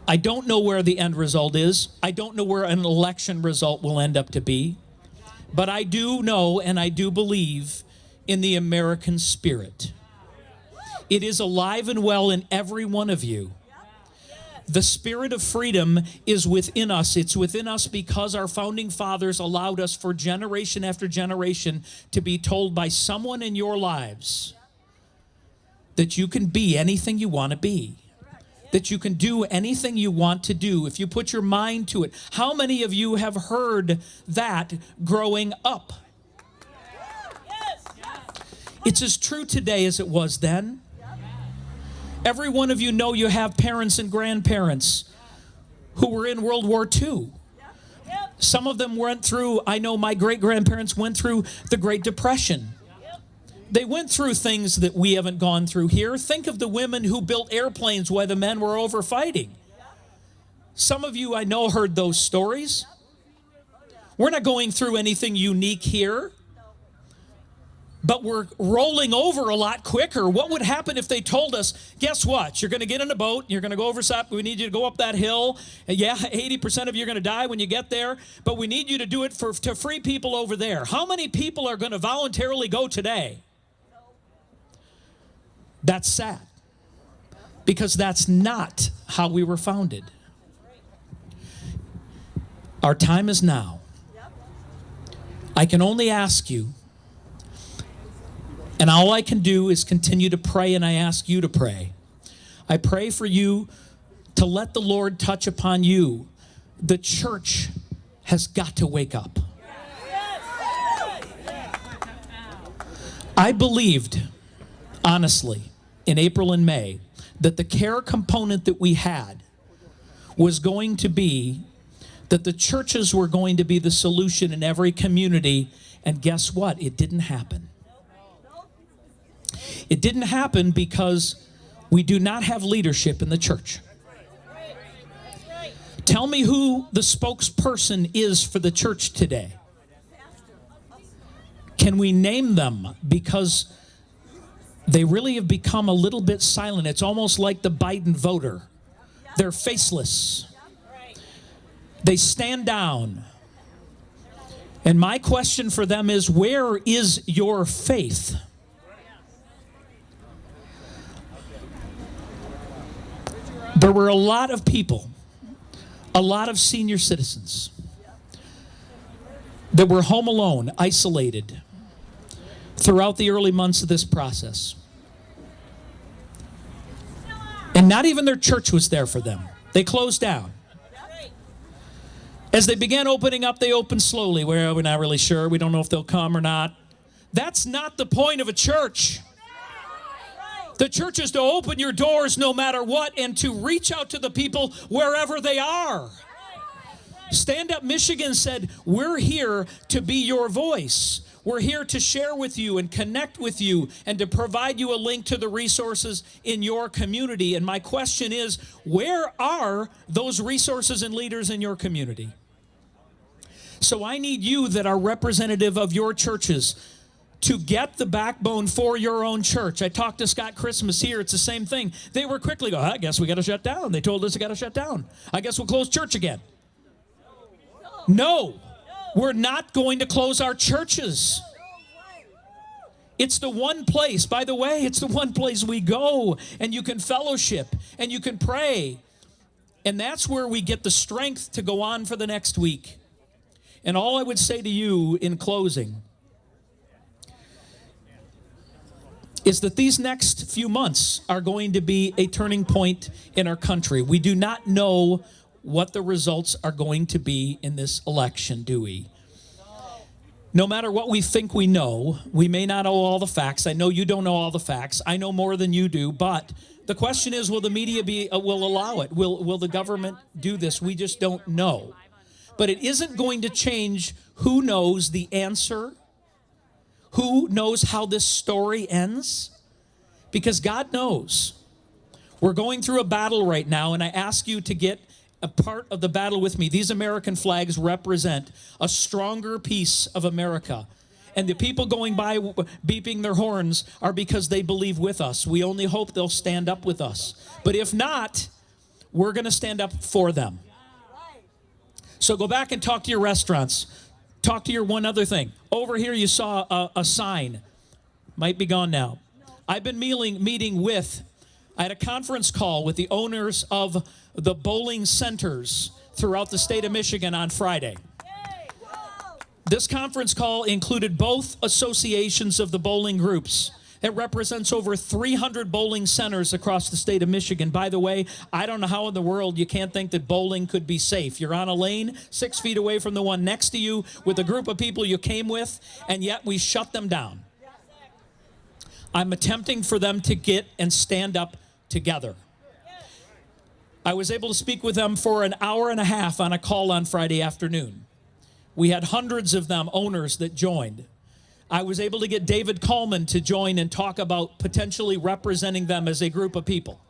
B: I don't know where the end result is. I don't know where an election result will end up to be. But I do know and I do believe in the American spirit. It is alive and well in every one of you. The spirit of freedom is within us. It's within us because our founding fathers allowed us for generation after generation to be told by someone in your lives that you can be anything you want to be, that you can do anything you want to do if you put your mind to it. How many of you have heard that growing up? It's as true today as it was then. Every one of you know you have parents and grandparents who were in World War II. Some of them went through, I know my great-grandparents went through the Great Depression. They went through things that we haven't gone through here. Think of the women who built airplanes while the men were over fighting. Some of you, I know, heard those stories. We're not going through anything unique here. But we're rolling over a lot quicker. What would happen if they told us, guess what? You're going to get in a boat. You're going to go over something. We need you to go up that hill. And yeah, 80% of you are going to die when you get there. But we need you to do it to free people over there. How many people are going to voluntarily go today? That's sad. Because that's not how we were founded. Our time is now. I can only ask you, and all I can do is continue to pray, and I ask you to pray. I pray for you to let the Lord touch upon you. The church has got to wake up. I believed, honestly, in April and May, that the care component that we had was going to be that the churches were going to be the solution in every community, and guess what? It didn't happen. It didn't happen because we do not have leadership in the church. Tell me who the spokesperson is for the church today. Can we name them? Because they really have become a little bit silent. It's almost like the Biden voter. They're faceless. They stand down. And my question for them is, where is your faith? There were a lot of people, a lot of senior citizens that were home alone, isolated throughout the early months of this process. And not even their church was there for them. They closed down. As they began opening up, they opened slowly. Well, we're not really sure. We don't know if they'll come or not. That's not the point of a church. The church is to open your doors no matter what and to reach out to the people wherever they are. Stand Up Michigan said, we're here to be your voice. We're here to share with you and connect with you and to provide you a link to the resources in your community. And my question is, where are those resources and leaders in your community? So I need you that are representative of your churches to get the backbone for your own church. I talked to Scott Christmas here. It's the same thing. They were quickly go, I guess we got to shut down. They told us we got to shut down. I guess we'll close church again. No, we're not going to close our churches. It's the one place, by the way, it's the one place we go and you can fellowship and you can pray. And that's where we get the strength to go on for the next week. And all I would say to you in closing is that these next few months are going to be a turning point in our country. We do not know what the results are going to be in this election, do we? No matter what we think we know, we may not know all the facts. I know you don't know all the facts. I know more than you do, but the question is, will the media will allow it? Will the government do this? We just don't know. But it isn't going to change who knows the answer, who knows how this story ends, because God knows. We're going through a battle right now, and I ask you to get a part of the battle with me. These American flags represent a stronger piece of America. And the people going by beeping their horns are because they believe with us. We only hope they'll stand up with us. But if not, we're going to stand up for them. So go back and talk to your restaurants. Talk to your one other thing. Over here you saw a sign. Might be gone now. I've been meeting with, I had a conference call with the owners of the bowling centers throughout the state of Michigan on Friday. This conference call included both associations of the bowling groups. It represents over 300 bowling centers across the state of Michigan. By the way, I don't know how in the world you can't think that bowling could be safe. You're on a lane 6 feet away from the one next to you with a group of people you came with, and yet we shut them down. I'm attempting for them to get and stand up together. I was able to speak with them for an hour and a half on a call on Friday afternoon. We had hundreds of them, owners, that joined. I was able to get David Coleman to join and talk about potentially representing them as a group of people.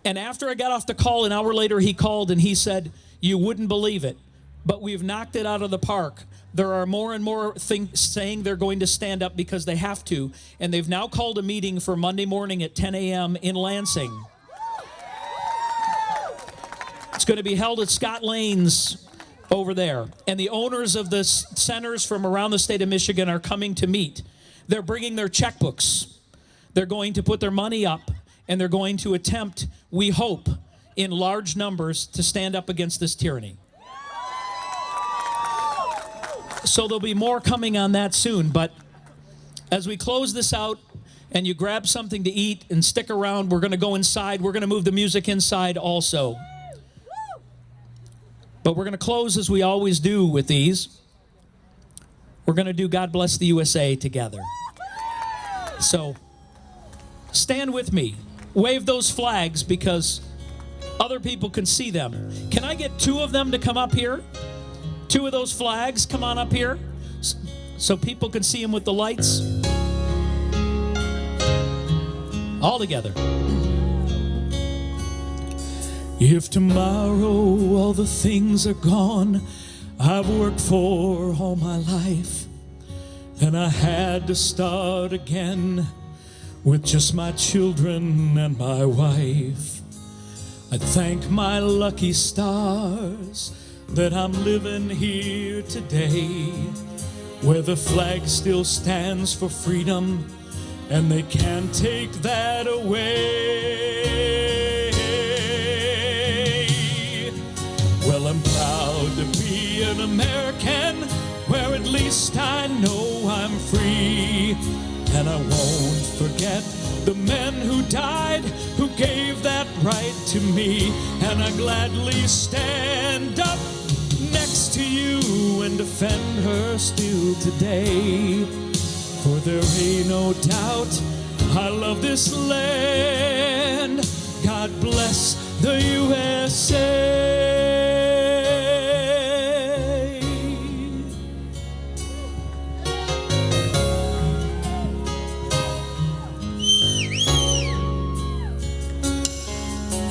B: And after I got off the call, an hour later, he called and he said, you wouldn't believe it, but we've knocked it out of the park. There are more and more things saying they're going to stand up because they have to, and they've now called a meeting for Monday morning at 10 a.m. in Lansing. It's going to be held at Scott Lane's over there. And the owners of the centers from around the state of Michigan are coming to meet. They're bringing their checkbooks. They're going to put their money up, and they're going to attempt, we hope, in large numbers to stand up against this tyranny. So there'll be more coming on that soon. But as we close this out and you grab something to eat and stick around, we're going to go inside. We're going to move the music inside also. But we're going to close as we always do with these. we're going to do God Bless the USA together. So stand with me. Wave those flags because other people can see them. Can I get 2 of them to come up here? 2 of those flags, come on up here so people can see them with the lights. All together. If tomorrow all the things are gone I've worked for all my life, and I had to start again with just my children and my wife, I thank my lucky stars that I'm living here today, where the flag still stands for freedom and they can't take that away. Well, I'm proud to be an American, where at least I know I'm free. And I won't forget the men who died, who gave that right to me. And I gladly stand up next to you and defend her still today. For there ain't no doubt I love this land. God bless the USA.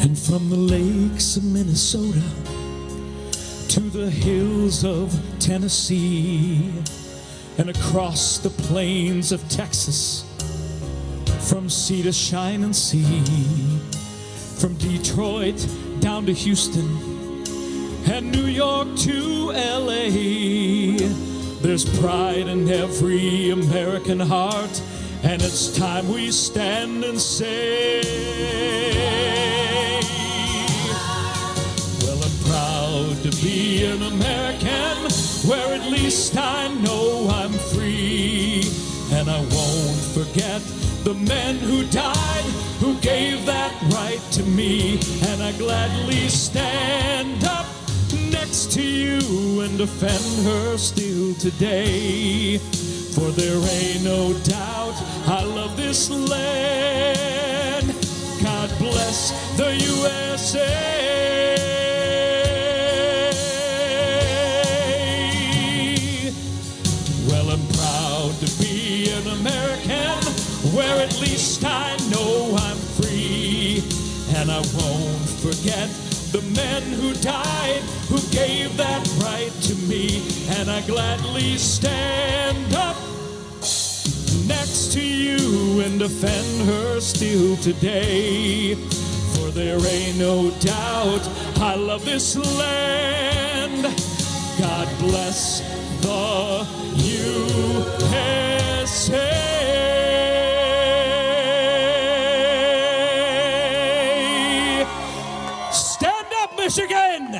B: And from the lakes of Minnesota to the hills of Tennessee, and across the plains of Texas, from sea to shining sea, from Detroit down to Houston, and New York to LA, there's pride in every American heart, and it's time we stand and say, well, I'm proud to be an American, where at least I know I'm free. And I won't forget the men who died, who gave that right to me. And I gladly stand up next to you and defend her still today. For there ain't no doubt I love this land. God bless the USA. An American, where at least I know I'm free. And I won't forget the men who died, who gave that right to me. And I gladly stand up next to you and defend her still today. For there ain't no doubt I love this land. God bless the USA. Stand up, Michigan!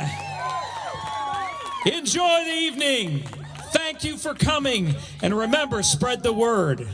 B: Enjoy the evening. Thank you for coming. And remember, spread the word.